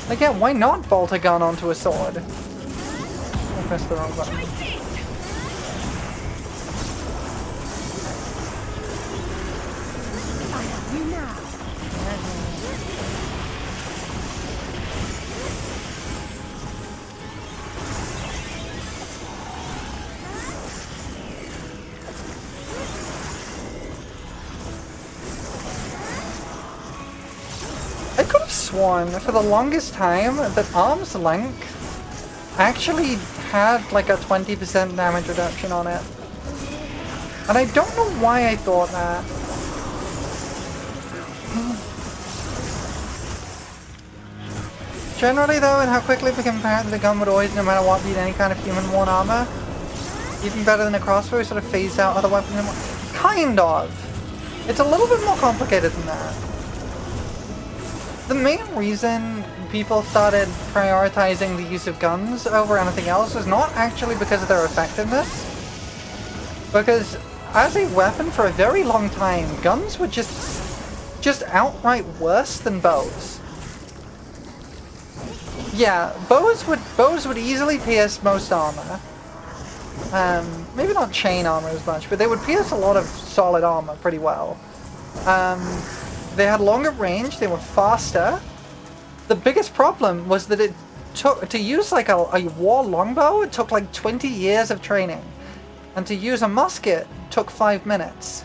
Like, yeah, why not bolt a gun onto a sword? I pressed the wrong button. I could have sworn for the longest time that arm's length actually had like a 20% damage reduction on it. And I don't know why I thought that. Generally though, and how quickly it became apparent that the gun would always, no matter what, beat any kind of human-worn armor, even better than a crossbow, sort of phased out other weapons. Kind of! It's a little bit more complicated than that. The main reason people started prioritizing the use of guns over anything else was not actually because of their effectiveness. Because as a weapon for a very long time, guns were just outright worse than bows. Yeah, bows would easily pierce most armor. Maybe not chain armor as much, but they would pierce a lot of solid armor pretty well. They had longer range, they were faster. The biggest problem was that it took, to use like a war longbow, it took like 20 years of training. And to use a musket took 5 minutes.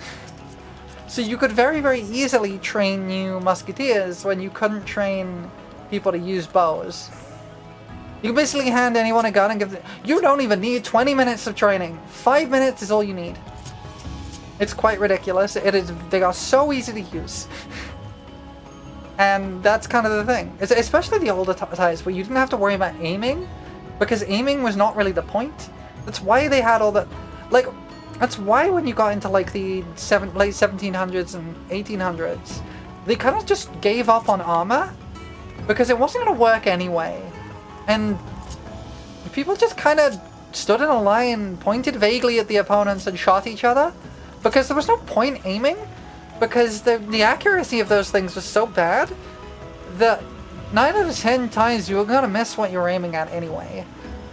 So you could very, very easily train new musketeers when you couldn't train people to use bows. You can basically hand anyone a gun and give them, you don't even need 20 minutes of training. 5 minutes is all you need. It's quite ridiculous. They are so easy to use. And that's kind of the thing. Especially the older types where you didn't have to worry about aiming, because aiming was not really the point. That's why they had all the, like, that's why when you got into like the late 1700s and 1800s, they kind of just gave up on armor, because it wasn't going to work anyway. And people just kind of stood in a line, pointed vaguely at the opponents and shot each other. Because there was no point aiming, because the accuracy of those things was so bad that 9 out of 10 times you were going to miss what you were aiming at anyway.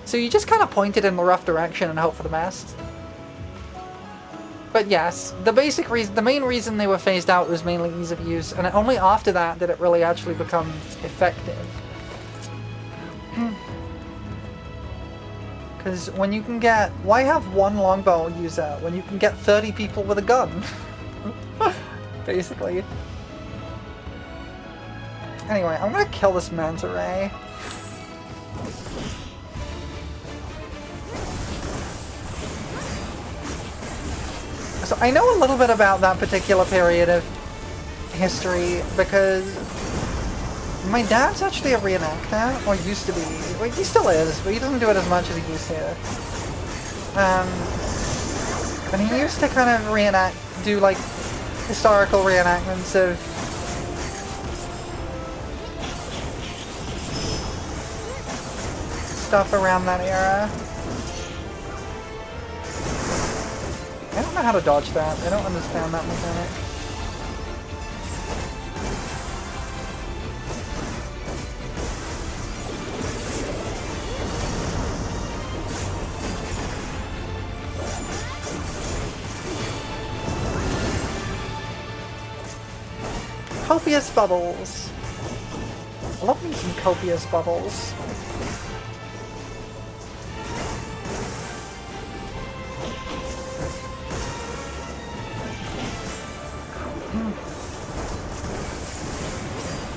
So you just kind of pointed in the rough direction and hope for the best. But yes, the main reason they were phased out was mainly ease of use, and only after that did it really actually become effective. Because when you can get... Why have one longbow user when you can get 30 people with a gun? Basically. Anyway, I'm gonna kill this manta ray. So I know a little bit about that particular period of history because my dad's actually a reenactor, or used to be. Well, he still is, but he doesn't do it as much as he used to. And he used to kind of do like historical reenactments of stuff around that era. I don't know how to dodge that. I don't understand that mechanic. Copious bubbles. I love me some copious bubbles.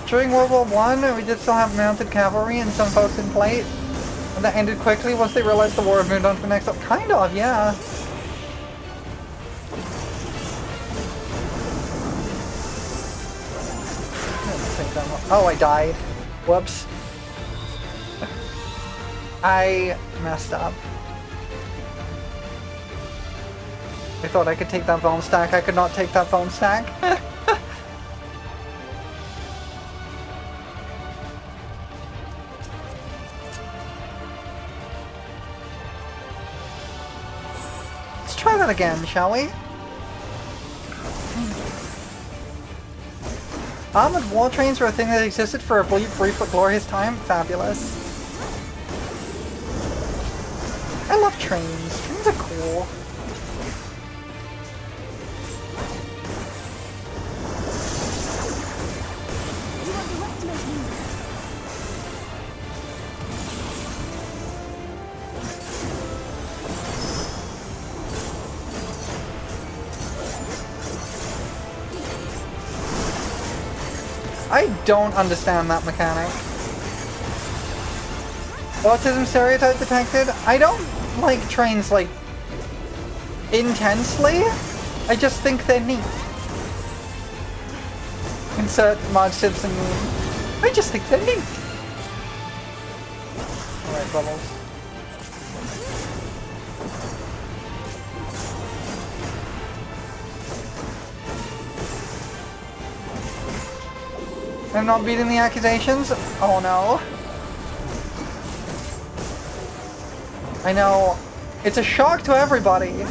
During World War I, we did still have mounted cavalry and some folks in plate. And that ended quickly once they realized the war had moved on to the next up. Kind of, yeah. Oh, I died. Whoops. I messed up. I thought I could take that bone stack. I could not take that bone stack. try that again, shall we? Armored war trains were a thing that existed for a brief but glorious time. Fabulous. I love trains. Trains are cool. I don't understand that mechanic. Autism stereotype detected? I don't like trains, like, intensely. I just think they're neat. Insert Marge Simpson meme. I just think they're neat. Alright, Bubbles. I'm not beating the accusations? Oh no. I know. It's a shock to everybody.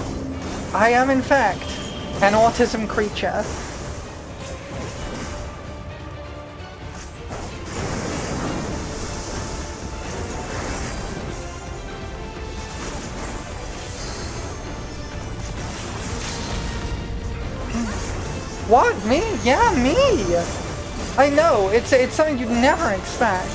I am, in fact, an autism creature. What? Me? Yeah, me! I know, it's something you'd never expect.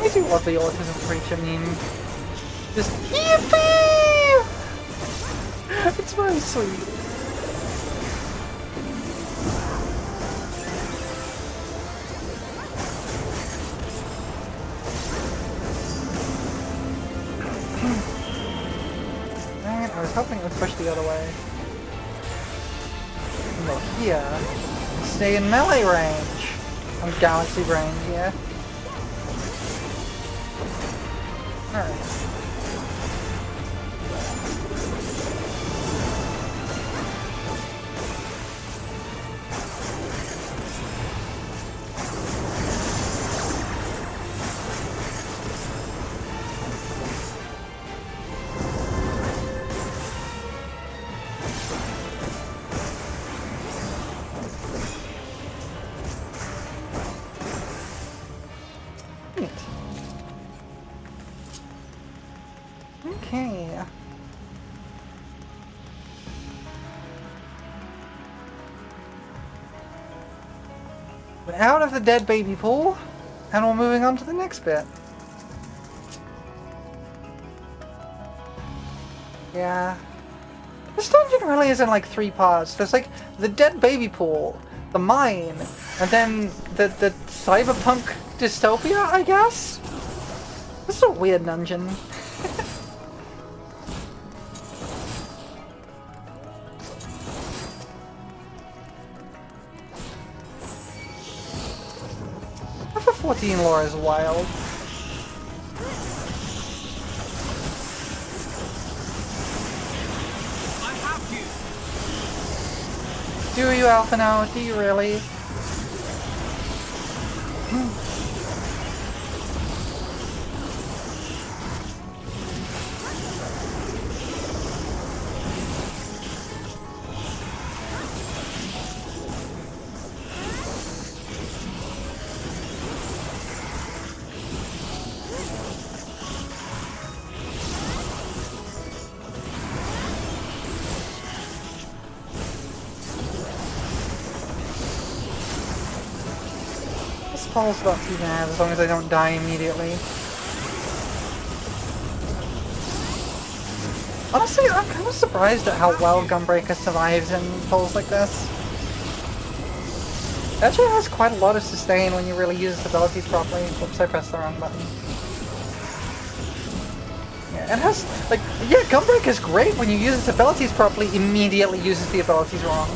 I do love the autism creature meme. Just yippee! It's very sweet. Man, I was hoping it would push the other way. Look here. Stay in melee range. I'm galaxy range, yeah. Alright. Neat. Okay. We're out of the dead baby pool, and we're moving on to the next bit. Yeah. This dungeon really is in like 3 parts. There's like the dead baby pool, the mine, and then the cyberpunk dystopia, I guess? This is a weird dungeon. FF14 lore is wild. I have you. Do you, Alphino? Do you really? This puzzle's not too bad as long as I don't die immediately. Honestly, I'm kind of surprised at how well Gunbreaker survives in pulls like this. It actually has quite a lot of sustain when you really use its abilities properly. Oops, I pressed the wrong button. Yeah. It has, like, yeah, Gunbreak is great when you use its abilities properly, immediately uses the abilities wrong.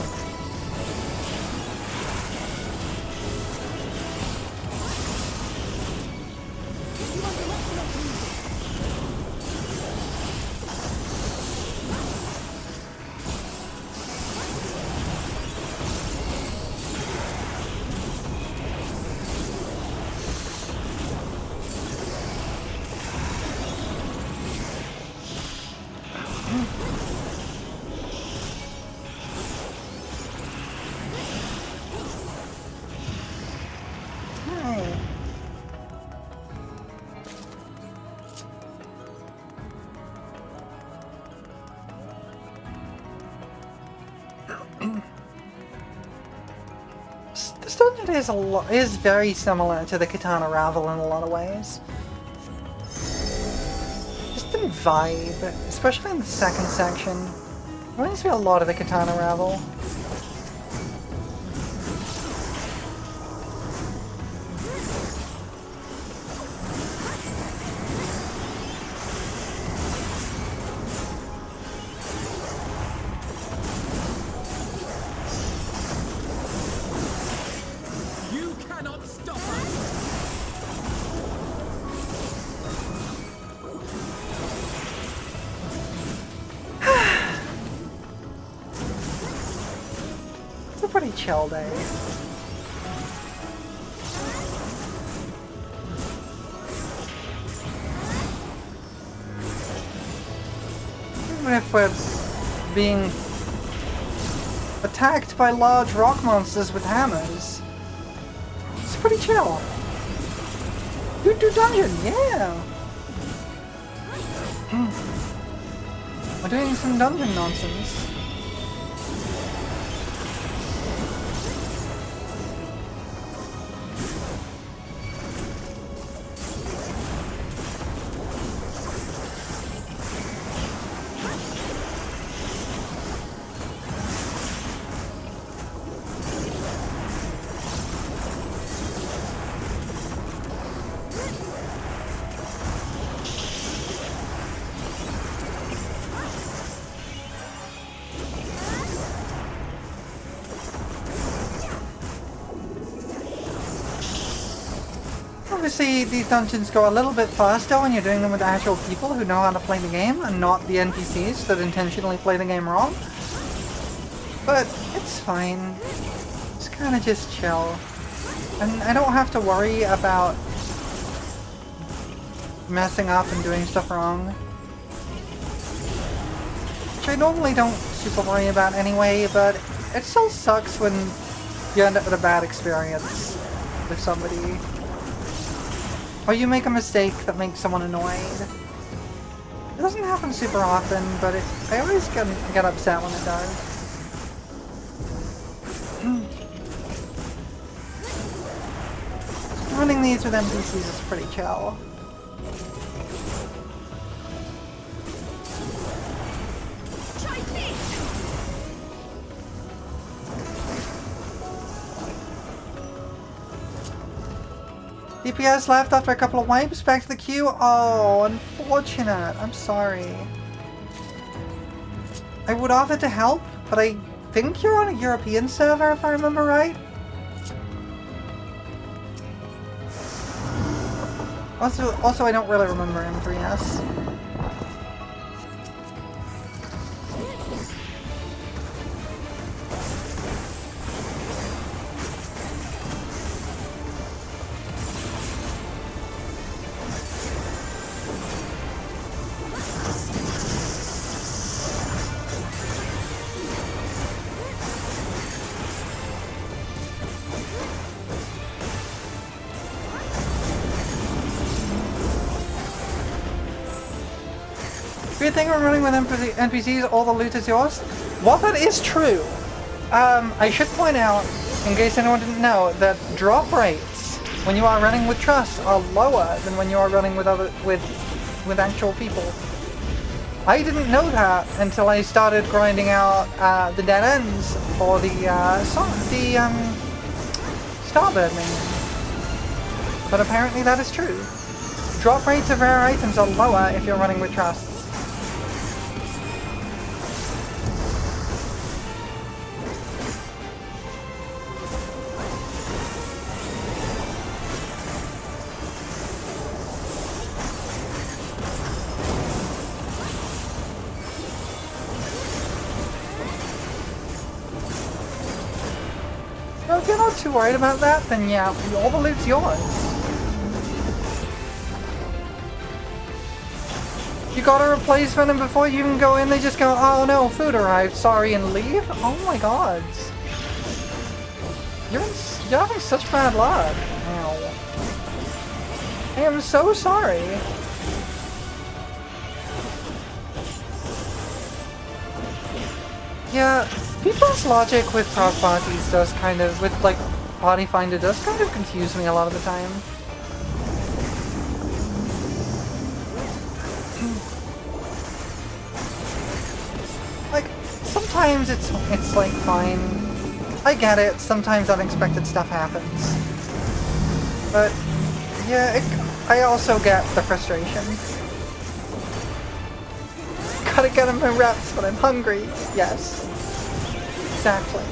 This dungeon is very similar to the Katana Ravel in a lot of ways. Just in vibe, especially in the second section. Reminds me a lot of the Katana Ravel. You cannot stop us! It's a pretty chill day. Even if we're being attacked by large rock monsters with hammers, it's pretty chill. Do dungeon, yeah! We're doing some dungeon nonsense. Obviously, these dungeons go a little bit faster when you're doing them with actual people who know how to play the game and not the NPCs that intentionally play the game wrong. But it's fine. It's kind of just chill. And I don't have to worry about messing up and doing stuff wrong. Which I normally don't super worry about anyway, but it still sucks when you end up with a bad experience with somebody. Or you make a mistake that makes someone annoyed. It doesn't happen super often, but I always get upset when it does. Running these with NPCs is pretty chill. DPS left after a couple of wipes, back to the queue. Oh, unfortunate. I'm sorry. I would offer to help, but I think you're on a European server if I remember right. Also I don't really remember M3S. Do you think we're running with NPCs, all the loot is yours? While that is true, I should point out, in case anyone didn't know, that drop rates when you are running with trust are lower than when you are running with actual people. I didn't know that until I started grinding out the dead ends for the Starbird minion. But apparently that is true. drop rates of rare items are lower if you're running with trusts. If you're not too worried about that, then yeah, all the loot's yours. You got a replacement and before you even go in, they just go, oh no, food arrived, sorry, and leave? Oh my god. You're having such bad luck. Ow. I am so sorry. Yeah, people's logic with prog parties does kind of, with like Party Finder does kind of confuse me a lot of the time. Like, sometimes it's like fine. I get it, sometimes unexpected stuff happens. But, yeah, I also get the frustration. Gotta get in my reps, but I'm hungry. Yes. Exactly.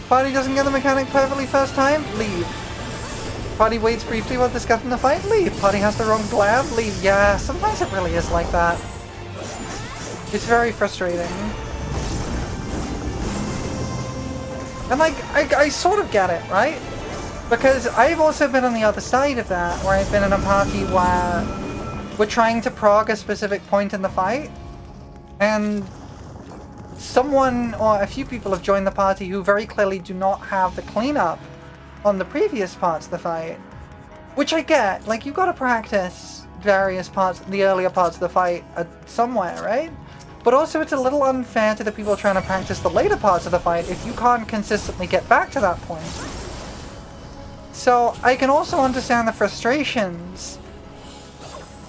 Party doesn't get the mechanic perfectly first time? Leave. Party waits briefly while discussing the fight? Leave. Party has the wrong glare? Leave. Yeah, sometimes it really is like that. It's very frustrating. And like, I sort of get it, right? Because I've also been on the other side of that, where I've been in a party where we're trying to prog a specific point in the fight, and someone or a few people have joined the party who very clearly do not have the cleanup on the previous parts of the fight. Which I get, like, you've got to practice various parts, the earlier parts of the fight somewhere, right? But also it's a little unfair to the people trying to practice the later parts of the fight if you can't consistently get back to that point. So I can also understand the frustrations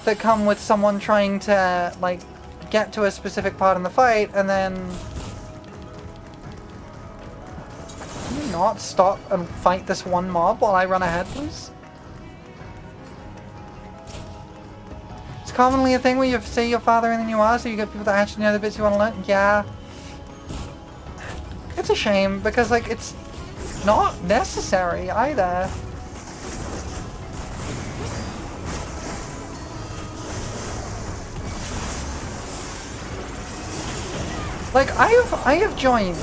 that come with someone trying to, like, get to a specific part in the fight, and then can you not stop and fight this one mob while I run ahead, please? It's commonly a thing where you say your father and then you are, so you get people that actually know the bits you want to learn. Yeah. It's a shame, because, like, it's not necessary either. Like, I have joined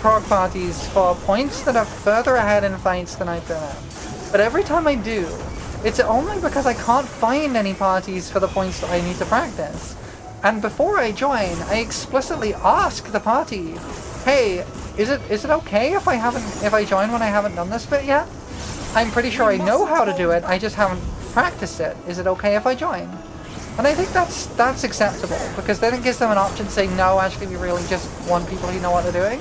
prog parties for points that are further ahead in fights than I've been at. But every time I do, it's only because I can't find any parties for the points that I need to practice. And before I join, I explicitly ask the party, hey, is it okay if I join when I haven't done this bit yet? I'm pretty sure I know how to do it, I just haven't practiced it. Is it okay if I join? And I think that's acceptable, because then it gives them an option saying, no, actually we really just want people who know what they're doing.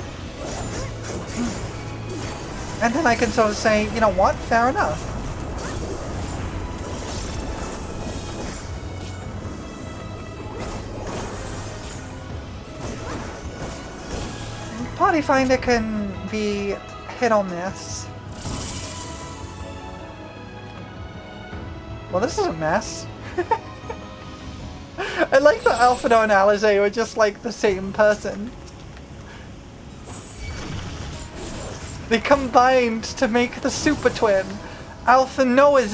And then I can sort of say, you know what, fair enough. Party Finder can be hit or miss. Well, this is a mess. I like that Alphino and Alize were just like the same person. They combined to make the super twin, Alphinoize.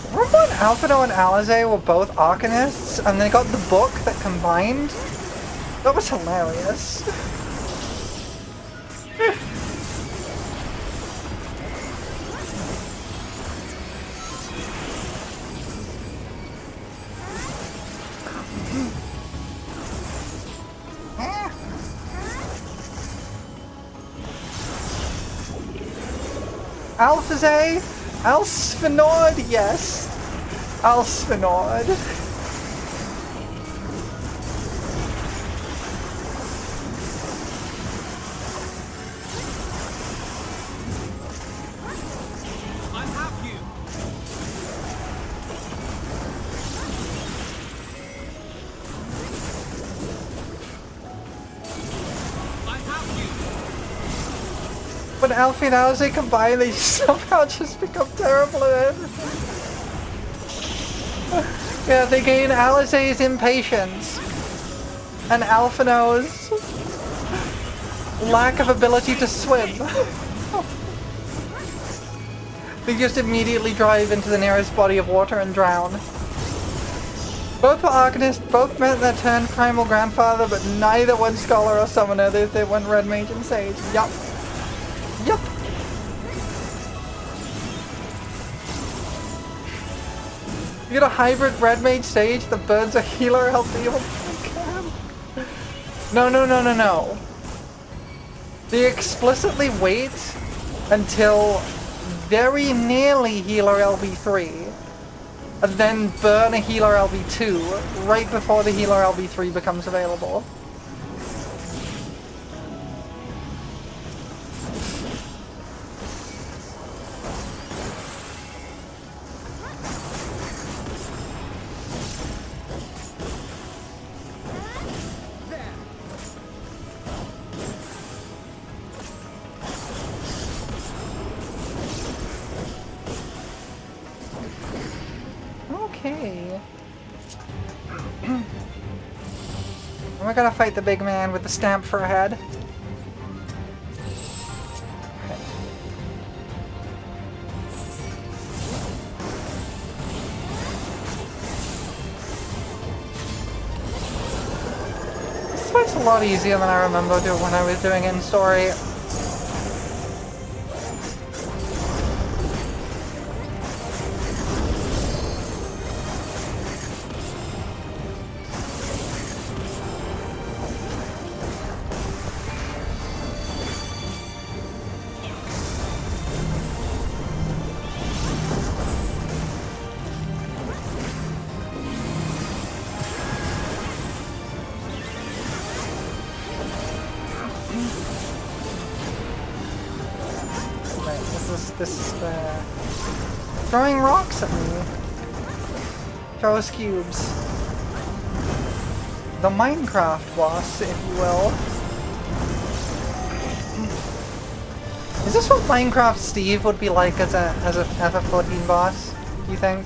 Remember when Alphino and Alize were both Arcanists and they got the book that combined? That was hilarious. Alphazay? Alsphenord? Yes. Alsphenord. I have you. I have you. When Alfie and Alize combine, they somehow just become terrible at everything. Yeah, they gain Alize's impatience and Alphino's lack of ability to swim. They just immediately drive into the nearest body of water and drown. Both were Arcanists, both met their turn Primal Grandfather, but neither went Scholar or Summoner. They went Red Mage and Sage. Yup. Yup. You get a hybrid Red Mage Sage that burns a healer LB. Oh my god. No, no, no, no, no. They explicitly wait until very nearly healer LB3 and then burn a healer LB2 right before the healer LB3 becomes available. Okay. We're gonna fight the big man with the stamp for a head. This fight's a lot easier than I remember doing when I was doing in story. This is throwing rocks at me. Throws cubes. The Minecraft boss, if you will. Is this what Minecraft Steve would be like as a FF14 boss, do you think?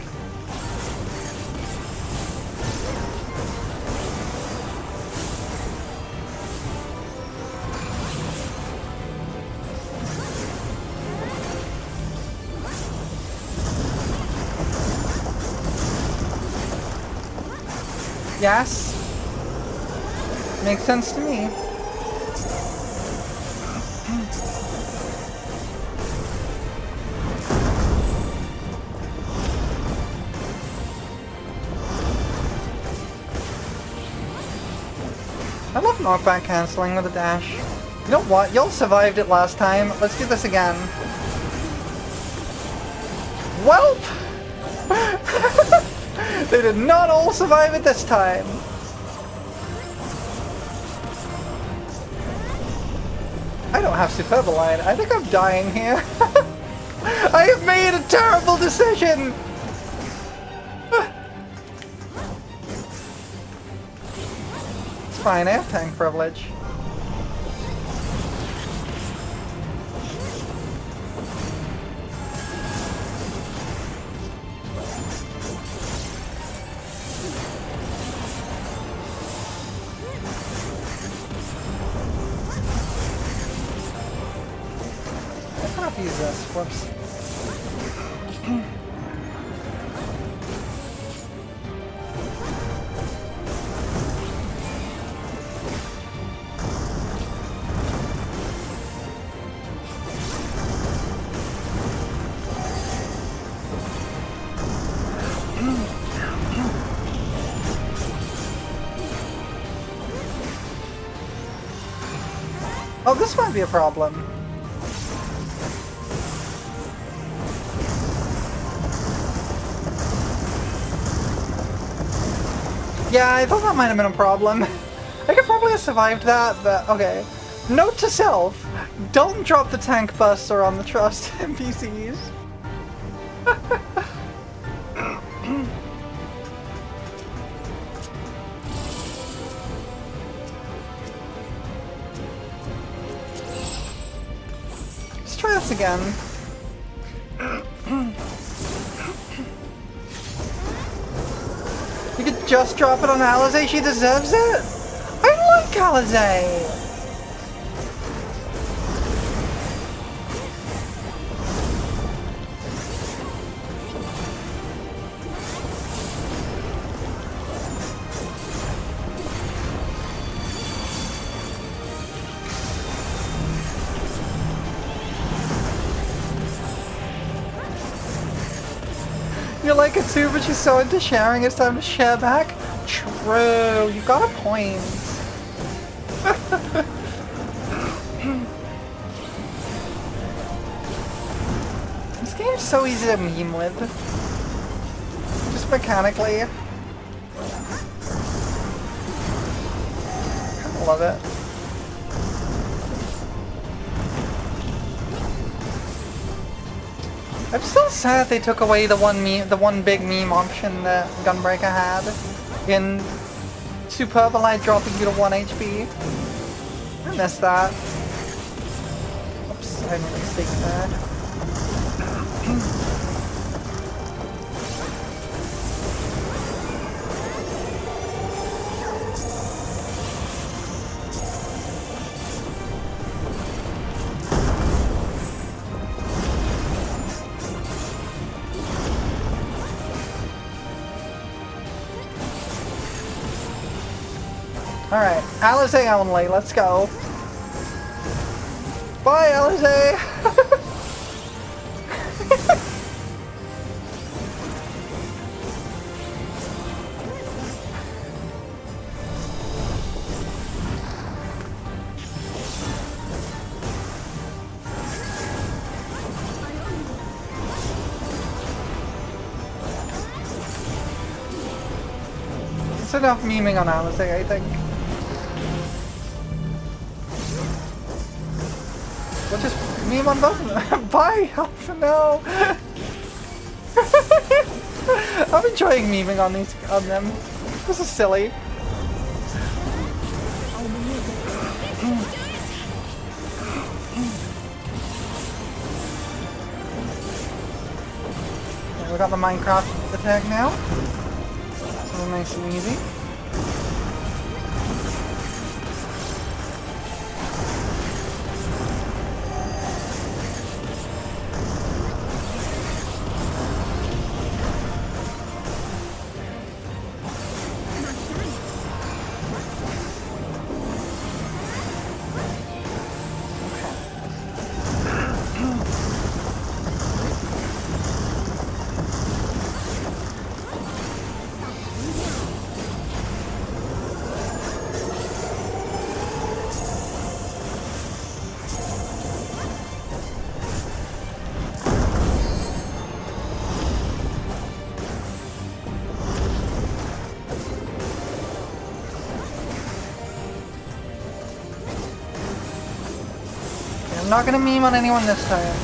Yes. Makes sense to me. I love knockback cancelling with a dash. You know what? Y'all survived it last time. Let's do this again. Welp! They did not all survive it this time. I don't have Superboline. I think I'm dying here. I have made a terrible decision! It's fine, I have tank privilege. Use this. Whoops. Oh, this might be a problem. Yeah, I thought that might have been a problem. I could probably have survived that, but okay. Note to self, don't drop the tank buster on the trust NPCs. Let's try this again. You could just drop it on Alizé, she deserves it! I like Alizé! You like it too, but she's so into sharing, it's time to share back? True, you got a point. This game's so easy to meme with. Just mechanically. I love it. I'm still sad they took away the one big meme option that Gunbreaker had in Superbolite dropping you to 1 HP. I miss that. Oops, I made a mistake there. Alright, Alizé only, let's go. Bye, Alizé! It's enough memeing on Alizé, I think. We'll just meme on both of them. Bye! Oh, no! I'm enjoying memeing on them. This is silly. Okay, we got the Minecraft attack now. So nice and easy. I'm not gonna meme on anyone this time.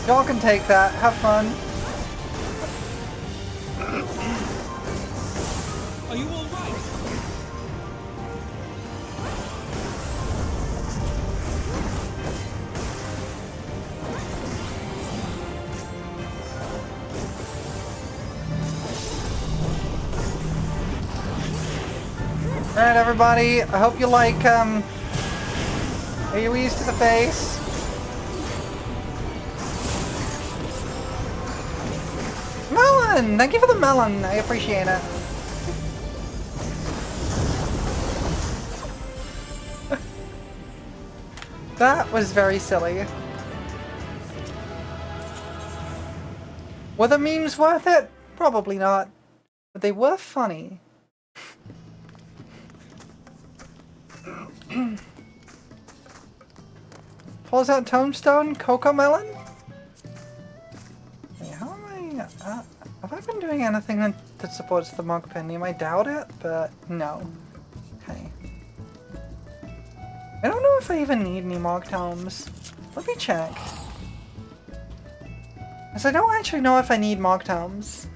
Y'all can take that. Have fun. Are you all right? Alright everybody, I hope you like AoEs to the face. Melon! Thank you for the melon, I appreciate it. That was very silly. Were the memes worth it? Probably not. But they were funny. Pulls out Tombstone, Cocoa Melon? Wait, how am I... have I been doing anything that supports the Mog Pendium? I doubt it, but no. Okay. I don't know if I even need any Mog Tomes. Let me check. Because I don't actually know if I need Mog Tomes.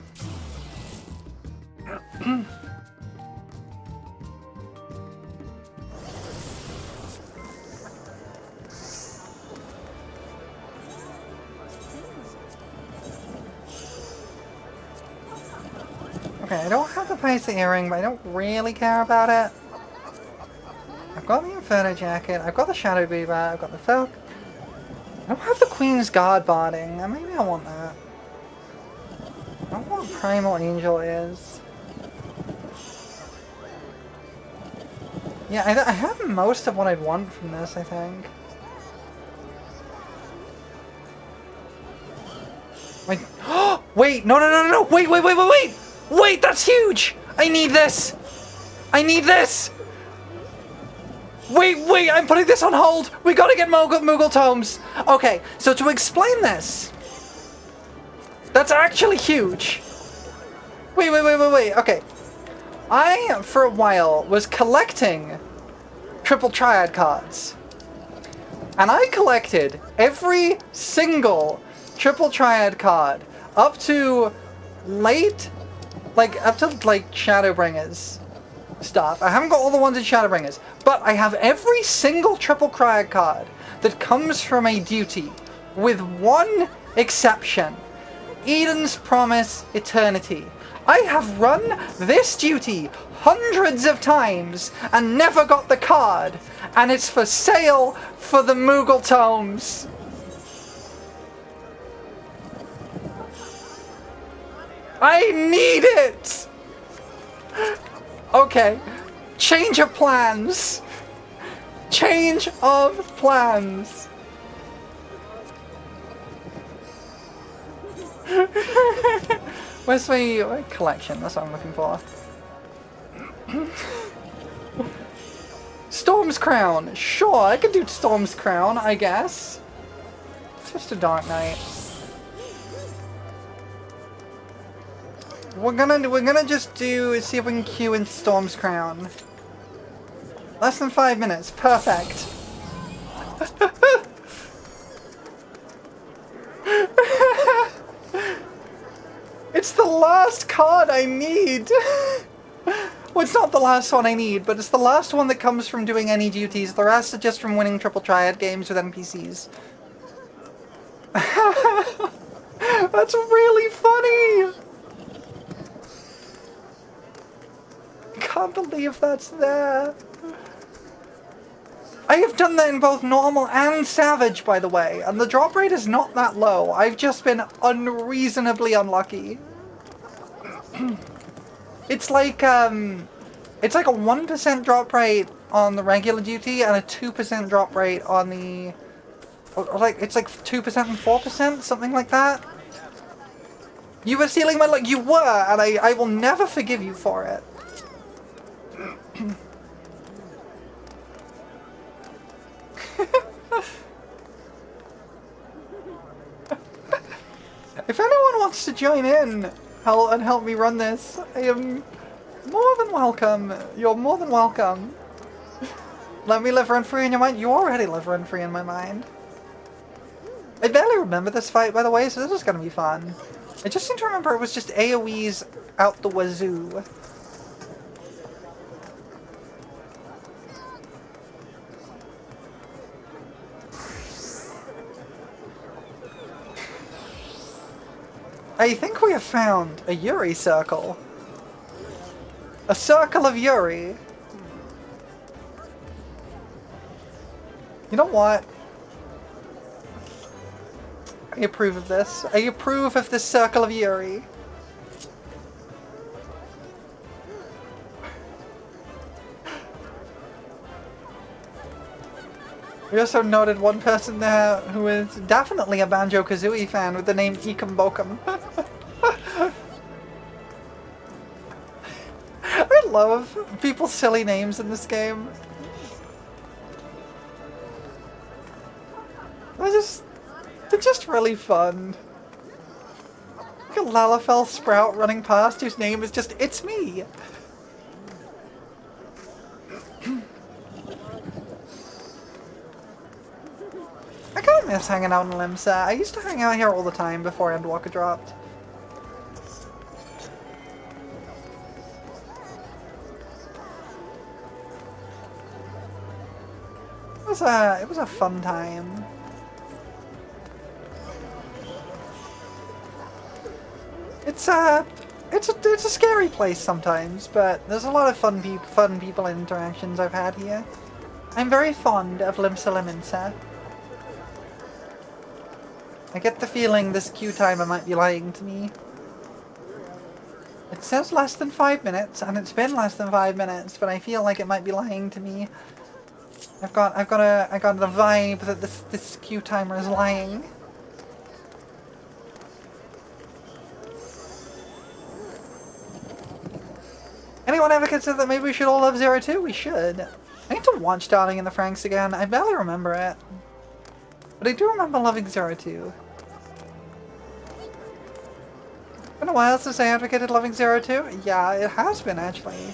Okay, I don't have to place the earring, but I don't really care about it. I've got the Inferno Jacket, I've got the Shadow Beaver, I've got the Felk. I don't have the Queen's Guard barding, and maybe I want that. I don't know what Primal Angel is. Yeah, I have most of what I'd want from this, I think. Wait, wait, no, wait! Wait, that's huge! I need this! I need this! Wait, I'm putting this on hold! We gotta get Moogle Tomes! Okay, so to explain this... That's actually huge! Wait, okay. I, for a while, was collecting Triple Triad cards. And I collected every single Triple Triad card up to late... up to, Shadowbringers stuff. I haven't got all the ones in Shadowbringers, but I have every single Triple Triad card that comes from a duty, with one exception. Eden's Promise Eternity. I have run this duty hundreds of times and never got the card, and it's for sale for the Moogle Tomes. I need it! Okay. Change of plans. Change of plans. Where's my collection? That's what I'm looking for. Storm's Crown. Sure, I could do Storm's Crown, I guess. It's just a Dark Knight. We're gonna just see if we can queue in Storm's Crown. Less than 5 minutes. Perfect. It's the last card I need. Well, it's not the last one I need, but it's the last one that comes from doing any duties. The rest are just from winning Triple Triad games with NPCs. That's really funny. I can't believe that's there. I have done that in both normal and savage, by the way, and the drop rate is not that low. I've just been unreasonably unlucky. It's like a 1% drop rate on the regular duty and a 2% drop rate on the... It's like 2% and 4%, something like that. You were stealing my luck. You were, and I will never forgive you for it. If anyone wants to join in and help me run this, I am more than welcome. You're more than welcome. Let me live rent-free in your mind. You already live rent-free in my mind. I barely remember this fight, by the way, so this is gonna be fun. I just seem to remember it was just AoEs out the wazoo. I think we have found a Yuri circle. A circle of Yuri. You know what? I approve of this. I approve of this circle of Yuri. We also noted one person there who is definitely a Banjo-Kazooie fan with the name Ekum Bokum. love people's silly names in this game. They're just really fun. Like a Lalafell sprout running past whose name is just, it's me! I kind of miss hanging out in Limsa. I used to hang out here all the time before Endwalker dropped. It was a fun time. It's a scary place sometimes, but there's a lot of fun people and interactions I've had here. I'm very fond of Limsa Liminsa. I get the feeling this queue timer might be lying to me. It says less than 5 minutes, and it's been less than 5 minutes, but I feel like it might be lying to me. I got the vibe that this queue timer is lying. Anyone ever consider that maybe we should all love Zero 2? We should. I need to watch Darling in the Franxx again. I barely remember it. But I do remember loving Zero 2. It's been a while since I advocated loving Zero 2. Yeah, it has been actually.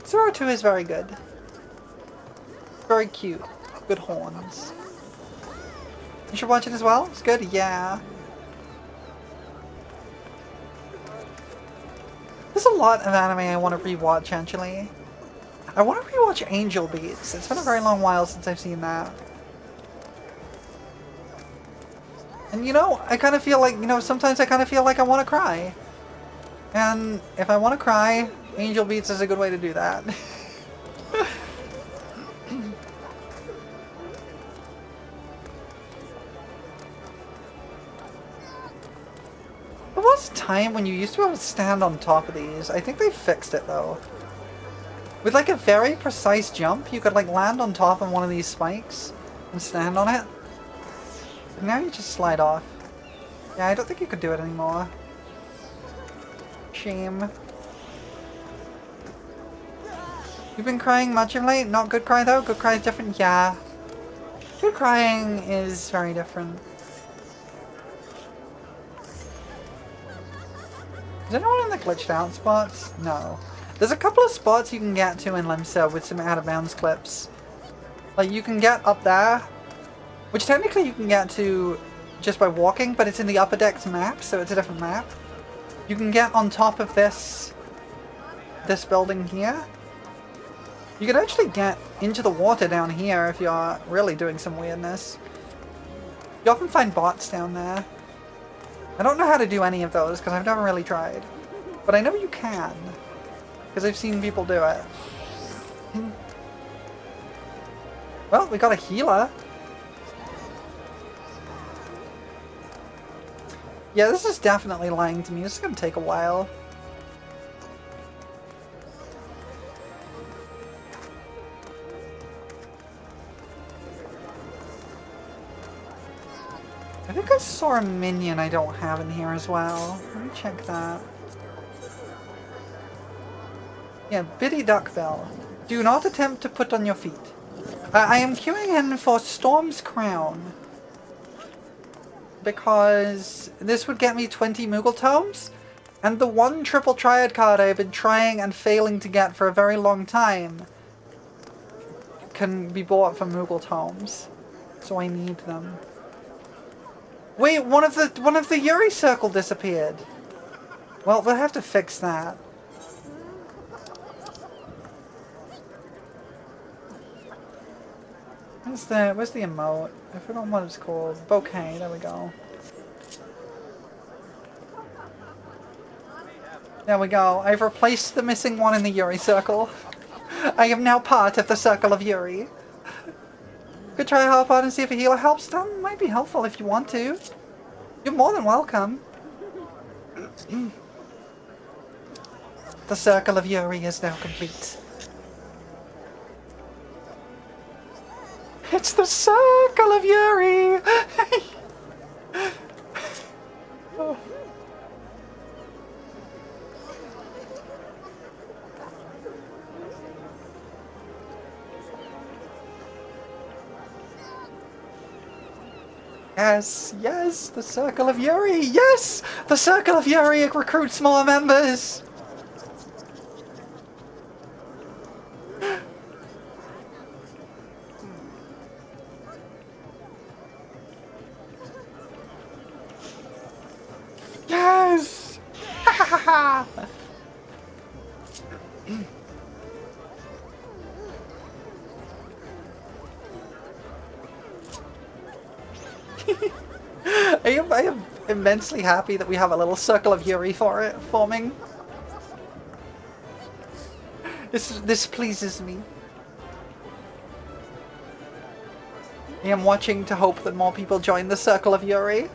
Zero 2 is very good. Very cute. Good horns. You should watch it as well? It's good? Yeah. There's a lot of anime I want to rewatch actually. I want to rewatch Angel Beats. It's been a very long while since I've seen that. And you know, I kind of feel like, sometimes I kind of feel like I want to cry. And if I want to cry, Angel Beats is a good way to do that. There was a time when you used to be able to stand on top of these. I think they fixed it though. With like a very precise jump, you could like land on top of one of these spikes and stand on it. But now you just slide off. Yeah, I don't think you could do it anymore. Shame. You've been crying much of late? Not good cry though? Good cry is different? Yeah. Good crying is very different. Is anyone in the glitched out spots? No. There's a couple of spots you can get to in Limsa with some out of bounds clips. Like you can get up there, which technically you can get to just by walking, but it's in the Upper Decks map, so it's a different map. You can get on top of this building here. You can actually get into the water down here if you're really doing some weirdness. You often find bots down there. I don't know how to do any of those because I've never really tried. But I know you can. Because I've seen people do it. Well, we got a healer. Yeah, this is definitely lying to me. This is going to take a while. I think I saw a minion I don't have in here as well. Let me check that. Yeah, Biddy Duckbell. Do not attempt to put on your feet. I am queuing in for Storm's Crown. Because this would get me 20 Moogle Tomes. And the one triple triad card I've been trying and failing to get for a very long time can be bought for Moogle Tomes. So I need them. Wait, one of the Yuri circle disappeared. Well, we'll have to fix that. Where's the emote? I forgot what it's called. Bouquet, there we go. There we go. I've replaced the missing one in the Yuri circle. I am now part of the circle of Yuri. Could try a hop on and see if a healer helps. That might be helpful if you want to. You're more than welcome. The circle of Yuri is now complete. It's the circle of Yuri! Oh. Yes, yes, the Circle of Yuri, yes! The Circle of Yuri recruits more members! Yes! Ha ha ha ha! I am immensely happy that we have a little Circle of Yuri forming. This pleases me. I am watching to hope that more people join the Circle of Yuri.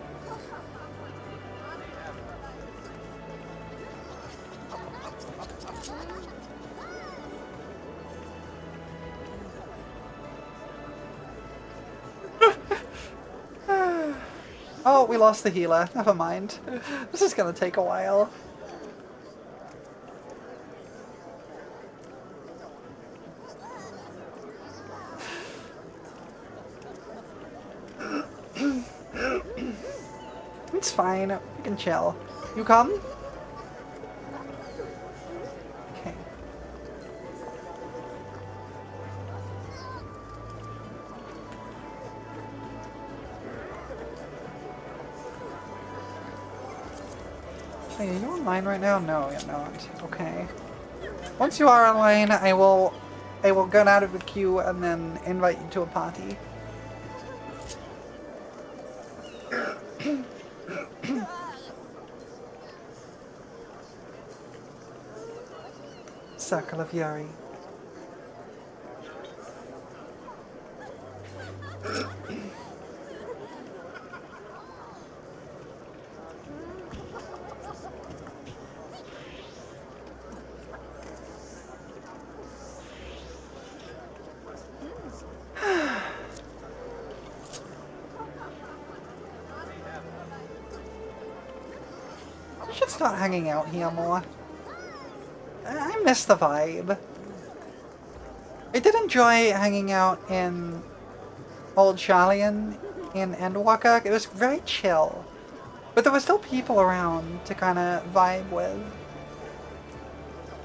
Oh, we lost the healer. Never mind. This is gonna take a while. It's fine. We can chill. You come? Okay. Wait, are you online right now? No, you're not. Okay. Once you are online, I will get out of the queue and then invite you to a party. Circle of Yuri. I should start hanging out here more. I miss the vibe. I did enjoy hanging out in Old Charlian in Endwalker. It was very chill. But there were still people around to kind of vibe with.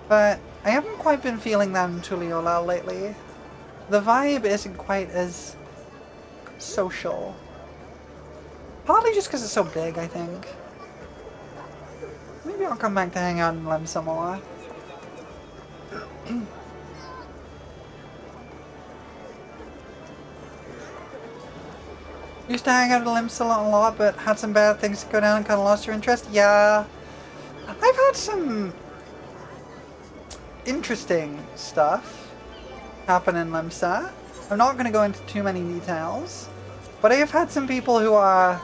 But I haven't quite been feeling that in Tuliyola lately. The vibe isn't quite as social. Partly just because it's so big, I think. Maybe I'll come back to hang out in Lem some more. Used to hang out at Limsa a lot, but had some bad things go down and kind of lost your interest. Yeah, I've had some interesting stuff happen in Limsa. I'm not going to go into too many details, but I have had some people who are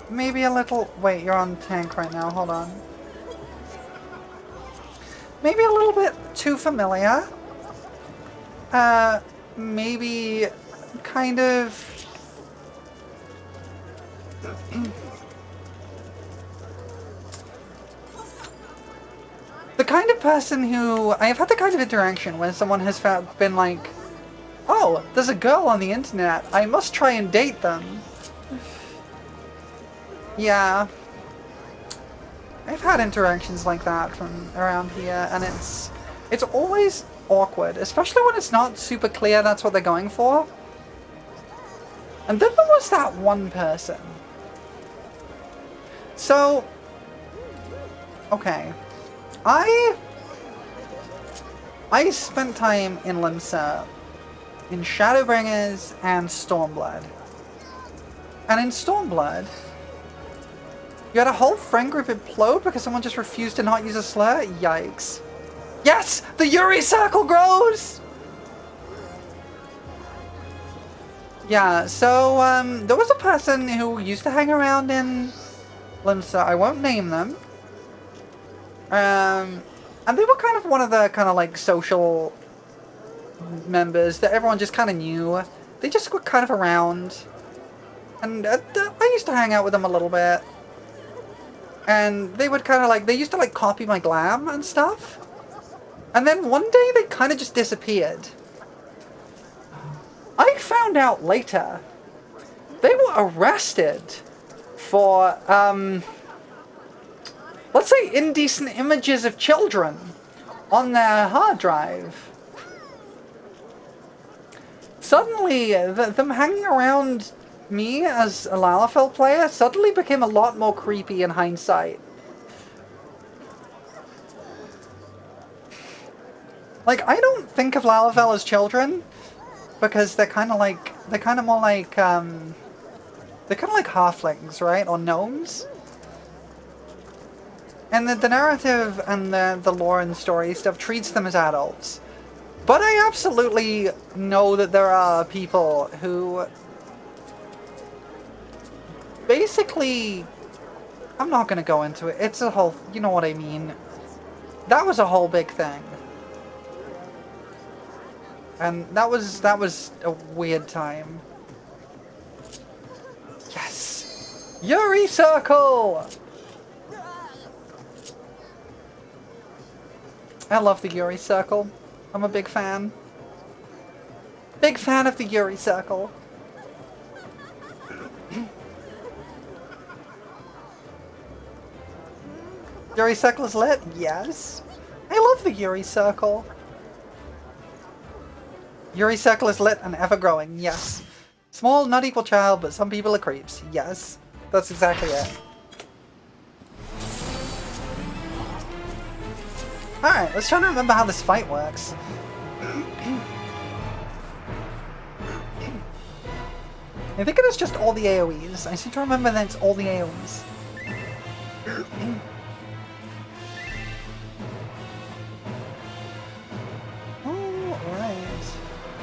maybe a little... Wait, you're on tank right now, hold on. Maybe a little bit too familiar. Maybe kind of... the kind of person who... I've had the kind of interaction when someone has been like, oh, there's a girl on the internet, I must try and date them. Yeah. I've had interactions like that from around here, and it's always awkward, especially when it's not super clear that's what they're going for. And then there was that one person. So, okay. I spent time in Limsa, in Shadowbringers and Stormblood. And in Stormblood, you had a whole friend group implode because someone just refused to not use a slur? Yikes. Yes! The Yuri circle grows! Yeah, so, there was a person who used to hang around in Limsa. I won't name them. And they were kind of one of the kind of like social members that everyone just kind of knew. They just were kind of around. And I used to hang out with them a little bit. And they would kind of like, they used to like copy my glam and stuff. And then one day they kind of just disappeared. I found out later they were arrested for, let's say, indecent images of children on their hard drive. Suddenly, them hanging around me as a Lalafell player suddenly became a lot more creepy in hindsight. Like, I don't think of Lalafell as children, because they're kind of more like, they're kind of like halflings, right? Or gnomes. And the narrative and the lore and story stuff treats them as adults. But I absolutely know that there are people who basically, I'm not going to go into it. It's a whole, you know what I mean. That was a whole big thing. And that was a weird time. Yes! Yuri Circle! I love the Yuri Circle. I'm a big fan. Big fan of the Yuri Circle. Yuri Circle is lit? Yes. I love the Yuri Circle. Yuri Circle is lit and ever-growing, yes. Small, not equal child, but some people are creeps, yes. That's exactly it. Alright, let's try to remember how this fight works. I think it is just all the AoEs. I seem to remember that it's all the AoEs.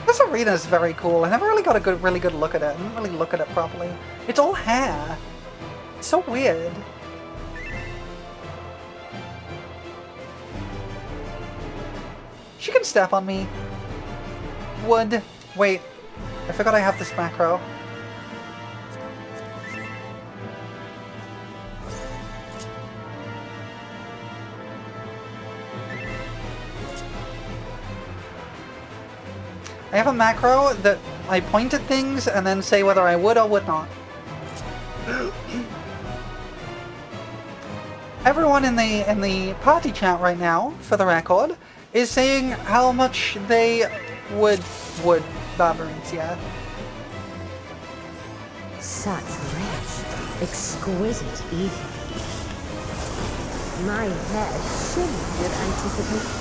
This arena is very cool. I never really got a really good look at it. I didn't really look at it properly. It's all hair. It's so weird. She can step on me. Would. Wait. I forgot I have this macro. I have a macro that I point at things and then say whether I would or would not. Everyone in the party chat right now, for the record, is saying how much they would Barbarines, yeah. Such rest, exquisite evening. My head shimmered with anticipation.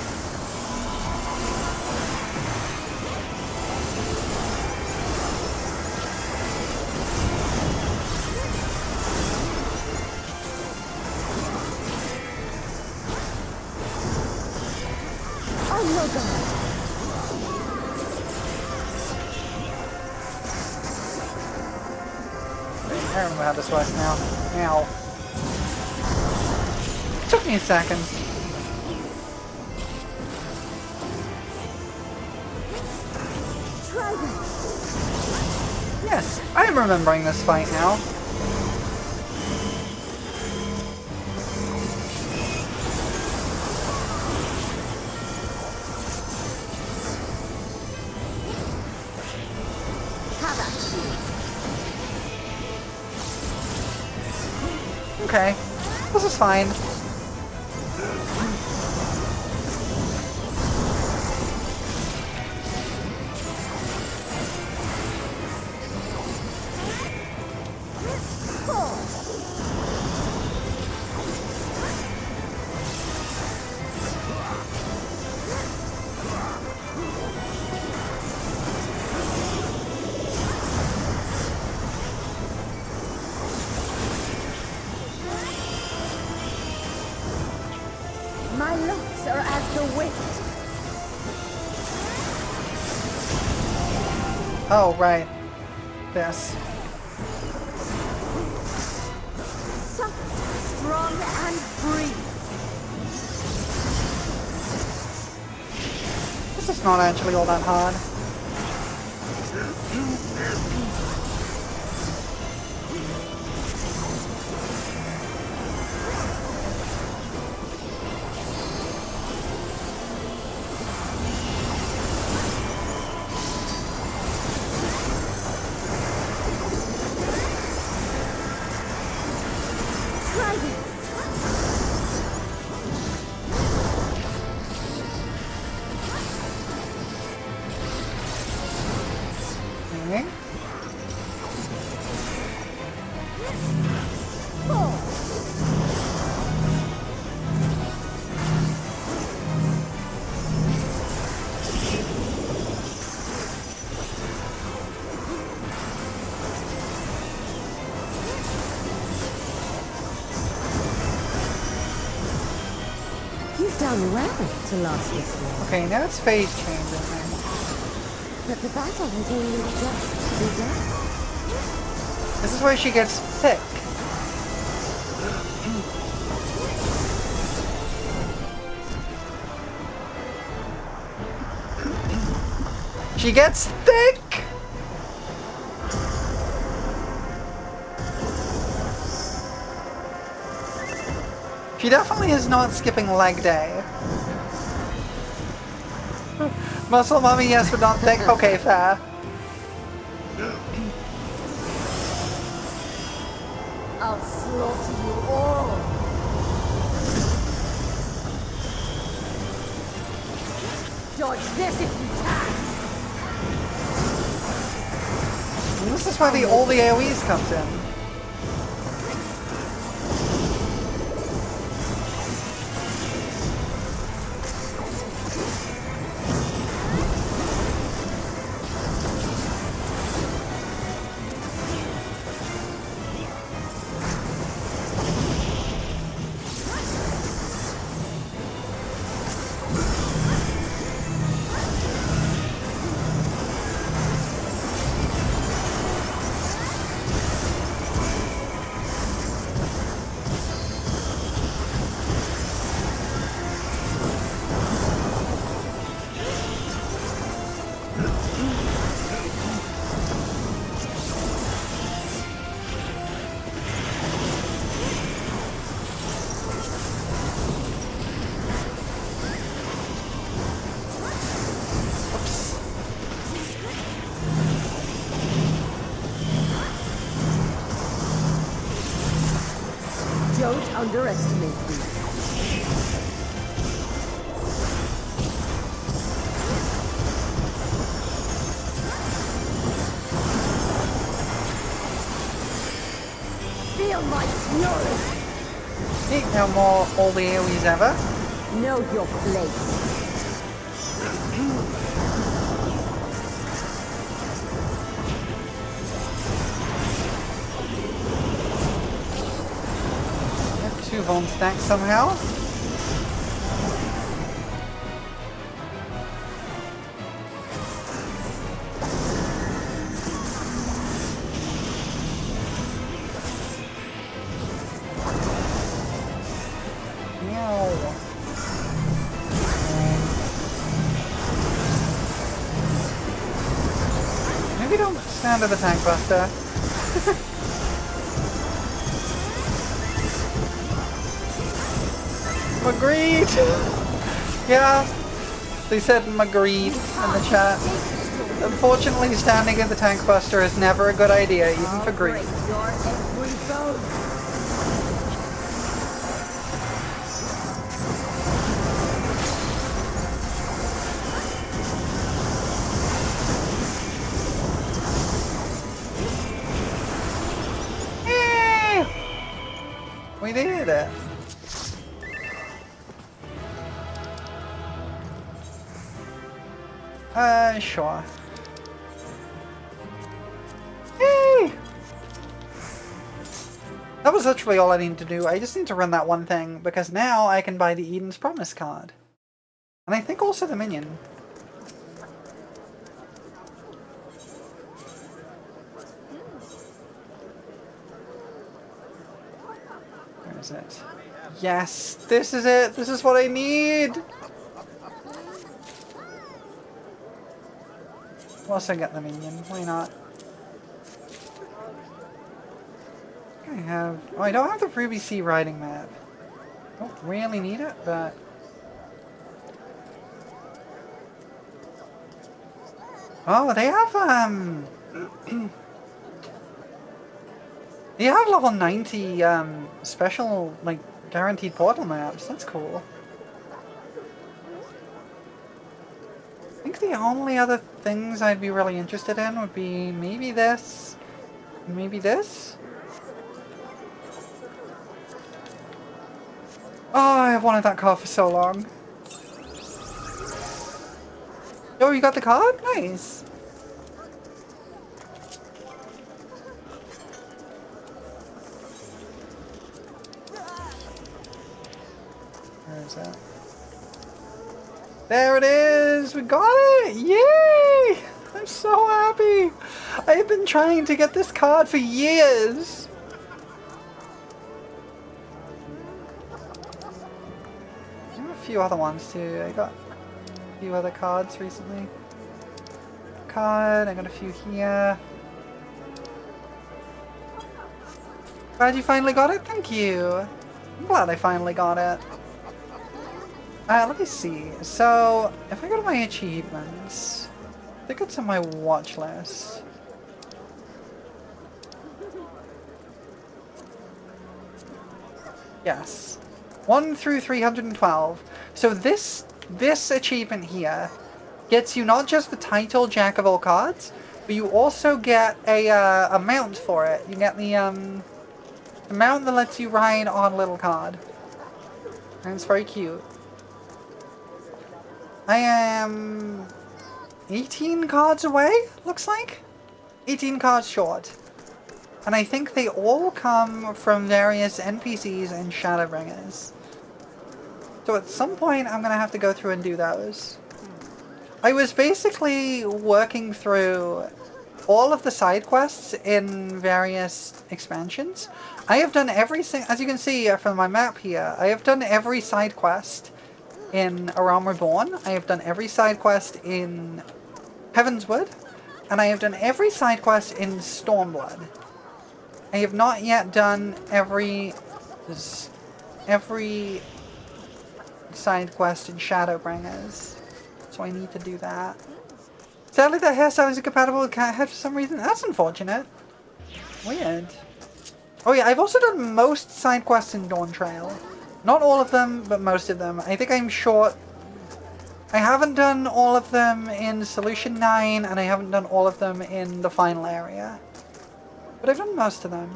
I remember how this works now. Ow. It took me a second. Yes, I am remembering this fight now. Okay, this is fine. My locks are as the wind. Oh, right. This. Soft, strong, and free. This is not actually all that hard. You've done well to last this long. Okay, now it's phase changing. But the battle has only just begun. This is where she gets thick. She gets thick! She definitely is not skipping leg day. Muscle mommy, yes, but not thick. Okay, fair. I'll slaughter you all. Dodge this if you can. And this is where all the AoEs comes in. Don't underestimate me. Feel my fury. Ain't no more all the AoEs ever. Know your place. Two Von stacks somehow. Maybe don't stand to the tank buster. Agreed! Yeah, they said agreed in the chat. Unfortunately, standing in the tank buster is never a good idea, even for greed. Your every bone. We did it! Sure. Hey! That was literally all I needed to do. I just need to run that one thing, because now I can buy the Eden's Promise card. And I think also the minion. Where is it? Yes! This is it! This is what I need! Also get the minion, why not? I have... Oh, I don't have the Ruby Sea riding map. Don't really need it, but... Oh, they have, they have level 90, special, like, guaranteed portal maps. That's cool. I think the only other things I'd be really interested in would be maybe this, and maybe this. Oh, I've wanted that card for so long. Oh, you got the card? Nice. Where is that? There it is! We got it! Yay! I'm so happy! I've been trying to get this card for years! I have a few other ones too. I got a few other cards recently. I got a few here. Glad you finally got it? Thank you! I'm glad I finally got it. Let me see. So, if I go to my achievements, I think it's on my watch list. Yes. 1 through 312. So this achievement here gets you not just the title Jack of all cards, but you also get a mount for it. You get the mount that lets you ride on little card. And it's very cute. I am 18 cards away, looks like? 18 cards short. And I think they all come from various NPCs and Shadowbringers. So at some point I'm gonna have to go through and do those. I was basically working through all of the side quests in various expansions. I have done every single, as you can see from my map here, I have done every side quest in A Realm Reborn. I have done every side quest in Heavenswood, and I have done every side quest in Stormblood. I have not yet done every side quest in Shadowbringers, so I need to do that. Sadly, that hairstyle is incompatible with Cat Head for some reason. That's unfortunate. Weird. Oh yeah, I've also done most side quests in Dawn Trail. Not all of them, but most of them. I think I'm short. I haven't done all of them in Solution 9, and I haven't done all of them in the final area. But I've done most of them.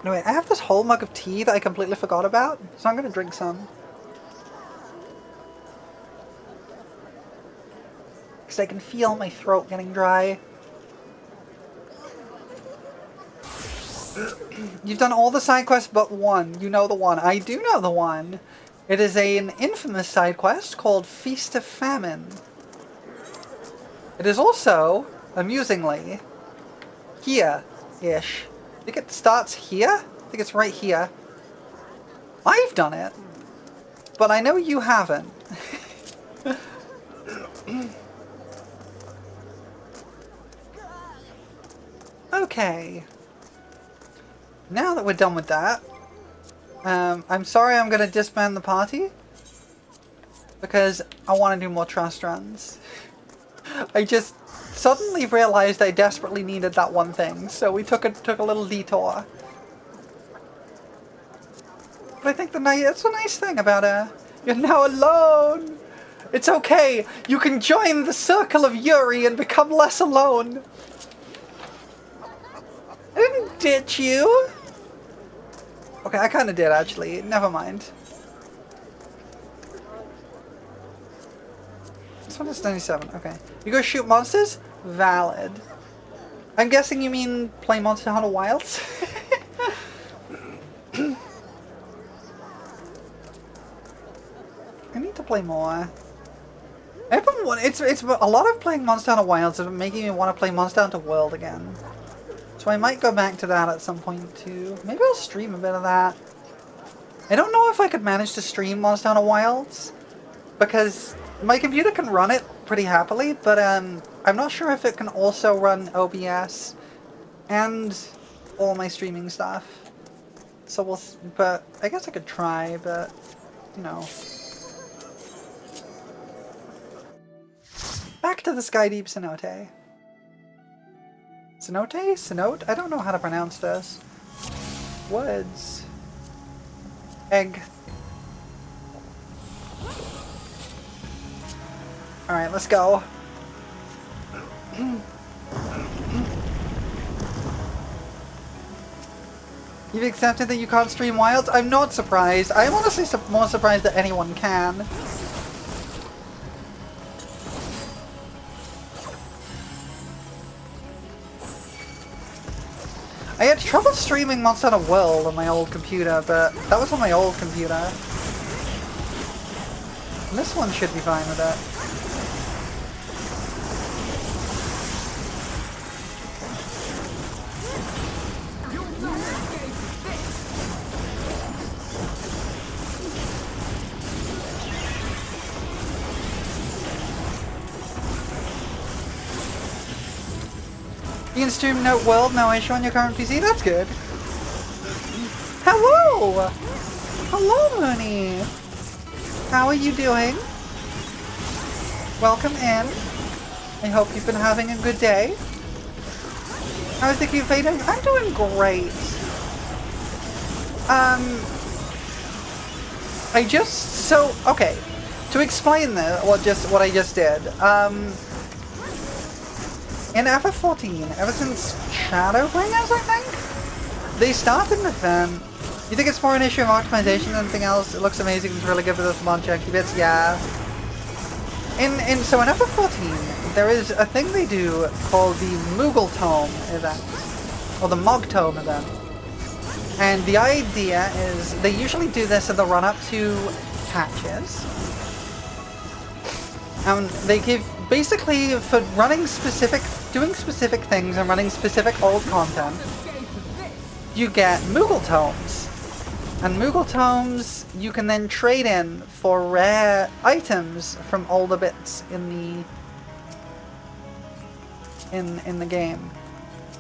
No, wait, I have this whole mug of tea that I completely forgot about, so I'm going to drink some. Because I can feel my throat getting dry. You've done all the side quests but one. You know the one. I do know the one. It is an infamous side quest called Feast of Famine. It is also, amusingly, here-ish. I think it starts here? I think it's right here. I've done it. But I know you haven't. Okay. Now that we're done with that, I'm sorry I'm going to disband the party, because I want to do more trust runs. I just suddenly realized I desperately needed that one thing, so we took a little detour. But I think that's a nice thing about you're now alone! It's okay! You can join the circle of Yuri and become less alone! I didn't ditch you! Okay, I kinda did actually. Never mind. This one is 97. Okay. You go shoot monsters? Valid. I'm guessing you mean play Monster Hunter Wilds? I need to play more. It's a lot of playing Monster Hunter Wilds that are making me want to play Monster Hunter World again. So I might go back to that at some point too. Maybe I'll stream a bit of that. I don't know if I could manage to stream Monster Hunter Wilds, because my computer can run it pretty happily, but I'm not sure if it can also run OBS and all my streaming stuff. So but I guess I could try, but you know. Back to the Sky Deep Cenote. Cenote? Cenote? I don't know how to pronounce this. Woods. Egg. Alright, let's go. You've accepted that you can't stream Wilds? I'm not surprised. I'm honestly more surprised that anyone can. I had trouble streaming Monster Hunter World on my old computer, but that was on my old computer. And this one should be fine with it. You can stream Note World, no issue on your current PC? That's good. Hello! Hello, Mooney! How are you doing? Welcome in. I hope you've been having a good day. How's the cute fading? I'm doing great. Okay. To explain this, what I just did, in FF14, ever since Shadowbringers, I think? They started an event. You think it's more an issue of optimization than anything else? It looks amazing, it's really good for those mod chunky bits, yeah. So in FF14, there is a thing they do called the Moogle Tome event. Or the Mog Tome event. And the idea is, they usually do this in the run-up to patches. They give, basically, for doing specific things and running specific old content, you get Moogle Tomes. And Moogle Tomes you can then trade in for rare items from older bits in the game.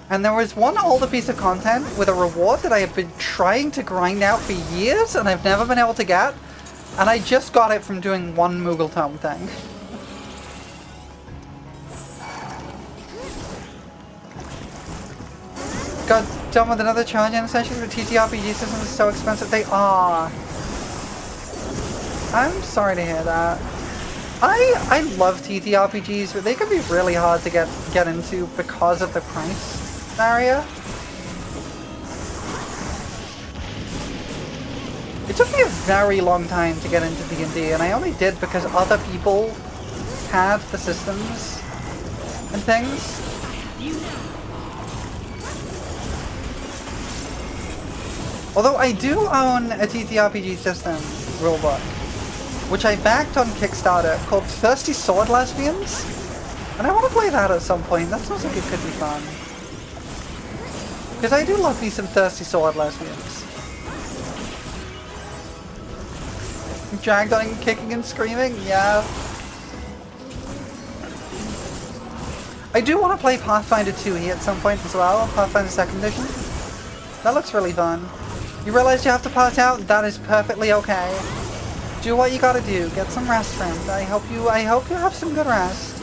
And there was one older piece of content with a reward that I have been trying to grind out for years and I've never been able to get. And I just got it from doing one Moogle Tome thing. Got done with another challenge in session, but TTRPG systems are so expensive. They are. I'm sorry to hear that. I love TTRPGs, but they can be really hard to get into because of the price barrier. It took me a very long time to get into D&D, and I only did because other people had the systems and things. Although I do own a TTRPG system rulebook, which I backed on Kickstarter, called Thirsty Sword Lesbians, and I want to play that at some point. That sounds like it could be fun. Because I do love me some Thirsty Sword Lesbians. Dragged on kicking and screaming? Yeah. I do want to play Pathfinder 2E at some point as well, Pathfinder 2nd Edition. That looks really fun. You realize you have to pass out? That is perfectly okay. Do what you gotta do. Get some rest, friend. I hope you have some good rest.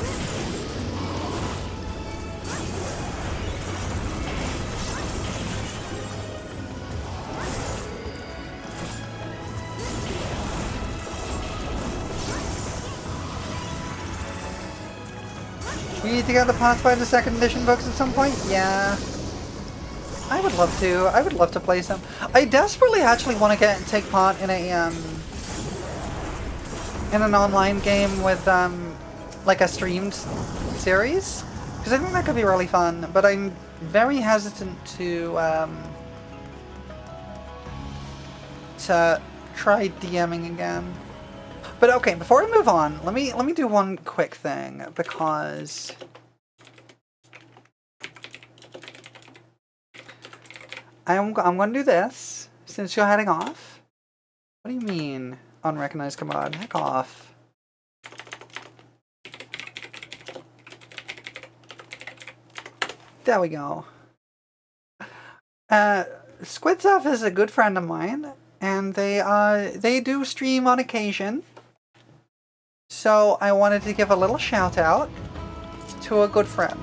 We need to get the Pathfinder 2nd Edition books at some point? Yeah. I would love to. I would love to play some. I desperately actually want to take part in an online game with like a streamed series, because I think that could be really fun. But I'm very hesitant to try DMing again. But okay, before we move on, let me do one quick thing, because I'm going to do this, since you're heading off. What do you mean, unrecognized command? Heck off. There we go. Squidstuff is a good friend of mine, and they do stream on occasion. So I wanted to give a little shout out to a good friend.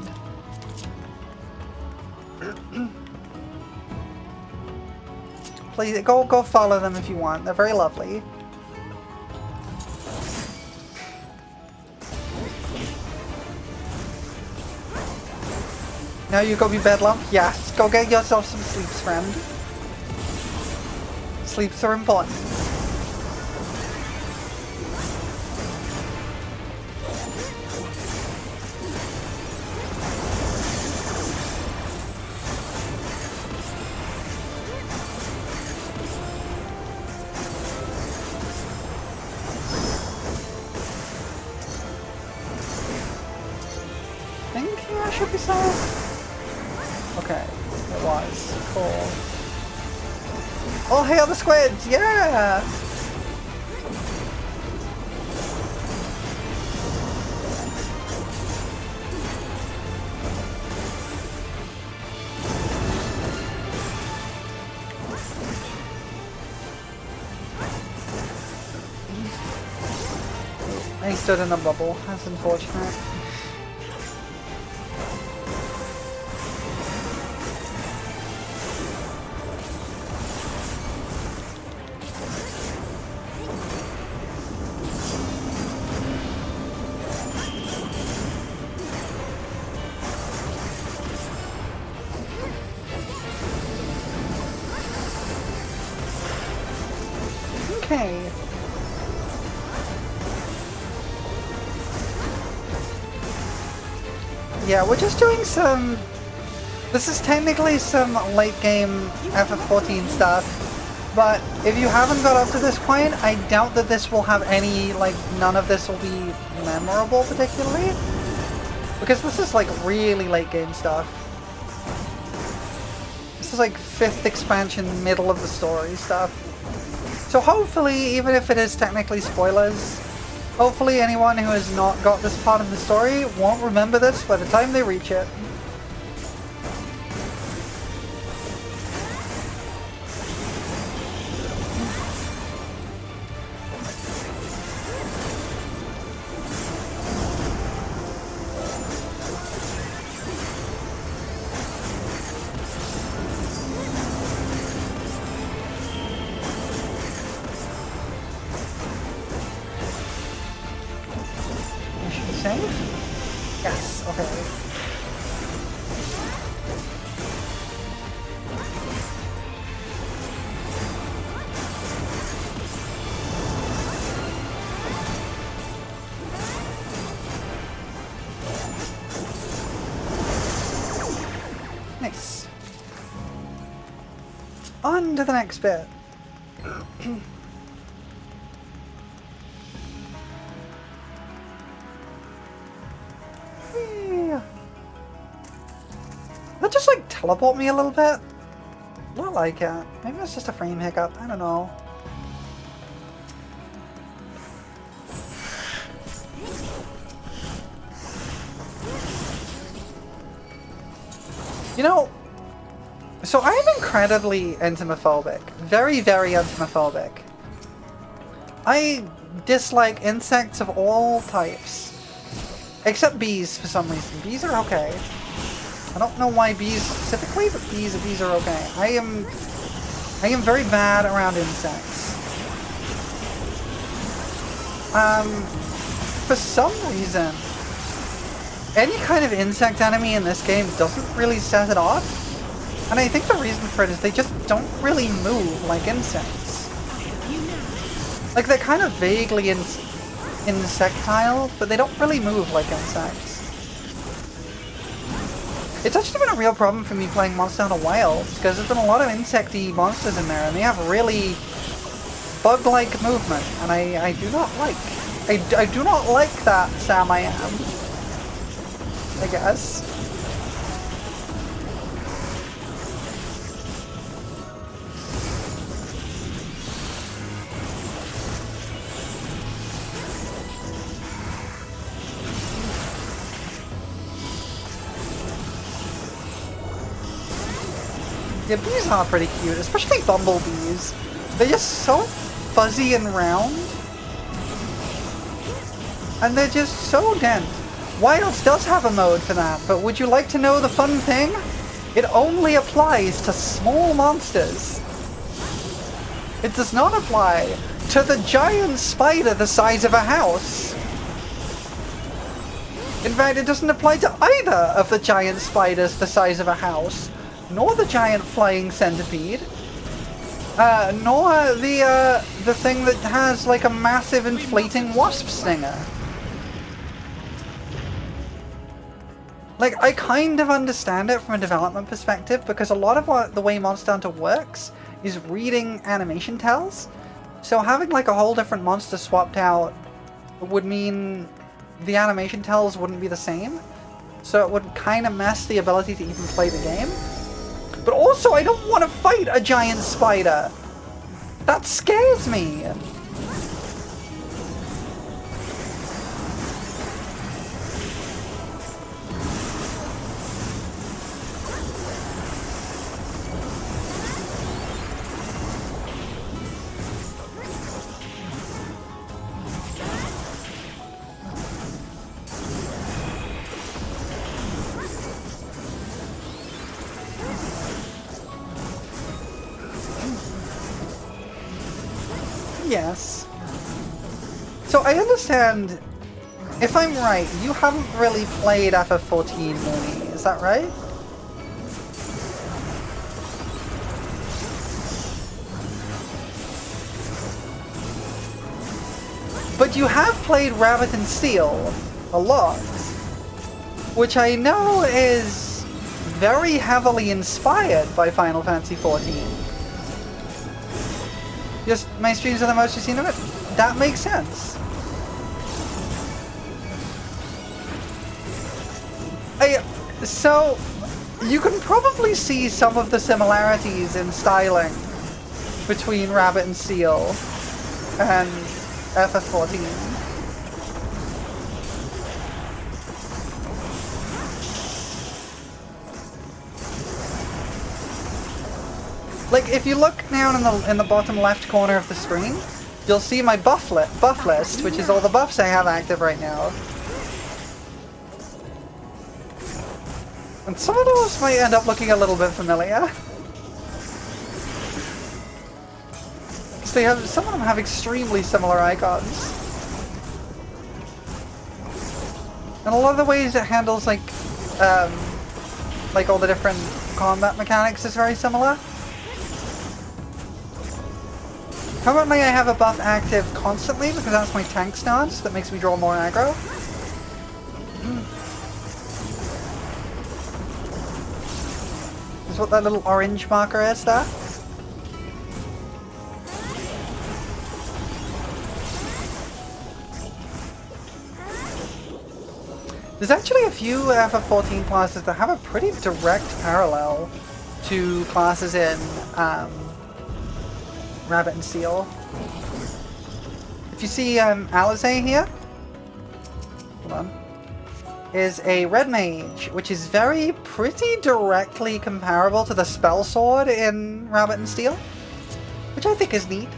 Please go follow them if you want. They're very lovely. Now you go be Bedlam. Yes, go get yourself some sleeps, friend. Sleeps are important. Thinking I should be safe. Okay, it was. Cool. Oh, hail the squids! Yeah! I stood in a bubble. That's unfortunate. Okay. Yeah, we're just doing some... This is technically some late game FF14 stuff, but if you haven't got up to this point, I doubt that this will have any, like, none of this will be memorable particularly, because this is like really late game stuff. This is like 5th expansion, middle of the story stuff. So hopefully, even if it is technically spoilers, hopefully anyone who has not got this part of the story won't remember this by the time they reach it. Yes, okay. Nice. On to the next bit. That just like teleport me a little bit? Not like it. Maybe it's just a frame hiccup. I don't know. You know, so I am incredibly entomophobic. Very, very entomophobic. I dislike insects of all types. Except bees for some reason. Bees are okay. I don't know why bees specifically, but bees are okay. I am very bad around insects. For some reason, any kind of insect enemy in this game doesn't really set it off. And I think the reason for it is they just don't really move like insects. Like they're kind of vaguely insectile, but they don't really move like insects. It's actually been a real problem for me playing Monster Hunter Wilds, because there's been a lot of insecty monsters in there, and they have really bug-like movement, and I do not like. I do not like that, Sam I am. I guess. Yeah, bees are pretty cute, especially bumblebees. They're just so fuzzy and round. And they're just so dense. Wilds does have a mode for that, but would you like to know the fun thing? It only applies to small monsters. It does not apply to the giant spider the size of a house. In fact, it doesn't apply to either of the giant spiders the size of a house, nor the giant flying centipede, nor the thing that has like a massive inflating wasp stinger. Like, I kind of understand it from a development perspective, because a lot of the way Monster Hunter works is reading animation tells. So having like a whole different monster swapped out would mean the animation tells wouldn't be the same. So it would kind of mess the ability to even play the game. But also, I don't want to fight a giant spider. That scares me. Yes. So I understand, if I'm right, you haven't really played FF14, Mooney, is that right? But you have played Rabbit and Steel a lot, which I know is very heavily inspired by Final Fantasy XIV. Just my streams are the most you've seen of it. That makes sense. So you can probably see some of the similarities in styling between Rabbit and Steel and FF14. Like, if you look down in the bottom left corner of the screen, you'll see my buff list, which is all the buffs I have active right now. And some of those might end up looking a little bit familiar. Because some of them have extremely similar icons. And a lot of the ways it handles like all the different combat mechanics is very similar. Currently I have a buff active constantly because that's my tank stance that makes me draw more aggro. Is what that little orange marker is there. There's actually a few FF14 classes that have a pretty direct parallel to classes in Rabbit and Steel. If you see Alizé here, hold on, is a red mage, which is pretty directly comparable to the spell sword in Rabbit and Steel, which I think is neat.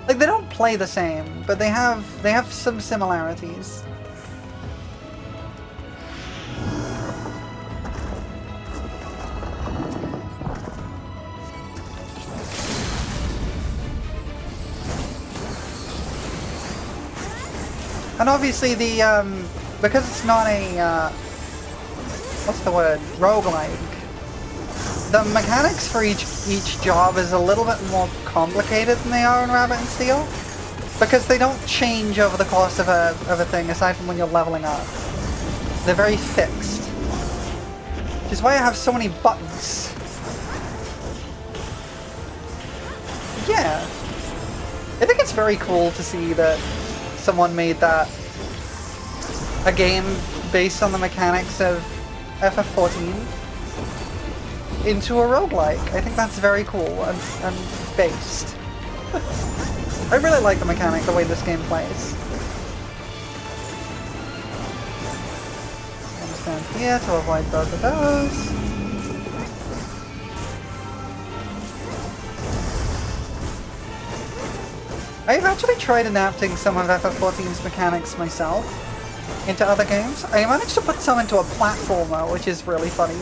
Like, they don't play the same, but they have some similarities. And obviously because it's not a, what's the word, roguelike, the mechanics for each job is a little bit more complicated than they are in Rabbit and Steel, because they don't change over the course of a thing, aside from when you're leveling up. They're very fixed. Which is why I have so many buttons. Yeah. I think it's very cool to see that someone made that a game based on the mechanics of FF14 into a roguelike. I think that's very cool and based. I really like the mechanic, the way this game plays. I'm gonna stand here to avoid both of those. I've actually tried adapting some of FF14's mechanics myself into other games. I managed to put some into a platformer, which is really funny.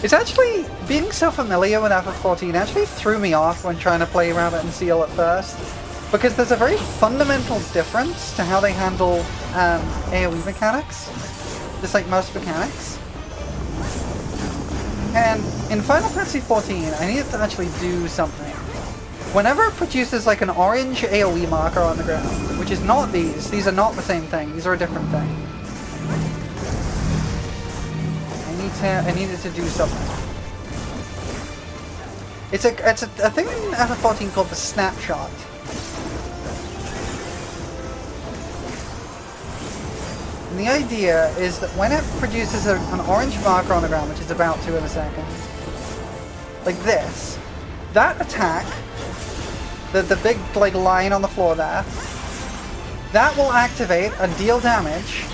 It's actually, being so familiar with FF14 actually threw me off when trying to play Rabbit and Seal at first. Because there's a very fundamental difference to how they handle AoE mechanics. Just like most mechanics. And in Final Fantasy XIV, I needed to actually do something. Whenever it produces like an orange AoE marker on the ground, which is not these are not the same thing, these are a different thing. I needed to do something. It's a thing in FF14 called the snapshot. And the idea is that when it produces an orange marker on the ground, which it's about to in a second, like this, that attack, the big like line on the floor there, that will activate and deal damage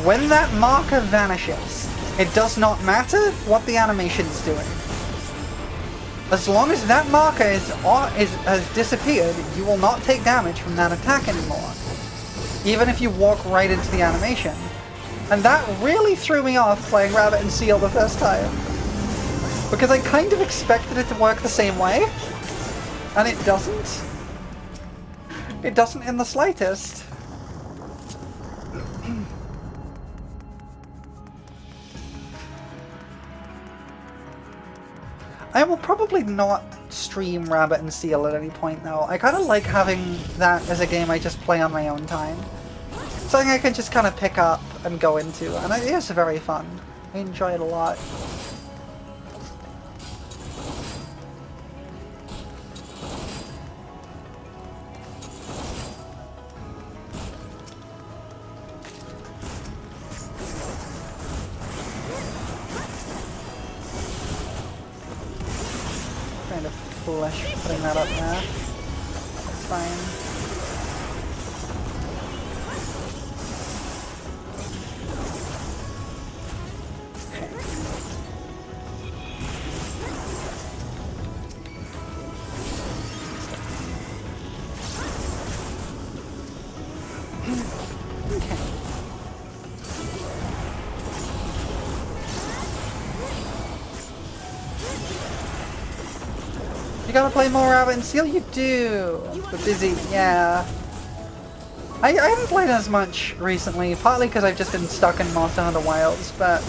when that marker vanishes. It does not matter what the animation is doing. As long as that marker has disappeared, you will not take damage from that attack anymore. Even if you walk right into the animation. And that really threw me off playing Rabbit and Seal the first time. Because I kind of expected it to work the same way. And it doesn't. It doesn't in the slightest. I will probably not stream Rabbit and Seal at any point though. I kind of like having that as a game I just play on my own time. Something I can just kind of pick up and go into, and it is very fun. I enjoy it a lot. Kind of foolish putting that up there. That's fine. You gotta play more Rabbit and Seal? You do! We're busy, yeah. I haven't played as much recently, partly because I've just been stuck in Monster Hunter Wilds, but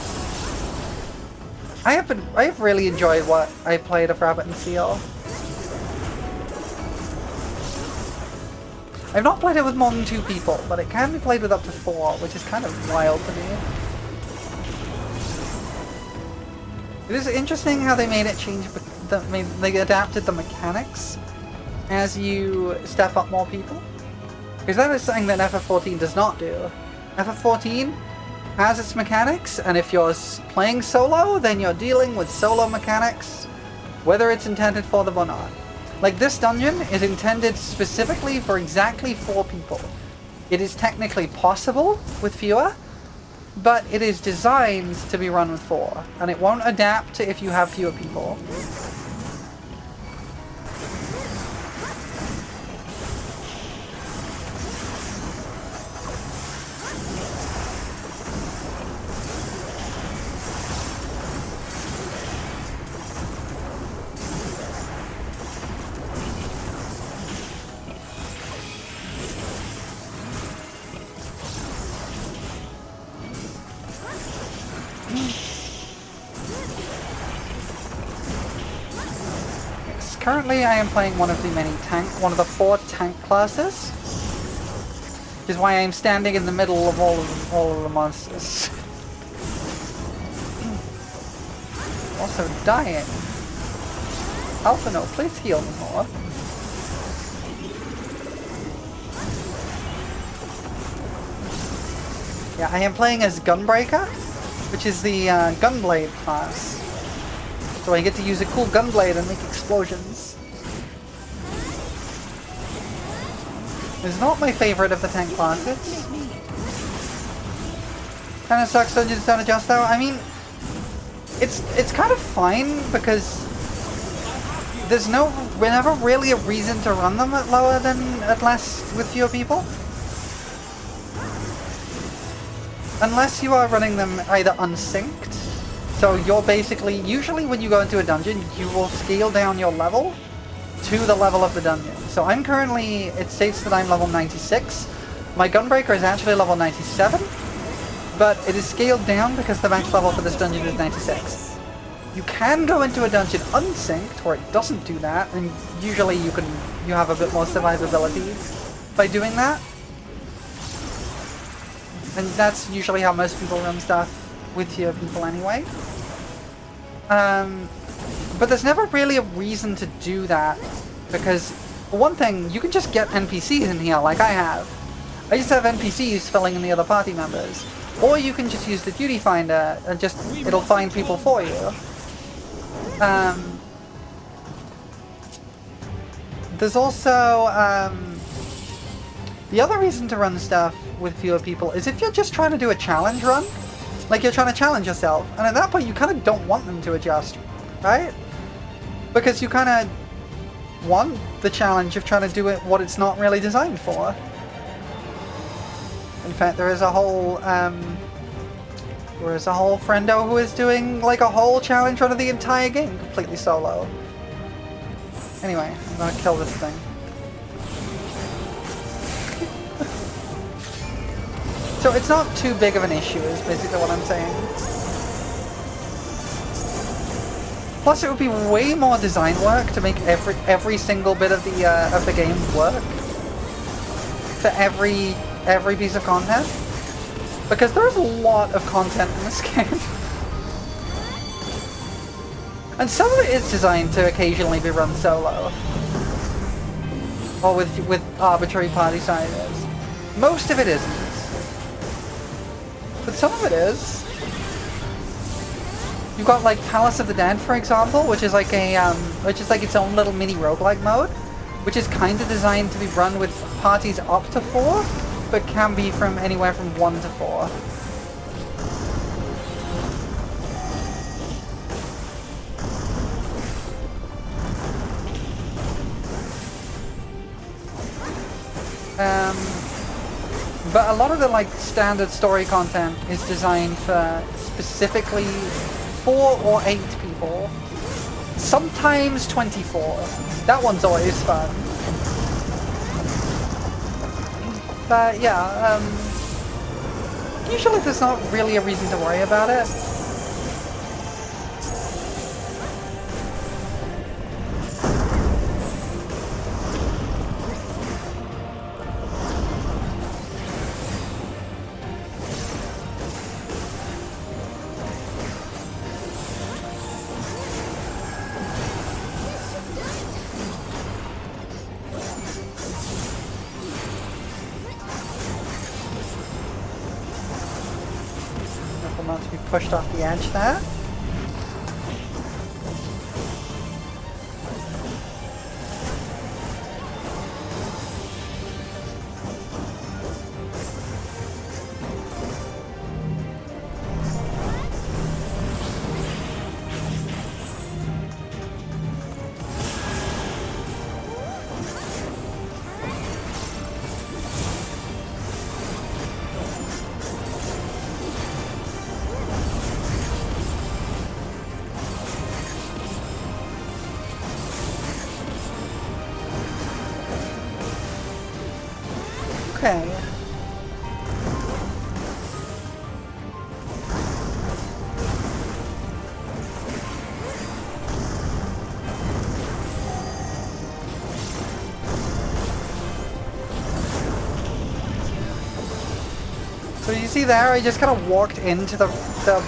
I have really enjoyed what I played of Rabbit and Seal. I've not played it with more than 2 people, but it can be played with up to 4, which is kind of wild to me. It is interesting how they made it change, they adapted the mechanics as you step up more people. Because that is something that FF14 does not do. FF14 has its mechanics, and if you're playing solo, then you're dealing with solo mechanics, whether it's intended for them or not. Like, this dungeon is intended specifically for exactly 4 people. It is technically possible with fewer, but it is designed to be run with 4, and it won't adapt to if you have fewer people. Currently, I am playing one of the 4 tank classes, which is why I am standing in the middle of all of the monsters. Also dying. Alpha, no, please heal me more. Yeah, I am playing as Gunbreaker, which is the Gunblade class. So I get to use a cool gunblade and make explosions. It's not my favorite of the tank classes. Kinda sucks dungeons don't adjust though. I mean, it's kind of fine because there's never really a reason to run them at less with fewer people. Unless you are running them either unsynced, So you're basically, usually when you go into a dungeon, you will scale down your level to the level of the dungeon. So I'm currently, it states that I'm level 96. My Gunbreaker is actually level 97, but it is scaled down because the max level for this dungeon is 96. You can go into a dungeon unsynced, where it doesn't do that, and usually you have a bit more survivability by doing that. And that's usually how most people run stuff with your people anyway. But there's never really a reason to do that, because for one thing, you can just get NPCs in here like I have. I just have NPCs filling in the other party members. Or you can just use the duty finder and it'll find people for you. There's also, the other reason to run stuff with fewer people is if you're just trying to do a challenge run. Like you're trying to challenge yourself, and at that point you kind of don't want them to adjust, right? Because you kind of want the challenge of trying to do it what it's not really designed for. In fact, there is a whole friendo who is doing like a whole challenge run of the entire game completely solo. Anyway, I'm gonna kill this thing. So it's not too big of an issue, is basically what I'm saying. Plus, it would be way more design work to make every single bit of the game work for every piece of content, because there's a lot of content in this game, and some of it is designed to occasionally be run solo or with arbitrary party sizes. Most of it isn't. But some of it is. You've got like Palace of the Dead, for example, which is like its own little mini roguelike mode, which is kind of designed to be run with parties up to 4, but can be from anywhere from 1 to 4. But a lot of the like standard story content is designed for specifically 4 or 8 people. Sometimes 24. That one's always fun. But yeah, usually there's not really a reason to worry about it. Not to be pushed off the edge there. Okay. So you see there, I just kind of walked into the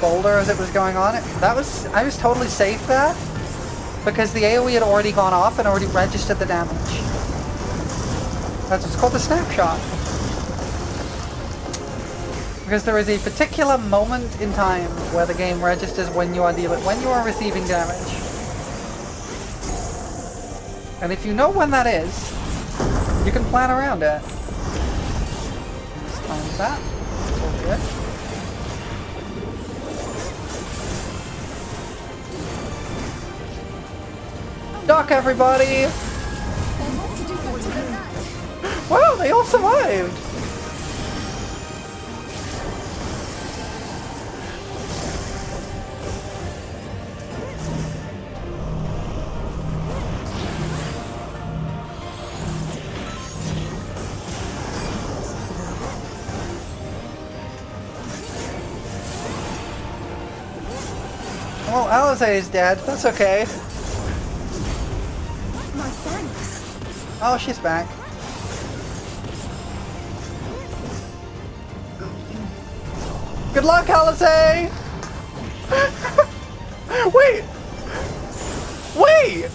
boulder as it was going on. I was totally safe there, because the AoE had already gone off and already registered the damage. That's what's called the snapshot. Because there is a particular moment in time where the game registers when you are receiving damage. And if you know when that is, you can plan around it. Just time that. That's all good. Duck, everybody! Wow, they all survived! Well, Alizé is dead. That's okay. My thanks. Oh, she's back. Good luck, Alizé! Wait! Wait!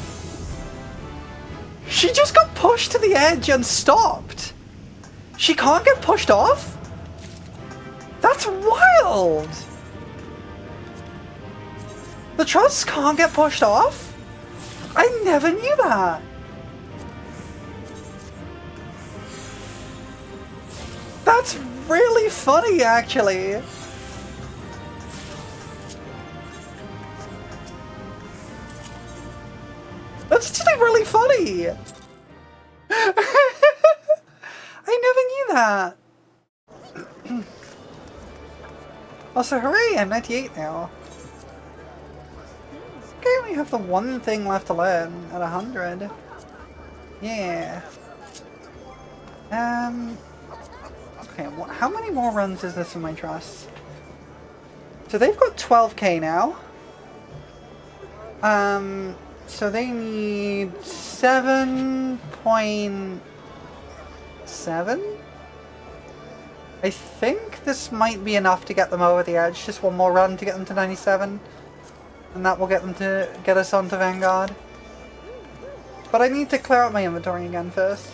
She just got pushed to the edge and stopped! She can't get pushed off? That's wild! The truss can't get pushed off? I never knew that! That's really funny, actually! That's just really funny! I never knew that! Also, hooray! I'm 98 now. Okay, I only have the one thing left to learn at 100. Yeah. Okay, how many more runs is this in my trust? So they've got 12k now. So they need 7.7? I think this might be enough to get them over the edge. Just one more run to get them to 97. And that will get them to get us onto Vanguard. But I need to clear out my inventory again first.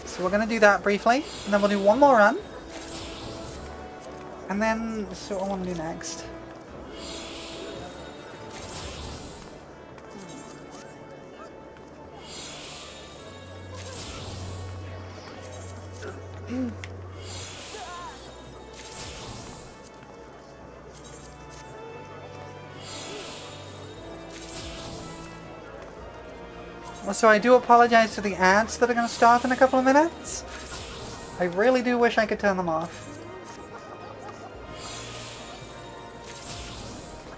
So we're going to do that briefly, and then we'll do one more run. And then, so what I want to do next. So I do apologize for the ads that are going to start in a couple of minutes. I really do wish I could turn them off.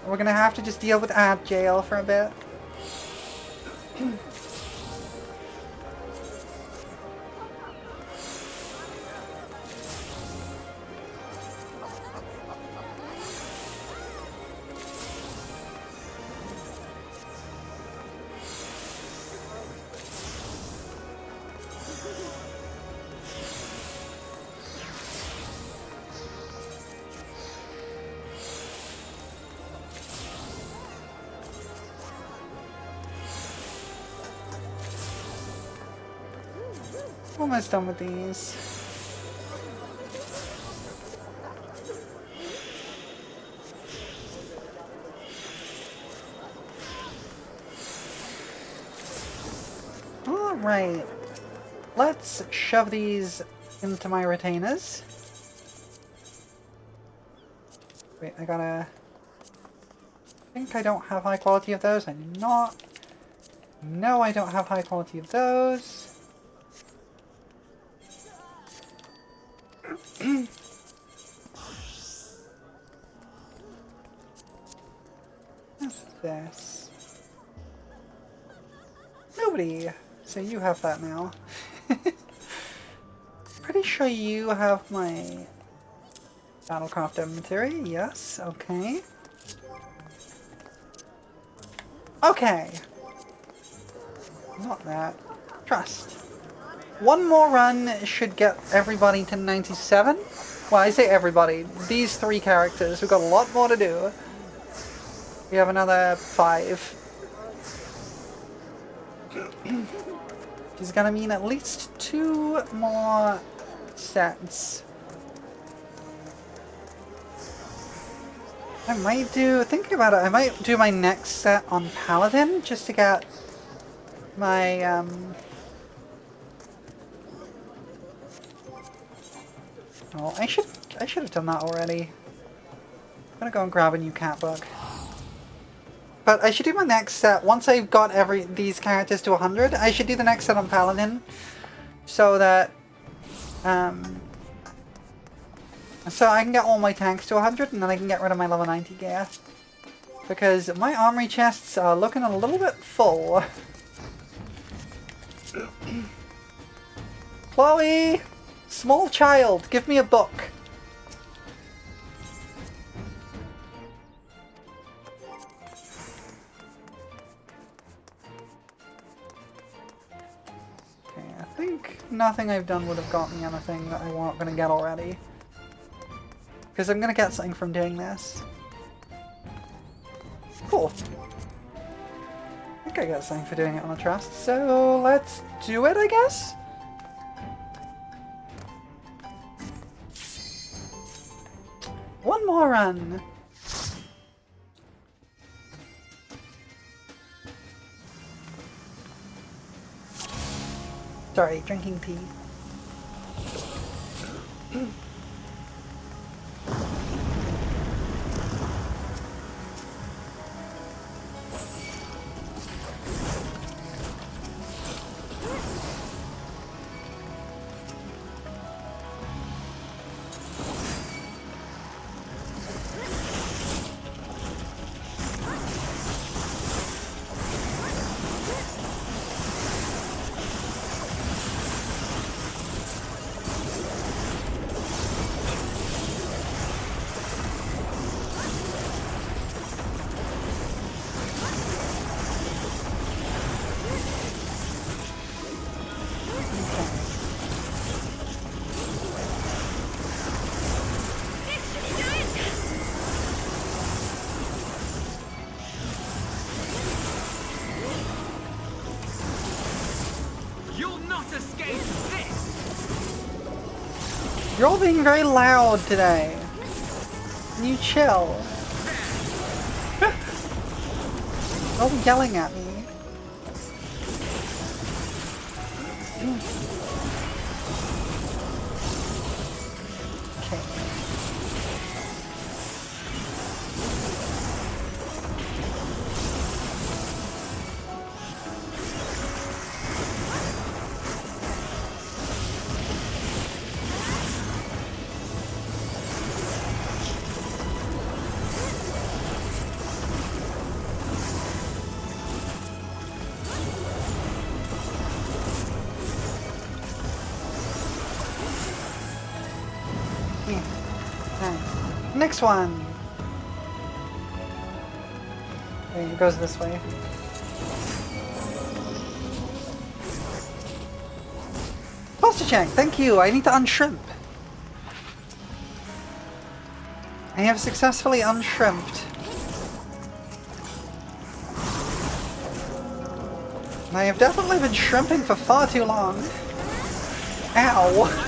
We're going to have to just deal with ad jail for a bit. Almost done with these. Alright. Let's shove these into my retainers. Wait, I gotta... I think I don't have high quality of those. I do not. No, I don't have high quality of those. What's this? Nobody. So you have that now. Pretty sure you have my Battlecraft inventory. Yes, okay. Okay. Not that. Trust. One more run should get everybody to 97. Well, I say everybody. These three characters. We've got a lot more to do. We have another 5. Which is gonna mean at least 2 more sets. I might do, thinking about it, I might do my next set on Paladin just to get my, oh, I should have done that already. I'm gonna go and grab a new cat book. But I should do my next set, once I've got these characters to 100, I should do the next set on Paladin, so that, so I can get all my tanks to 100, and then I can get rid of my level 90 gear. Because my armory chests are looking a little bit full. Chloe! Small child, give me a book. Okay, I think nothing I've done would have got me anything that I weren't gonna get already. Because I'm gonna get something from doing this. Cool. I think I got something for doing it on a trust, so let's do it, I guess? One more run! Sorry, drinking tea. You'll not escape this! You're all being very loud today. Can you chill? You're all yelling at me. Okay. Next one! Okay, it goes this way. Posture check, thank you! I need to unshrimp. I have successfully unshrimped. And I have definitely been shrimping for far too long. Ow!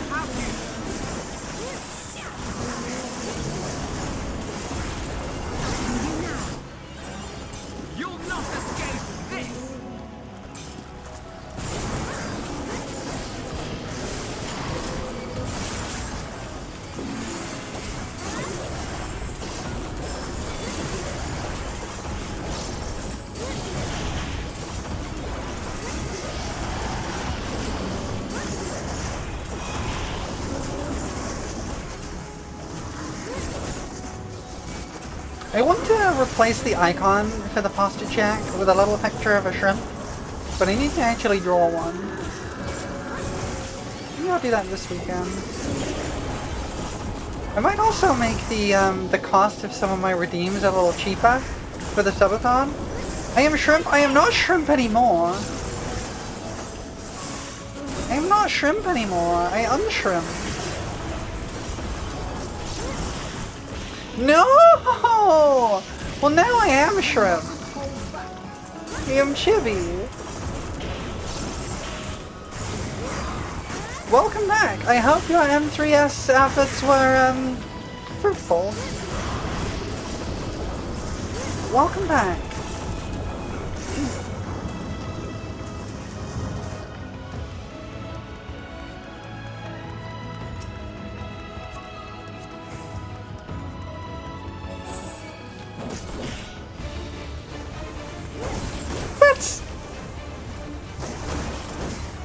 I want to replace the icon for the posture check with a little picture of a shrimp, but I need to actually draw one. Maybe I'll do that this weekend. I might also make the cost of some of my redeems a little cheaper for the subathon. I am shrimp. I am not shrimp anymore. I am not shrimp anymore. I unshrimp. No! Well, now I am shrimp. I am chibi. Welcome back. I hope your M3S efforts were fruitful. Welcome back.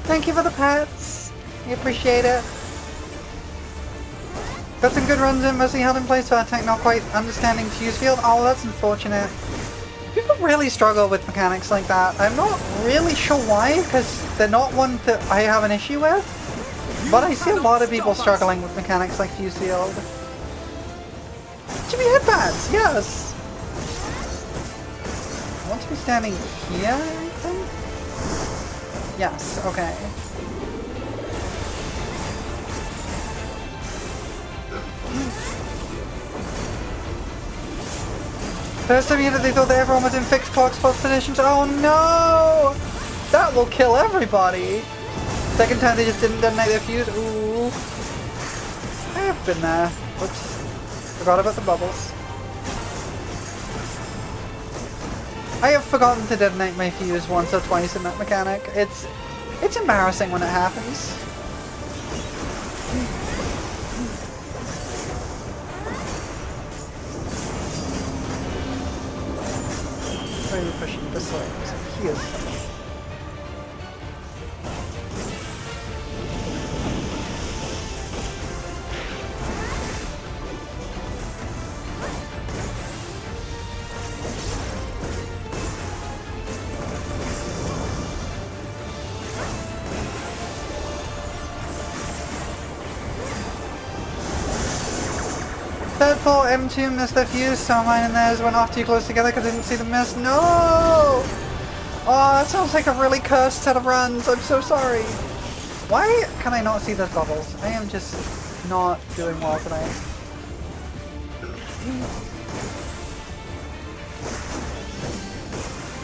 Thank you for the pets. We appreciate it. Got some good runs in, mostly held in place for our tech not quite understanding fuse field. Oh, that's unfortunate. People don't really struggle with mechanics like that. I'm not really sure why, because they're not one that I have an issue with. But I see a lot of people struggling with mechanics like Fuse Field. Chibi headbands, yes! I want to be standing here, I think? Yes, okay. First time they thought that everyone was in fixed clock spot positions. Oh no! That will kill everybody! Second time they just didn't detonate their fuse. Ooh. I have been there. Whoops. Forgot about the bubbles. I have forgotten to detonate my fuse once or twice in that mechanic. It's embarrassing when it happens. Where are you pushing this way? So he is safe. Deadpool M2 missed their fuse, so mine and theirs went off too close together because I didn't see the miss. No! Oh, that sounds like a really cursed set of runs. I'm so sorry. Why can I not see those bubbles? I am just not doing well today.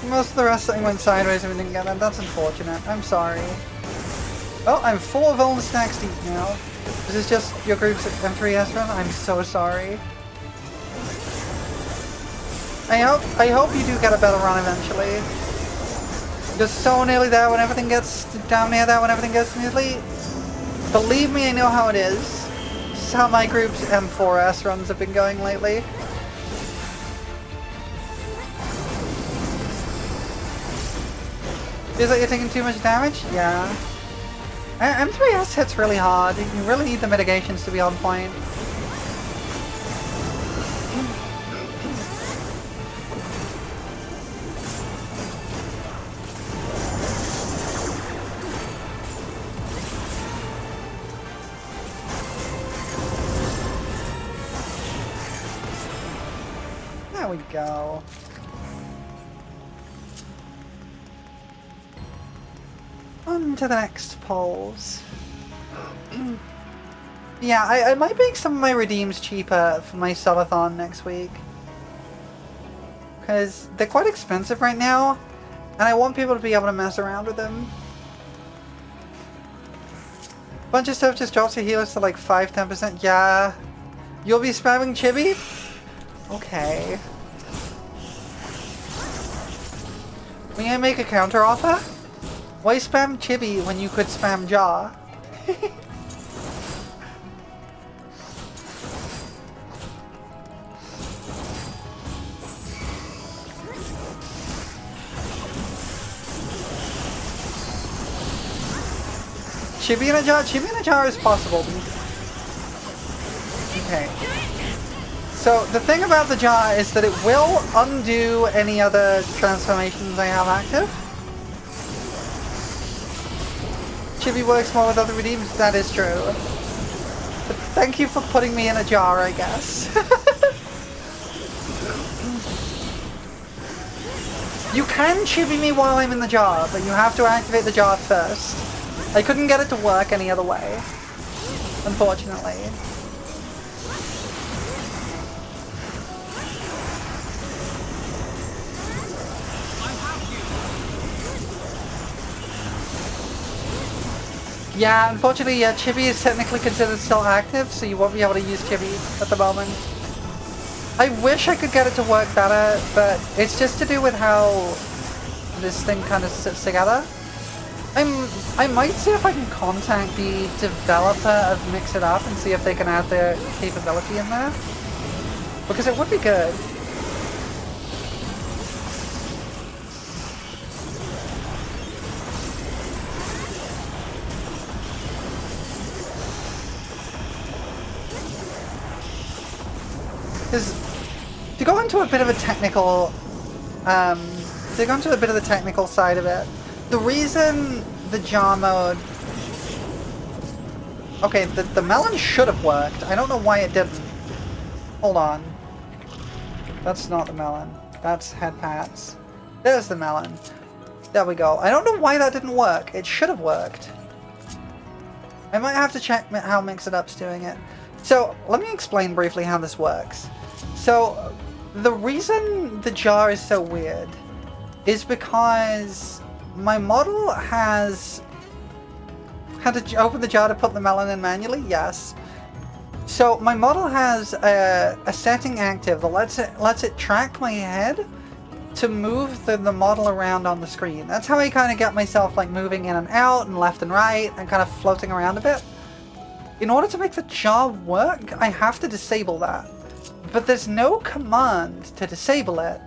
Most of the rest of went sideways and we didn't get that. That's unfortunate. I'm sorry. Oh, I'm 4 Vuln stacks deep now. This is just your group's M3S run? I'm so sorry. I hope you do get a better run eventually. You're so nearly there when everything gets down near there when everything gets smoothly. Believe me, I know how it is. This is how my group's M4S runs have been going lately. Feels like you're taking too much damage? Yeah. M3S hits really hard. You really need the mitigations to be on point. There we go. On to the next polls. Yeah, I might make some of my redeems cheaper for my subathon next week. Because they're quite expensive right now, and I want people to be able to mess around with them. Bunch of stuff just drops your healers to like 5-10%. Yeah. You'll be spamming Chibi? Okay. May I make a counter offer? Why spam Chibi when you could spam Jaw? Chibi and a Jaw? Chibi and a Jaw is possible. Okay. So the thing about the Jaw is that it will undo any other transformations I have active. Chibi works more with other redeems, that is true. But thank you for putting me in a jar, I guess. You can Chibi me while I'm in the jar, but you have to activate the jar first. I couldn't get it to work any other way, unfortunately. Yeah, unfortunately, yeah, Chibi is technically considered still active, so you won't be able to use Chibi at the moment. I wish I could get it to work better, but it's just to do with how this thing kind of sits together. I might see if I can contact the developer of Mix It Up and see if they can add their capability in there. Because it would be good. Because to go into a bit of a technical To go into a bit of the technical side of it, the reason the jar mode... Okay, the melon should have worked. I don't know why it didn't. Hold on. That's not the melon. That's head pats. There's the melon. There we go. I don't know why that didn't work. It should have worked. I might have to check how Mix It Up's doing it. So, let me explain briefly how this works. So, the reason the jar is so weird is because my model has had to open the jar to put the melon in manually. Yes. So my model has a setting active that lets it track my head to move the model around on the screen. That's how I kind of get myself like moving in and out and left and right and kind of floating around a bit. In order to make the jar work, I have to disable that. But there's no command to disable it.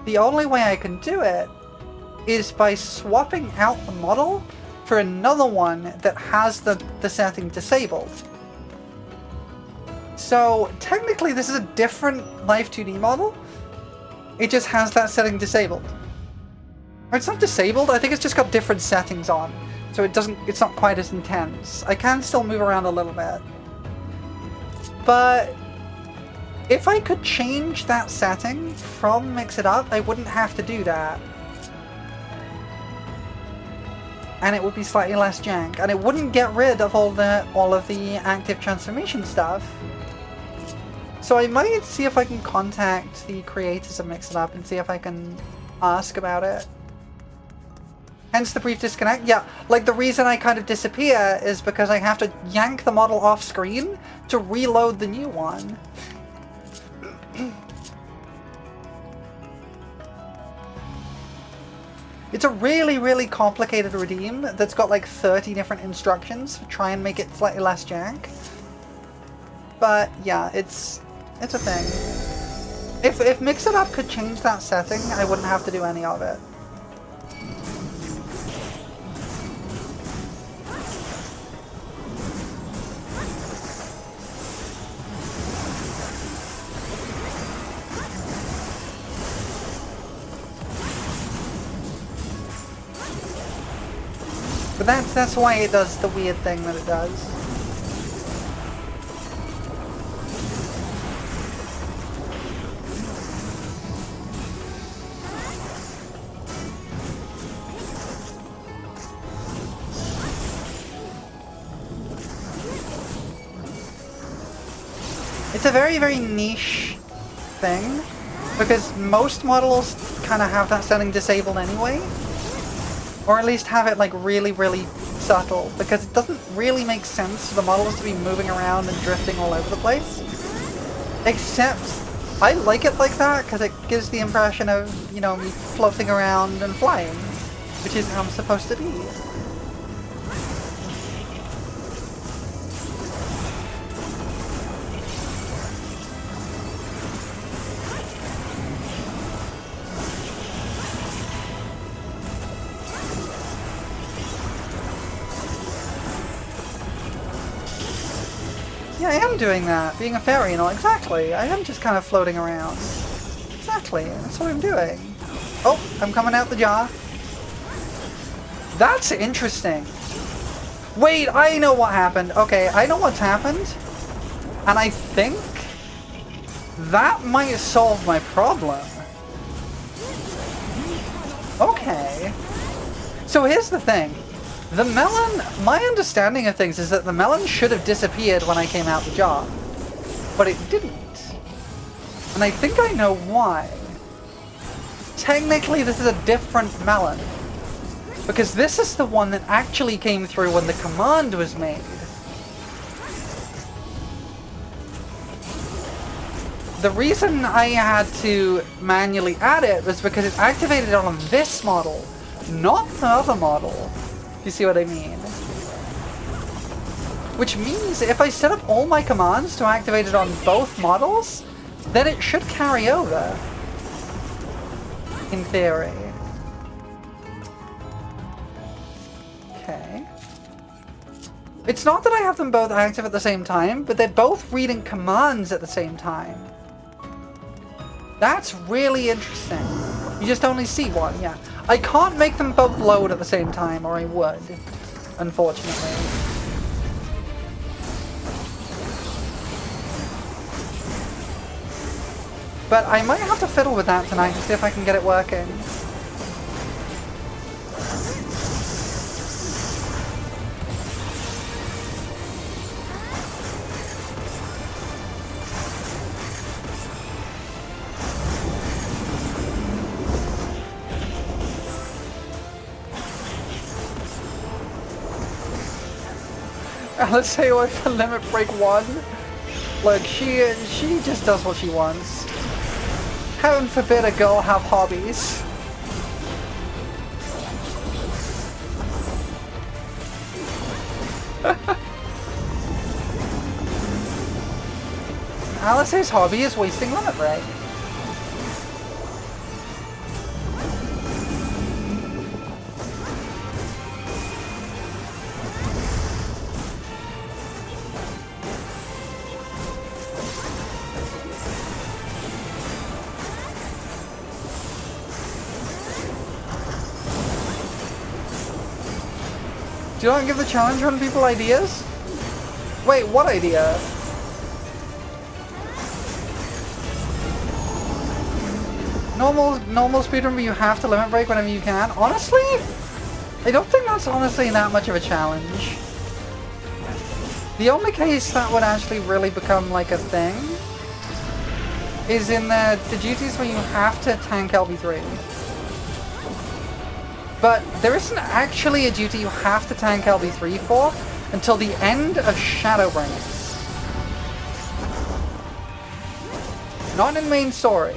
The only way I can do it is by swapping out the model for another one that has the setting disabled. So technically this is a different Life 2D model. It just has that setting disabled. Or it's not disabled, I think it's just got different settings on. So it's not quite as intense. I can still move around a little bit. But if I could change that setting from Mix It Up, I wouldn't have to do that. And it would be slightly less jank, and it wouldn't get rid of all of the active transformation stuff. So I might see if I can contact the creators of Mix It Up and see if I can ask about it. Hence the brief disconnect. Yeah, like the reason I kind of disappear is because I have to yank the model off screen to reload the new one. It's a really, really complicated redeem that's got like 30 different instructions to try and make it slightly less jank. But yeah, it's a thing. If Mix It Up could change that setting, I wouldn't have to do any of it. But that's why it does the weird thing that it does. It's a very, very niche thing, because most models kind of have that setting disabled anyway. Or at least have it like really, really subtle, because it doesn't really make sense for the models to be moving around and drifting all over the place. Except, I like it like that because it gives the impression of, you know, me floating around and flying, which is how I'm supposed to be. Yeah, I am doing that, being a fairy and all. Exactly, I am just kind of floating around. Exactly, that's what I'm doing. Oh, I'm coming out the jar. That's interesting. Wait, I know what happened. Okay, I know what's happened. And I think that might solve my problem. Okay. So here's the thing. The melon, my understanding of things is that the melon should have disappeared when I came out the jar, but it didn't. And I think I know why. Technically this is a different melon, because this is the one that actually came through when the command was made. The reason I had to manually add it was because it activated on this model, not the other model. You see what I mean? Which means if I set up all my commands to activate it on both models, then it should carry over. In theory. Okay. It's not that I have them both active at the same time, but they're both reading commands at the same time. That's really interesting. You just only see one, yeah. I can't make them both load at the same time, or I would, unfortunately. But I might have to fiddle with that tonight to see if I can get it working. Let's say what for Limit Break 1. Like, she just does what she wants. Heaven forbid a girl have hobbies. Alice's hobby is wasting Limit Break. Do you not give the challenge run people ideas? Wait, what idea? Normal speedrun, but you have to limit break whenever you can? Honestly? I don't think that's honestly that much of a challenge. The only case that would actually really become like a thing is in the duties where you have to tank LB3. But there isn't actually a duty you have to tank LB3 for until the end of Shadowbringers. Not in main story.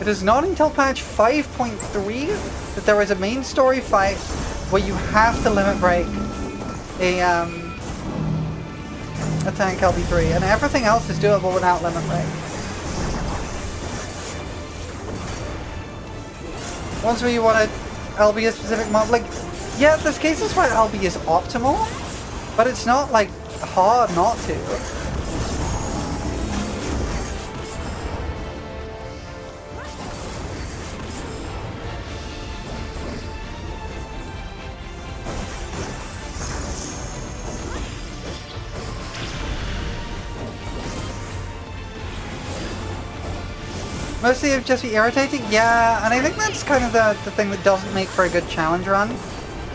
It is not until patch 5.3 that there is a main story fight where you have to limit break a tank LB3, and everything else is doable without limit break. Ones where you want to LB a specific mob, like, yeah, there's cases where LB is optimal, but it's not, like, hard not to. Mostly it would just be irritating? Yeah, and I think that's kind of the thing that doesn't make for a good challenge run.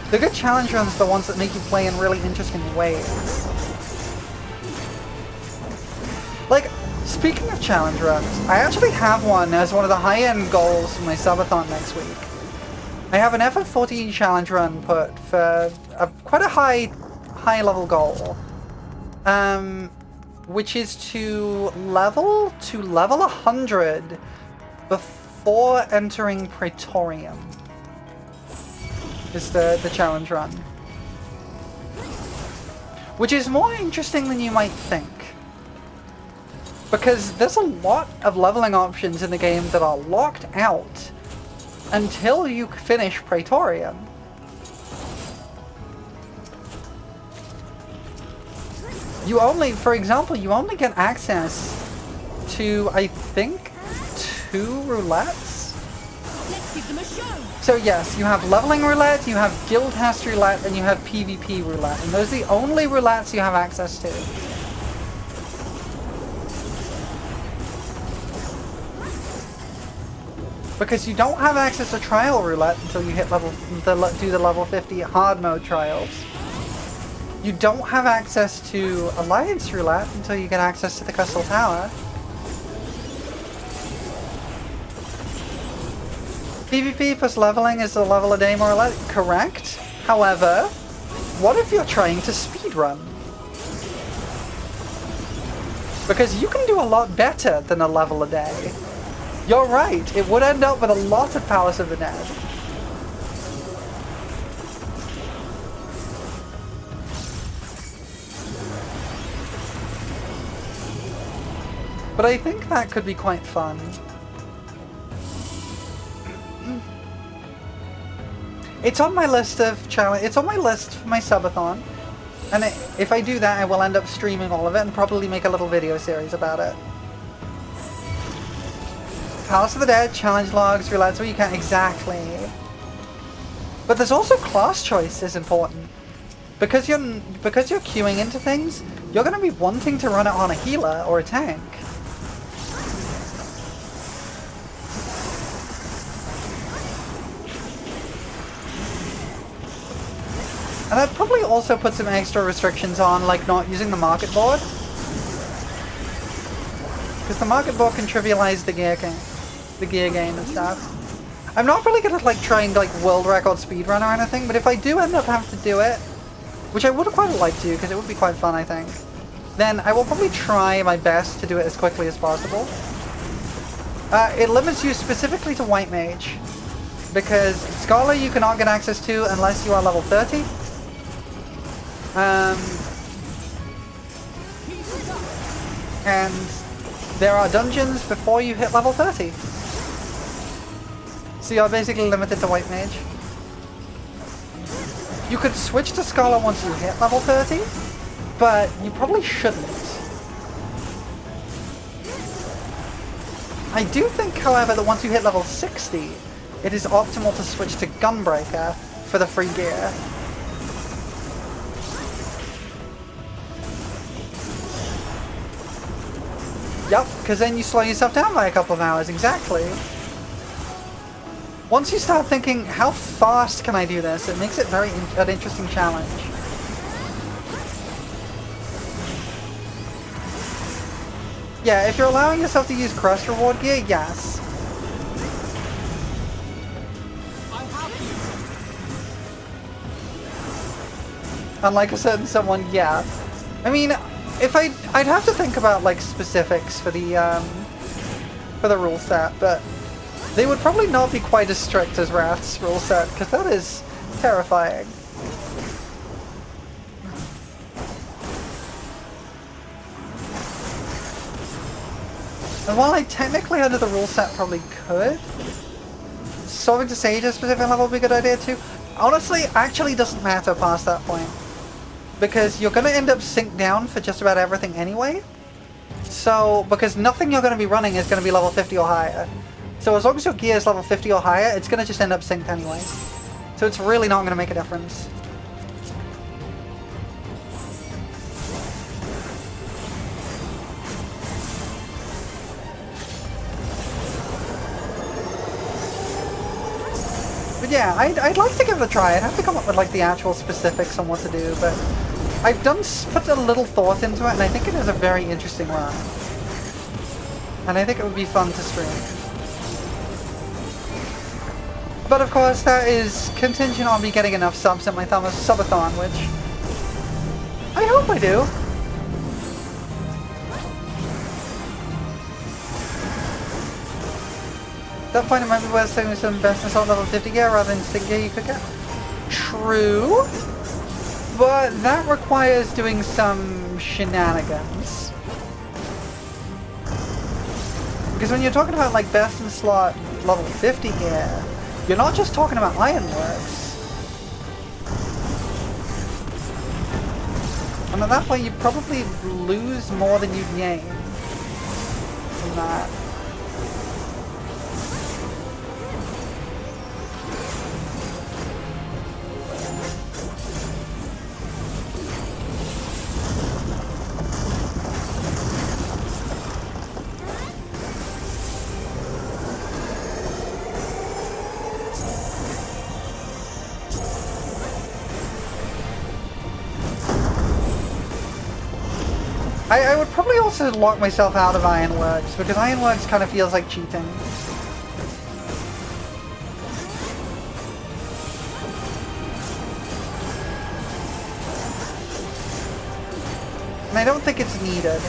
The good challenge runs are the ones that make you play in really interesting ways. Like, speaking of challenge runs, I actually have one as one of the high-end goals for my subathon next week. I have an FF14 challenge run put for quite a high-level goal. Which is to level 100 before entering Praetorium, is the challenge run. Which is more interesting than you might think. Because there's a lot of leveling options in the game that are locked out until you finish Praetorium. You only, for example, you only get access to, I think, 2 roulettes? Let's give them a show. So yes, you have leveling roulette, you have guild test roulette, and you have PvP roulette. And those are the only roulettes you have access to. Because you don't have access to trial roulette until you hit do the level 50 hard mode trials. You don't have access to Alliance Roulette until you get access to the Crystal Tower. PvP plus leveling is a level a day more or less. Correct. However, what if you're trying to speedrun? Because you can do a lot better than a level a day. You're right, it would end up with a lot of Palace of the Dead. But I think that could be quite fun. It's on my list of challenge. It's on my list for my subathon, and if I do that, I will end up streaming all of it and probably make a little video series about it. Palace of the Dead, challenge logs, roulette where you can. Exactly. But there's also class choice is important. Because you're queuing into things, you're going to be wanting to run it on a healer or a tank. And that probably also puts some extra restrictions on, like, not using the market board. Because the market board can trivialize the gear gain and stuff. I'm not really gonna, like, try and, like, world record speedrun or anything, but if I do end up having to do it, which I would quite like to, because it would be quite fun, I think, then I will probably try my best to do it as quickly as possible. It limits you specifically to White Mage, because Scholar you cannot get access to unless you are level 30. And there are dungeons before you hit level 30. So you're basically limited to White Mage. You could switch to Scholar once you hit level 30, but you probably shouldn't. I do think, however, that once you hit level 60, it is optimal to switch to Gunbreaker for the free gear. Yep, because then you slow yourself down by a couple of hours, exactly. Once you start thinking, how fast can I do this, it makes it an interesting challenge. Yeah, if you're allowing yourself to use Crest reward gear, yes. Unlike a certain someone, yeah. I mean, if I'd have to think about like specifics for the rule set, but they would probably not be quite as strict as Wrath's rule set, because that is terrifying. And while I technically under the rule set probably could, solving to Sage at a specific level would be a good idea too. Honestly, actually doesn't matter past that point. Because you're going to end up synced down for just about everything anyway. So, because nothing you're going to be running is going to be level 50 or higher. So as long as your gear is level 50 or higher, it's going to just end up synced anyway. So it's really not going to make a difference. But yeah, I'd like to give it a try. I'd have to come up with like the actual specifics on what to do, but I've put a little thought into it, and I think it is a very interesting run. And I think it would be fun to stream. But of course, that is contingent on me getting enough subs at my subathon, which I hope I do. At that point, it might be worth saving some best assault level 50 gear rather than instant gear you could get. True. But that requires doing some shenanigans. Because when you're talking about like best in slot level 50 gear, you're not just talking about Ironworks. And at that point you probably lose more than you gain from that. I would probably also lock myself out of Ironworks, because Ironworks kind of feels like cheating. And I don't think it's needed.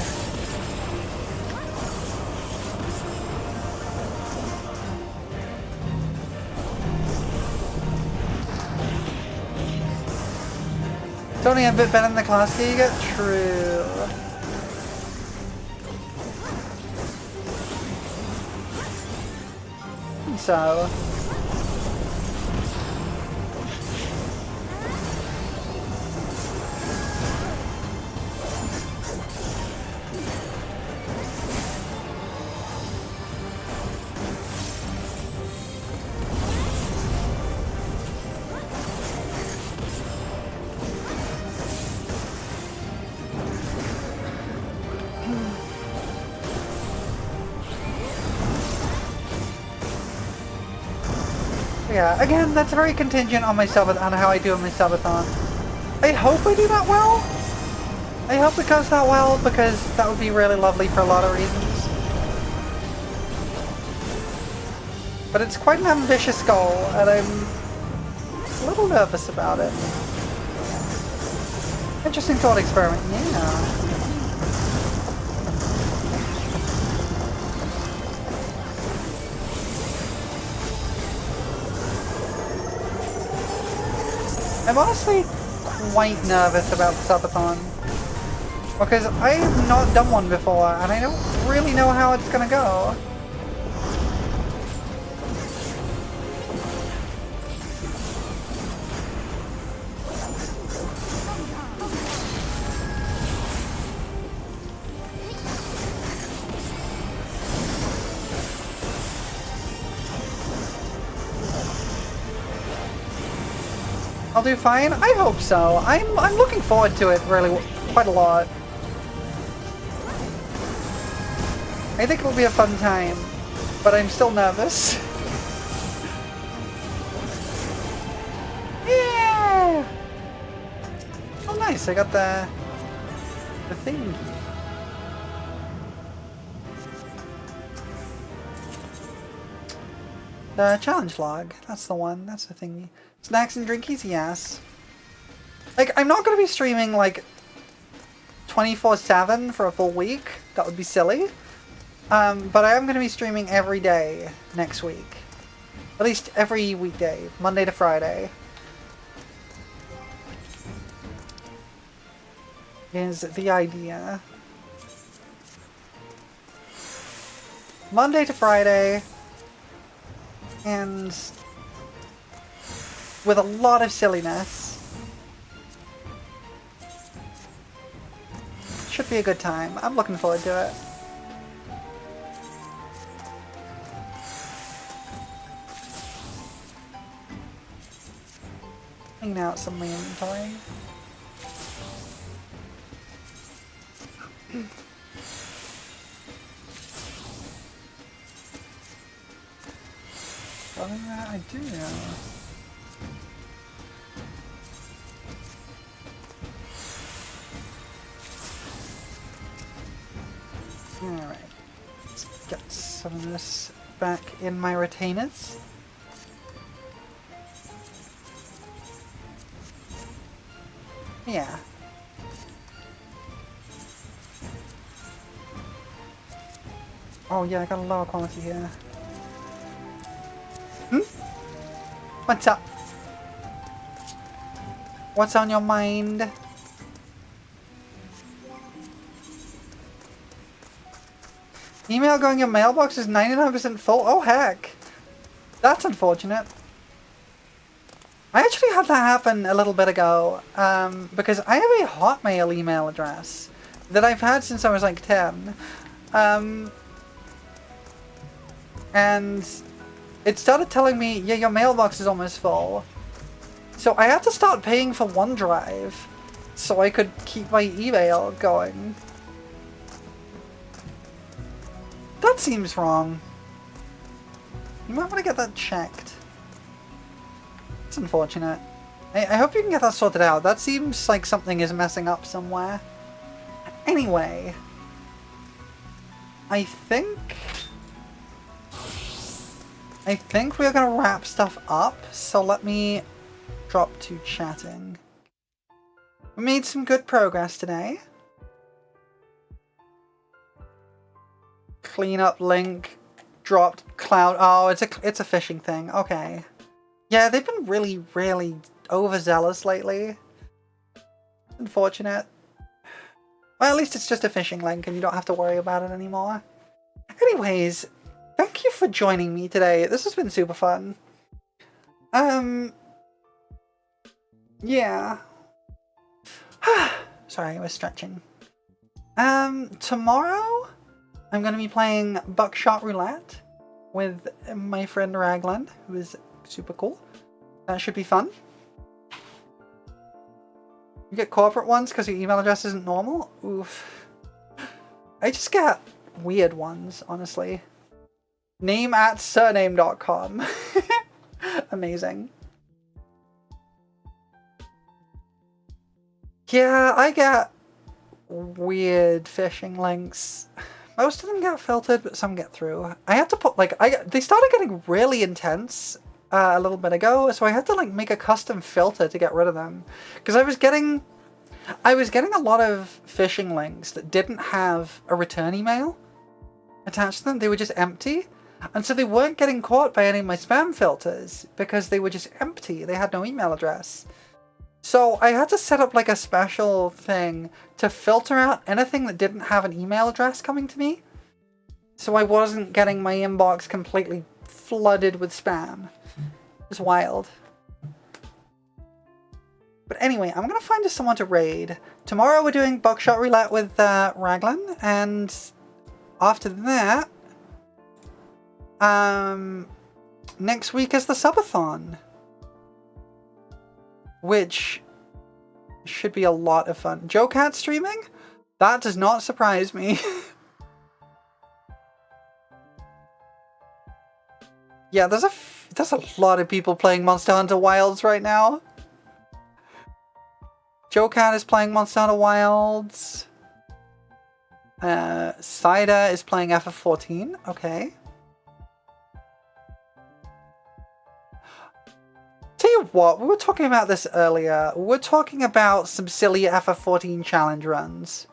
It's only a bit better than the class gear you get? True. So Yeah, again, that's very contingent on my subathon, on how I do in my subathon. I hope I do that well. I hope it goes that well, because that would be really lovely for a lot of reasons. But it's quite an ambitious goal, and I'm a little nervous about it. Interesting thought experiment, yeah. I'm honestly quite nervous about the subathon, because I have not done one before, and I don't really know how it's gonna go. I'll do fine? I hope so. I'm looking forward to it really quite a lot. I think it'll be a fun time, but I'm still nervous. Yeah! Oh nice, I got the thing. The challenge log, that's the one, that's the thingy. Snacks and drinkies, yes. Like, I'm not going to be streaming, like, 24/7 for a full week. That would be silly. But I am going to be streaming every day next week. At least every weekday, Monday to Friday. Is the idea. Monday to Friday. And with a lot of silliness. Should be a good time. I'm looking forward to it. Clean out some of my inventory. Other than that, I do know. Alright, let's get some of this back in my retainers. Yeah. Oh yeah, I got a lower quality here. What's up? What's on your mind? Email going in your mailbox is 99% full? Oh heck! That's unfortunate. I actually had that happen a little bit ago, because I have a Hotmail email address that I've had since I was like 10. And it started telling me, yeah, your mailbox is almost full. So I had to start paying for OneDrive so I could keep my email going. That seems wrong. You might want to get that checked. It's unfortunate. I hope you can get that sorted out. That seems like something is messing up somewhere. Anyway. I think we're gonna wrap stuff up, so let me drop to chatting. We made some good progress today. Clean up link, dropped cloud. Oh, it's a phishing thing. Okay. Yeah, they've been really overzealous lately. Unfortunate. Well, at least it's just a phishing link and you don't have to worry about it anymore. Anyways, thank you for joining me today. This has been super fun. Yeah. Sorry, I was stretching. Tomorrow, I'm going to be playing Buckshot Roulette with my friend Raglan, who is super cool. That should be fun. You get corporate ones because your email address isn't normal? Oof. I just get weird ones, honestly. Name@surname.com. Amazing. Yeah, I get weird phishing links. Most of them get filtered, but some get through. I had to put, like, they started getting really intense a little bit ago, so I had to, like, make a custom filter to get rid of them. Because I was getting a lot of phishing links that didn't have a return email attached to them. They were just empty. And so they weren't getting caught by any of my spam filters because they were just empty. They had no email address. So I had to set up like a special thing to filter out anything that didn't have an email address coming to me. So I wasn't getting my inbox completely flooded with spam. It was wild. But anyway, I'm going to find us someone to raid. Tomorrow we're doing Buckshot Roulette with Raglan. And after that, next week is the subathon, which should be a lot of fun. Joe Cat streaming? That does not surprise me. Yeah, there's a lot of people playing Monster Hunter Wilds right now. Joe Cat is playing Monster Hunter Wilds. Cider is playing FF14. Okay. Tell you what, we were talking about this earlier. We're talking about some silly FF14 challenge runs.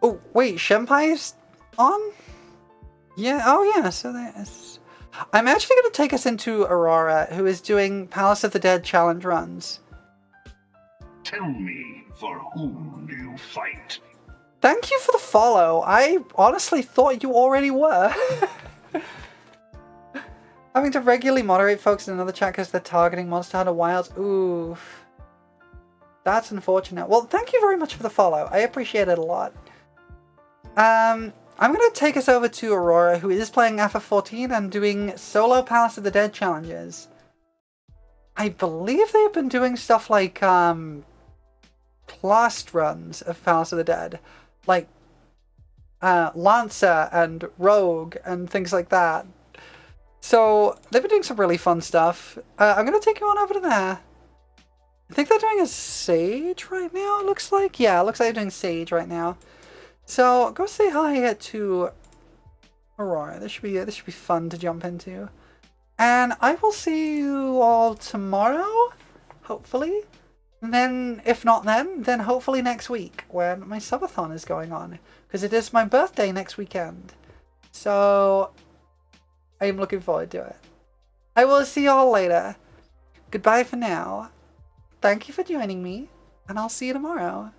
Oh, wait, Shenpai's on? Yeah, oh yeah, so there's... I'm actually going to take us into Aurora, who is doing Palace of the Dead challenge runs. Tell me, for whom do you fight? Thank you for the follow. I honestly thought you already were. Having to regularly moderate folks in another chat because they're targeting Monster Hunter Wilds. Oof. That's unfortunate. Well, thank you very much for the follow. I appreciate it a lot. I'm going to take us over to Aurora, who is playing FF14 and doing solo Palace of the Dead challenges. I believe they've been doing stuff like blast runs of Palace of the Dead. Like Lancer and Rogue and things like that. So they've been doing some really fun stuff. I'm going to take you on over to there. I think they're doing a Sage right now, it looks like. Yeah, it looks like they're doing Sage right now. So go say hi to Aurora. This should be fun to jump into. And I will see you all tomorrow, hopefully. And then, if not then hopefully next week when my subathon is going on. Because it is my birthday next weekend. So I am looking forward to it. I will see you all later. Goodbye for now. Thank you for joining me. And I'll see you tomorrow.